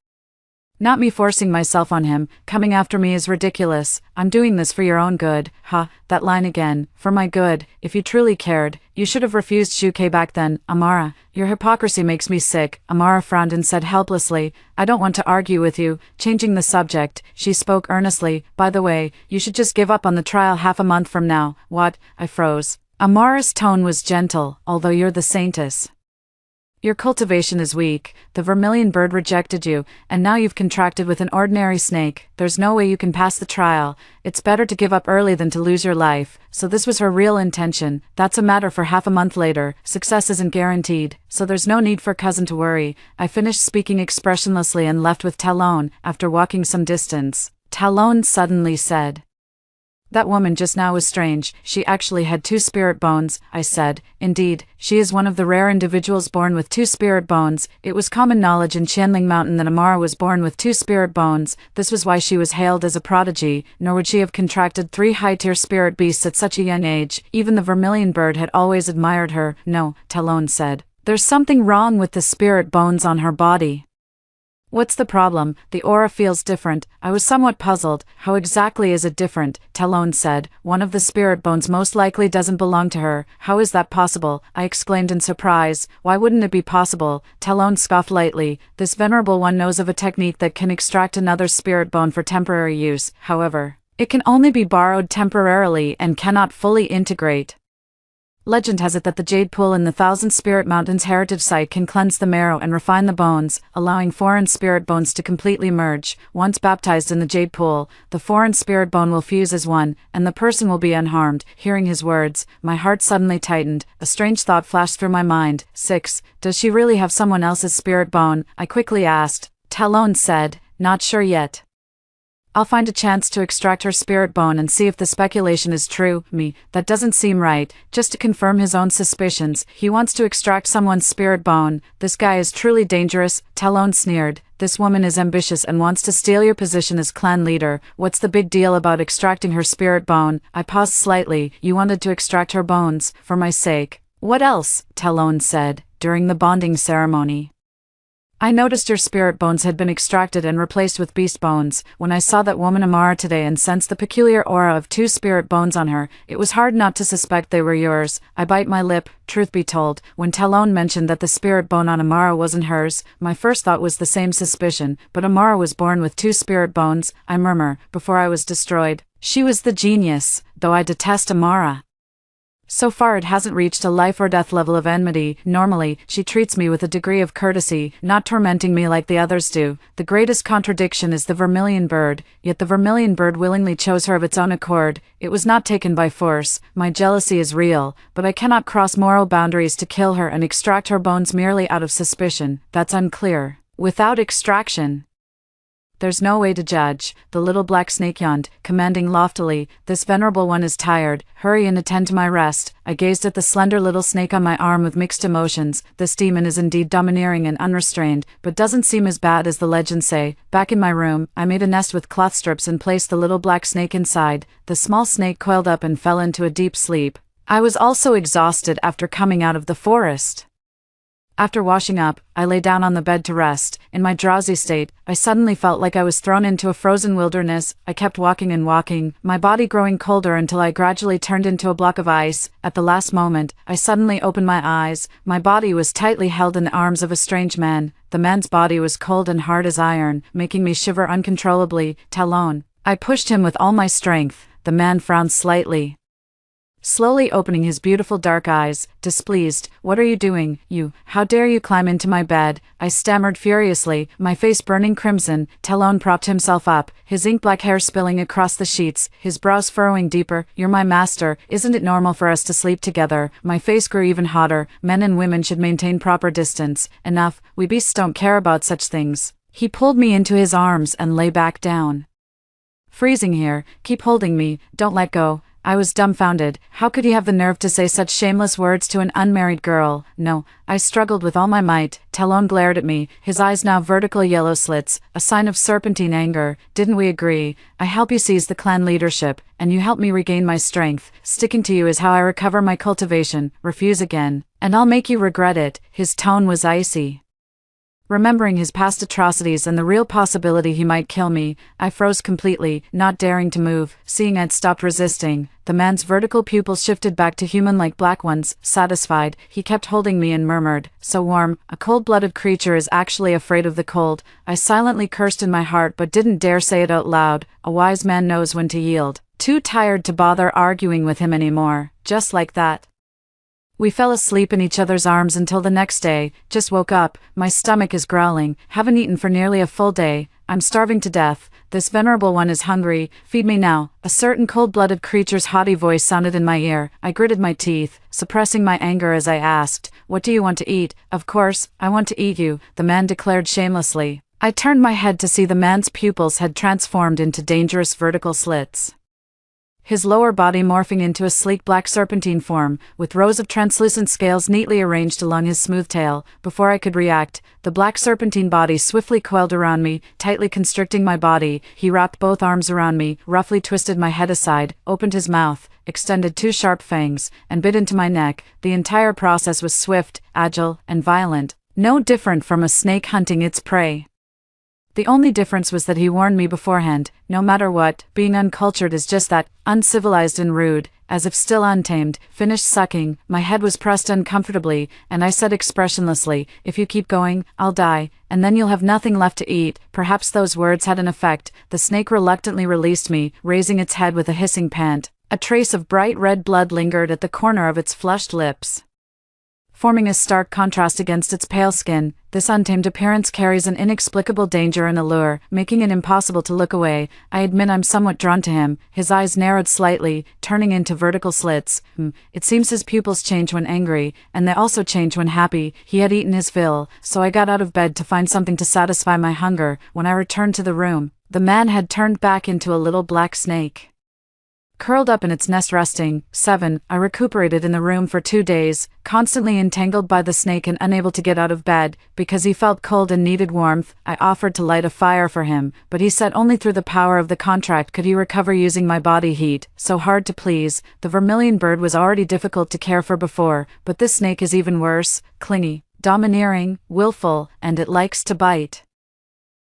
not me forcing myself on him. Coming after me is ridiculous. "I'm doing this for your own good." That line again. "For my good. If you truly cared, you should have refused Shukei back then." "Amara, your hypocrisy makes me sick." Amara frowned and said helplessly, "I don't want to argue with you." Changing the subject, she spoke earnestly. "By the way, you should just give up on the trial half a month from now." "What?" I froze. Amara's tone was gentle. "Although you're the saintess, your cultivation is weak. The vermilion bird rejected you, and now you've contracted with an ordinary snake. There's no way you can pass the trial. It's better to give up early than to lose your life." So this was her real intention. "That's a matter for half a month later. Success isn't guaranteed, so there's no need for cousin to worry." I finished speaking expressionlessly and left with Talon. After walking some distance, Talon suddenly said, "That woman just now was strange. She actually had 2 spirit bones." I said, "Indeed, she is one of the rare individuals born with 2 spirit bones." It was common knowledge in Qianling Mountain that Amara was born with 2 spirit bones. This was why she was hailed as a prodigy, nor would she have contracted 3 high-tier spirit beasts at such a young age. Even the vermilion bird had always admired her. "No," Talon said. "There's something wrong with the spirit bones on her body." "What's the problem?" "The aura feels different." I was somewhat puzzled. "How exactly is it different?" Talon said. "One of the spirit bones most likely doesn't belong to her." "How is that possible?" I exclaimed in surprise. "Why wouldn't it be possible?" Talon scoffed lightly. "This venerable one knows of a technique that can extract another spirit bone for temporary use. However, it can only be borrowed temporarily and cannot fully integrate. Legend has it that the Jade Pool in the Thousand Spirit Mountains heritage site can cleanse the marrow and refine the bones, allowing foreign spirit bones to completely merge. Once baptized in the Jade Pool, the foreign spirit bone will fuse as one, and the person will be unharmed." Hearing his words, my heart suddenly tightened. A strange thought flashed through my mind. 6. Does she really have someone else's spirit bone? I quickly asked. Talon said, "Not sure yet. I'll find a chance to extract her spirit bone and see if the speculation is true." Me, "That doesn't seem right." Just to confirm his own suspicions, he wants to extract someone's spirit bone. This guy is truly dangerous. Talon sneered. "This woman is ambitious and wants to steal your position as clan leader. What's the big deal about extracting her spirit bone?" I paused slightly. "You wanted to extract her bones, for my sake." "What else?" Talon said. "During the bonding ceremony, I noticed your spirit bones had been extracted and replaced with beast bones. When I saw that woman Amara today and sensed the peculiar aura of 2 spirit bones on her, it was hard not to suspect they were yours. I bite my lip. Truth be told, when Talon mentioned that the spirit bone on Amara wasn't hers, my first thought was the same suspicion, but Amara was born with 2 spirit bones, I murmur, before I was destroyed. She was the genius, though I detest Amara. So far it hasn't reached a life or death level of enmity. Normally, she treats me with a degree of courtesy, not tormenting me like the others do. The greatest contradiction is the vermilion bird, yet the vermilion bird willingly chose her of its own accord. It was not taken by force. My jealousy is real, but I cannot cross moral boundaries to kill her and extract her bones merely out of suspicion. That's unclear. Without extraction, there's no way to judge. The little black snake yawned, commanding loftily, "This venerable one is tired. Hurry and attend to my rest." I gazed at the slender little snake on my arm with mixed emotions. This demon is indeed domineering and unrestrained, but doesn't seem as bad as the legends say. Back in my room, I made a nest with cloth strips and placed the little black snake inside. The small snake coiled up and fell into a deep sleep. I was also exhausted after coming out of the forest. After washing up, I lay down on the bed to rest. In my drowsy state, I suddenly felt like I was thrown into a frozen wilderness. I kept walking and walking, my body growing colder until I gradually turned into a block of ice. At the last moment, I suddenly opened my eyes. My body was tightly held in the arms of a strange man. The man's body was cold and hard as iron, making me shiver uncontrollably. Talon. I pushed him with all my strength. The man frowned slightly, slowly opening his beautiful dark eyes, displeased. "What are you doing, you? How dare you climb into my bed?" I stammered furiously, my face burning crimson. Talon propped himself up, his ink-black hair spilling across the sheets, his brows furrowing deeper. "You're my master. Isn't it normal for us to sleep together?" My face grew even hotter. "Men and women should maintain proper distance. Enough, we beasts don't care about such things." He pulled me into his arms and lay back down. "Freezing here. Keep holding me. Don't let go." I was dumbfounded. How could he have the nerve to say such shameless words to an unmarried girl? No, I struggled with all my might. Talon glared at me, his eyes now vertical yellow slits, a sign of serpentine anger. "Didn't we agree? I help you seize the clan leadership, and you help me regain my strength. Sticking to you is how I recover my cultivation. Refuse again, and I'll make you regret it." His tone was icy. Remembering his past atrocities and the real possibility he might kill me, I froze completely, not daring to move. Seeing I'd stopped resisting, the man's vertical pupils shifted back to human-like black ones. Satisfied, he kept holding me and murmured, "So warm. A cold-blooded creature is actually afraid of the cold." I silently cursed in my heart but didn't dare say it out loud. A wise man knows when to yield. Too tired to bother arguing with him anymore. Just like that, we fell asleep in each other's arms until the next day. Just woke up, my stomach is growling, haven't eaten for nearly a full day, I'm starving to death. This venerable one is hungry, feed me now. A certain cold-blooded creature's haughty voice sounded in my ear. I gritted my teeth, suppressing my anger as I asked, "What do you want to eat?" "Of course, I want to eat you," the man declared shamelessly. I turned my head to see the man's pupils had transformed into dangerous vertical slits, his lower body morphing into a sleek black serpentine form, with rows of translucent scales neatly arranged along his smooth tail. Before I could react, the black serpentine body swiftly coiled around me, tightly constricting my body. He wrapped both arms around me, roughly twisted my head aside, opened his mouth, extended 2 sharp fangs, and bit into my neck. The entire process was swift, agile, and violent, no different from a snake hunting its prey. The only difference was that he warned me beforehand. No matter what, being uncultured is just that, uncivilized and rude. As if still untamed, finished sucking, my head was pressed uncomfortably, and I said expressionlessly, "If you keep going, I'll die, and then you'll have nothing left to eat." Perhaps those words had an effect. The snake reluctantly released me, raising its head with a hissing pant. A trace of bright red blood lingered at the corner of its flushed lips, forming a stark contrast against its pale skin. This untamed appearance carries an inexplicable danger and allure, making it impossible to look away. I admit I'm somewhat drawn to him. His eyes narrowed slightly, turning into vertical slits. It seems his pupils change when angry, and they also change when happy. He had eaten his fill, so I got out of bed to find something to satisfy my hunger. When I returned to the room, the man had turned back into a little black snake, curled up in its nest resting. 7. I recuperated in the room for 2 days, constantly entangled by the snake and unable to get out of bed. Because he felt cold and needed warmth, I offered to light a fire for him, but he said only through the power of the contract could he recover using my body heat. So hard to please. The vermilion bird was already difficult to care for before, but this snake is even worse, clingy. domineering, willful, and it likes to bite.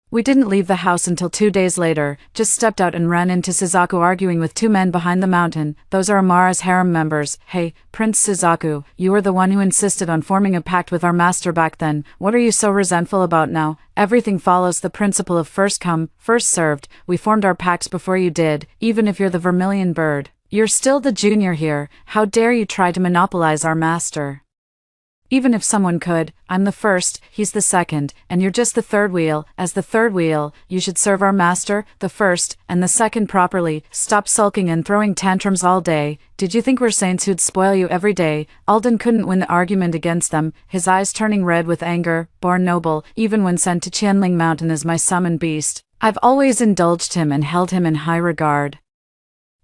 We didn't leave the house until 2 days later, just stepped out and ran into Suzaku arguing with two men behind the mountain. Those are Amara's harem members. Hey, Prince Suzaku, you were the one who insisted on forming a pact with our master back then. What are you so resentful about now? Everything follows the principle of first come, first served. We formed our pacts before you did, even if you're the vermilion bird. You're still the junior here. How dare you try to monopolize our master? Even if someone could, I'm the first, he's the second, and you're just the third wheel. As the third wheel, you should serve our master, the first, and the second properly. Stop sulking and throwing tantrums all day. Did you think we're saints who'd spoil you every day? Alden couldn't win the argument against them, his eyes turning red with anger. Born noble, even when sent to Qianling Mountain as my summoned beast, I've always indulged him and held him in high regard.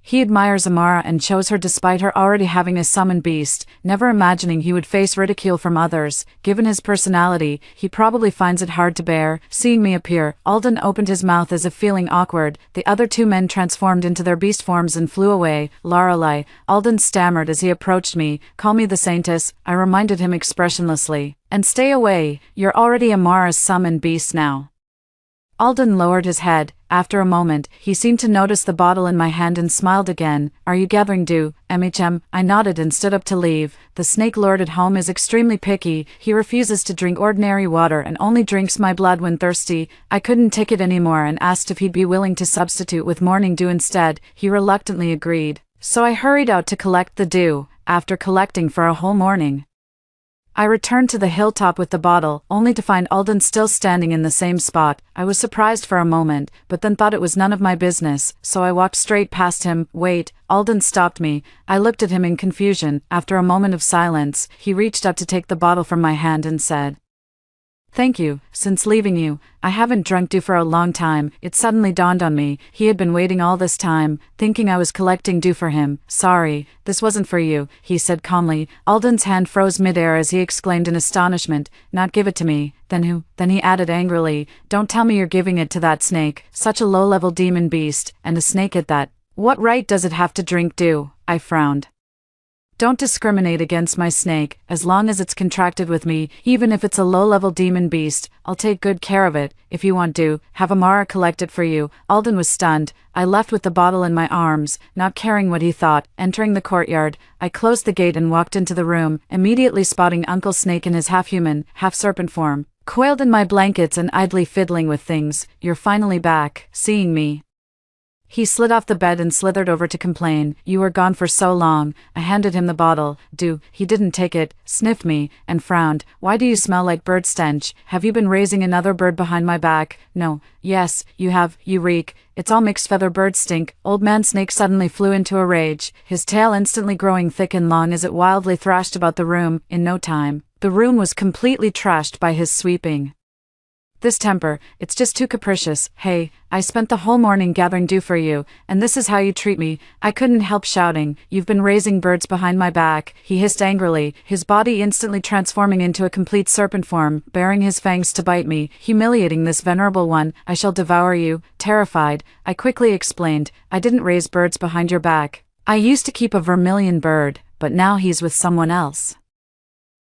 He admires Amara and chose her despite her already having a summoned beast, never imagining he would face ridicule from others. Given his personality, he probably finds it hard to bear. Seeing me appear, Alden opened his mouth as if feeling awkward. The other two men transformed into their beast forms and flew away. Lorelei, Alden stammered as he approached me. Call me the Saintess, I reminded him expressionlessly. And stay away, you're already Amara's summoned beast now. Alden lowered his head. After a moment, he seemed to notice the bottle in my hand and smiled again. Are you gathering dew, MHM? I nodded and stood up to leave. The snake lord at home is extremely picky. He refuses to drink ordinary water and only drinks my blood when thirsty. I couldn't take it anymore and asked if he'd be willing to substitute with morning dew instead. He reluctantly agreed. So I hurried out to collect the dew. After collecting for a whole morning, I returned to the hilltop with the bottle, only to find Alden still standing in the same spot. I was surprised for a moment, but then thought it was none of my business, so I walked straight past him. Wait, Alden stopped me. I looked at him in confusion. After a moment of silence, he reached up to take the bottle from my hand and said, "Thank you. Since leaving you, I haven't drunk dew for a long time." It suddenly dawned on me, he had been waiting all this time, thinking I was collecting dew for him. "Sorry, this wasn't for you," he said calmly. Alden's hand froze midair as he exclaimed in astonishment, "Not give it to me, then who?" Then he added angrily, "Don't tell me you're giving it to that snake, such a low-level demon beast, and a snake at that. What right does it have to drink dew?" I frowned. "Don't discriminate against my snake, as long as it's contracted with me, even if it's a low-level demon beast. I'll take good care of it. If you want to, have Amara collect it for you." Alden was stunned. I left with the bottle in my arms, not caring what he thought. Entering the courtyard, I closed the gate and walked into the room, immediately spotting Uncle Snake in his half-human, half-serpent form, coiled in my blankets and idly fiddling with things. "You're finally back." Seeing me, he slid off the bed and slithered over to complain. "You were gone for so long." I handed him the bottle. "Do." He didn't take it, sniffed me, and frowned. "Why do you smell like bird stench? Have you been raising another bird behind my back?" "No." "Yes, you have. You reek. It's all mixed feather bird stink." Old Man Snake suddenly flew into a rage, his tail instantly growing thick and long as it wildly thrashed about the room. In no time, the room was completely trashed by his sweeping. "This temper, it's just too capricious. Hey, I spent the whole morning gathering dew for you, and this is how you treat me." I couldn't help shouting, "You've been raising birds behind my back." He hissed angrily, his body instantly transforming into a complete serpent form, baring his fangs to bite me. "Humiliating this venerable one, I shall devour you." Terrified, I quickly explained, "I didn't raise birds behind your back. I used to keep a vermilion bird, but now he's with someone else.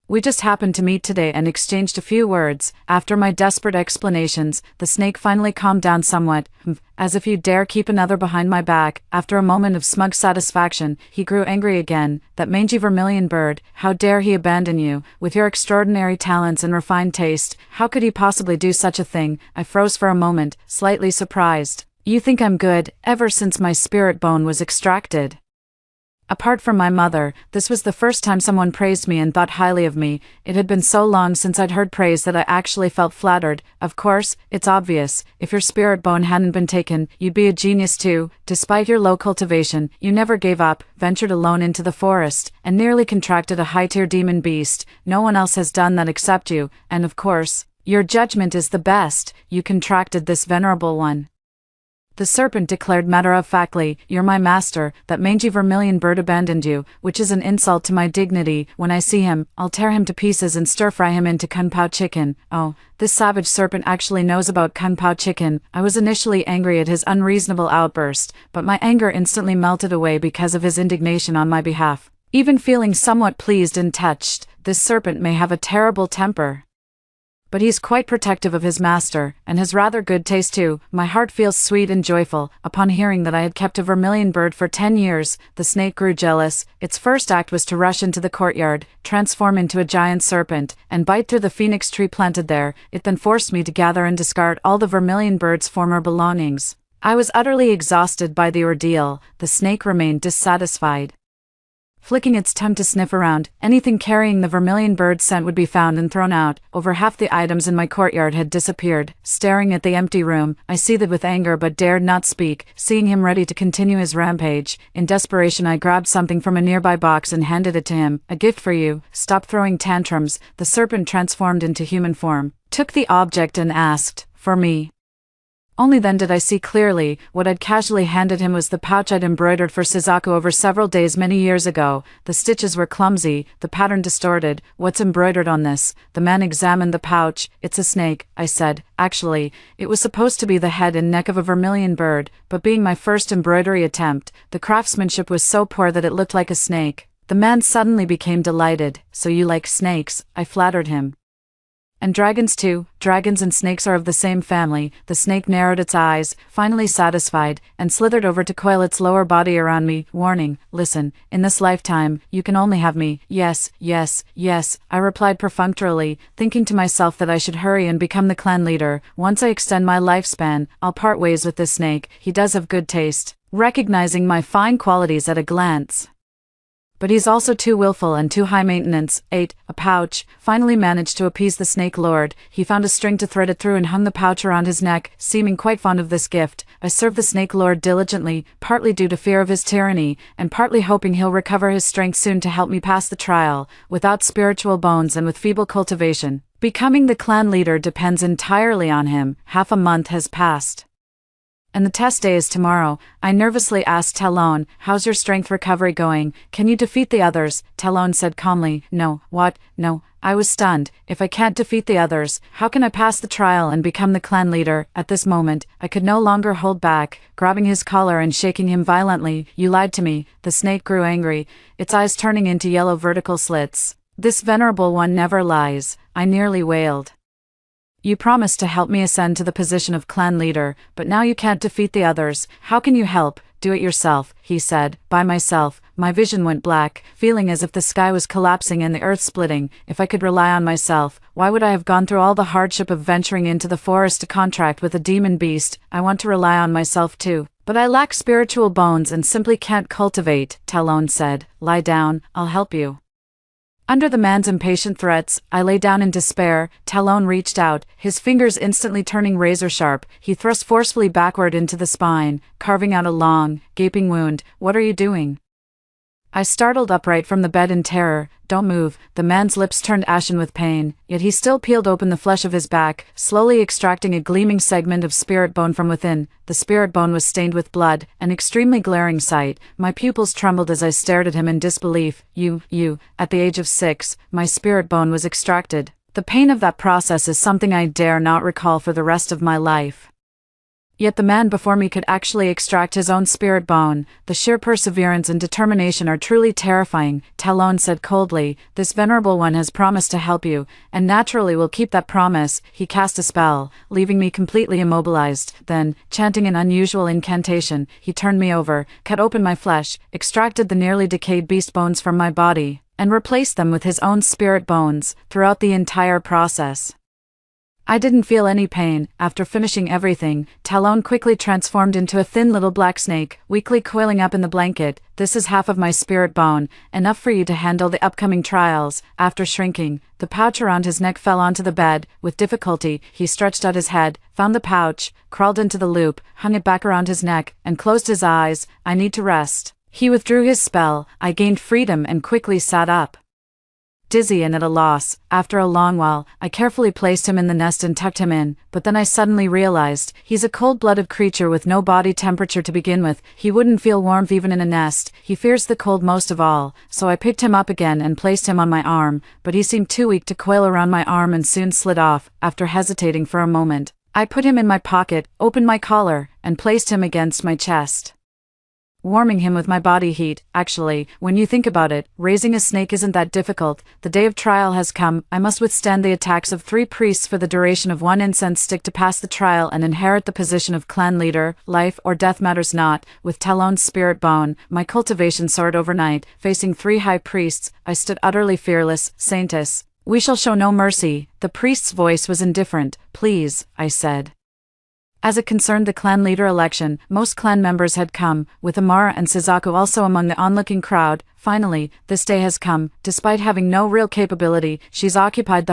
We just happened to meet today and exchanged a few words." After my desperate explanations, the snake finally calmed down somewhat. "As if you dare keep another behind my back." After a moment of smug satisfaction, he grew angry again. "That mangy vermilion bird, how dare he abandon you? With your extraordinary talents and refined taste, how could he possibly do such a thing?" I froze for a moment, slightly surprised. "You think I'm good, ever since my spirit bone was extracted?" Apart from my mother, this was the first time someone praised me and thought highly of me. It had been so long since I'd heard praise that I actually felt flattered. "Of course, it's obvious. If your spirit bone hadn't been taken, you'd be a genius too. Despite your low cultivation, you never gave up, ventured alone into the forest, and nearly contracted a high-tier demon beast. No one else has done that except you, and of course, your judgment is the best. You contracted this venerable one." The serpent declared matter-of-factly, "You're my master. That mangy vermilion bird abandoned you, which is an insult to my dignity. When I see him, I'll tear him to pieces and stir-fry him into kung pao chicken." Oh, this savage serpent actually knows about kung pao chicken. I was initially angry at his unreasonable outburst, but my anger instantly melted away because of his indignation on my behalf. Even feeling somewhat pleased and touched, this serpent may have a terrible temper, but he's quite protective of his master, and has rather good taste too. My heart feels sweet and joyful. Upon hearing that I had kept a vermilion bird for 10 years, the snake grew jealous. Its first act was to rush into the courtyard, transform into a giant serpent, and bite through the phoenix tree planted there. It then forced me to gather and discard all the vermilion bird's former belongings. I was utterly exhausted by the ordeal. The snake remained dissatisfied. Flicking its tongue to sniff around, anything carrying the vermilion bird scent would be found and thrown out. Over half the items in my courtyard had disappeared. Staring at the empty room, I seethed with anger but dared not speak, seeing him ready to continue his rampage. In desperation I grabbed something from a nearby box and handed it to him. "A gift for you. Stop throwing tantrums." The serpent transformed into human form, took the object and asked, "For me?" Only then did I see clearly. What I'd casually handed him was the pouch I'd embroidered for Suzaku over several days many years ago. The stitches were clumsy, the pattern distorted. "What's embroidered on this?" The man examined the pouch. "It's a snake," I said. Actually, it was supposed to be the head and neck of a vermilion bird, but being my first embroidery attempt, the craftsmanship was so poor that it looked like a snake. The man suddenly became delighted. "So you like snakes?" I flattered him. "And dragons too." "Dragons and snakes are of the same family." The snake narrowed its eyes, finally satisfied, and slithered over to coil its lower body around me. "Warning, listen, in this lifetime, you can only have me." "Yes, yes, yes," I replied perfunctorily, thinking to myself that I should hurry and become the clan leader. "Once I extend my lifespan, I'll part ways with this snake. He does have good taste," recognizing my fine qualities at a glance. "But he's also too willful and too high maintenance." 8. A pouch. Finally managed to appease the snake lord. He found a string to thread it through and hung the pouch around his neck, seeming quite fond of this gift. I served the snake lord diligently, partly due to fear of his tyranny, and partly hoping he'll recover his strength soon to help me pass the trial. Without spiritual bones and with feeble cultivation, becoming the clan leader depends entirely on him. Half a month has passed, and the test day is tomorrow. I nervously asked Talon, "How's your strength recovery going? Can you defeat the others?" Talon said calmly, "No." "What? No." I was stunned. "If I can't defeat the others, how can I pass the trial and become the clan leader?" At this moment, I could no longer hold back. Grabbing his collar and shaking him violently, "You lied to me." The snake grew angry, its eyes turning into yellow vertical slits. "This venerable one never lies," I nearly wailed. "You promised to help me ascend to the position of clan leader, but now you can't defeat the others. How can you help?" "Do it yourself," he said. "By myself." My vision went black, feeling as if the sky was collapsing and the earth splitting. If I could rely on myself, why would I have gone through all the hardship of venturing into the forest to contract with a demon beast? I want to rely on myself too, but I lack spiritual bones and simply can't cultivate. Talon said, "Lie down, I'll help you." Under the man's impatient threats, I lay down in despair. Talon reached out, his fingers instantly turning razor-sharp. He thrust forcefully backward into the spine, carving out a long, gaping wound. "What are you doing?" I startled upright from the bed in terror. "Don't move." The man's lips turned ashen with pain, yet he still peeled open the flesh of his back, slowly extracting a gleaming segment of spirit bone from within. The spirit bone was stained with blood, an extremely glaring sight. My pupils trembled as I stared at him in disbelief. You, at the age of 6, my spirit bone was extracted. The pain of that process is something I dare not recall for the rest of my life. Yet the man before me could actually extract his own spirit bone. The sheer perseverance and determination are truly terrifying, Talon said coldly. "This venerable one has promised to help you, and naturally will keep that promise." He cast a spell, leaving me completely immobilized. Then, chanting an unusual incantation, he turned me over, cut open my flesh, extracted the nearly decayed beast bones from my body, and replaced them with his own spirit bones. Throughout the entire process, I didn't feel any pain. After finishing everything, Talon quickly transformed into a thin little black snake, weakly coiling up in the blanket. "This is half of my spirit bone, enough for you to handle the upcoming trials." After shrinking, the pouch around his neck fell onto the bed. With difficulty, he stretched out his head, found the pouch, crawled into the loop, hung it back around his neck, and closed his eyes. "I need to rest." He withdrew his spell. I gained freedom and quickly sat up, dizzy and at a loss. After a long while, I carefully placed him in the nest and tucked him in, but then I suddenly realized, he's a cold-blooded creature with no body temperature to begin with. He wouldn't feel warmth even in a nest. He fears the cold most of all. So I picked him up again and placed him on my arm, but he seemed too weak to coil around my arm and soon slid off. After hesitating for a moment, I put him in my pocket, opened my collar, and placed him against my chest. warming him with my body heat. Actually, when you think about it, raising a snake isn't that difficult. The day of trial has come. I must withstand the attacks of 3 priests for the duration of 1 incense stick to pass the trial and inherit the position of clan leader. Life or death matters not. With Talon's spirit bone, my cultivation soared overnight. Facing 3 high priests, I stood utterly fearless. Saintess, we shall show no mercy. The priest's voice was indifferent. Please, I said. As it concerned the clan leader election, most clan members had come, with Amara and Suzaku also among the onlooking crowd. Finally, this day has come. Despite having no real capability, she's occupied the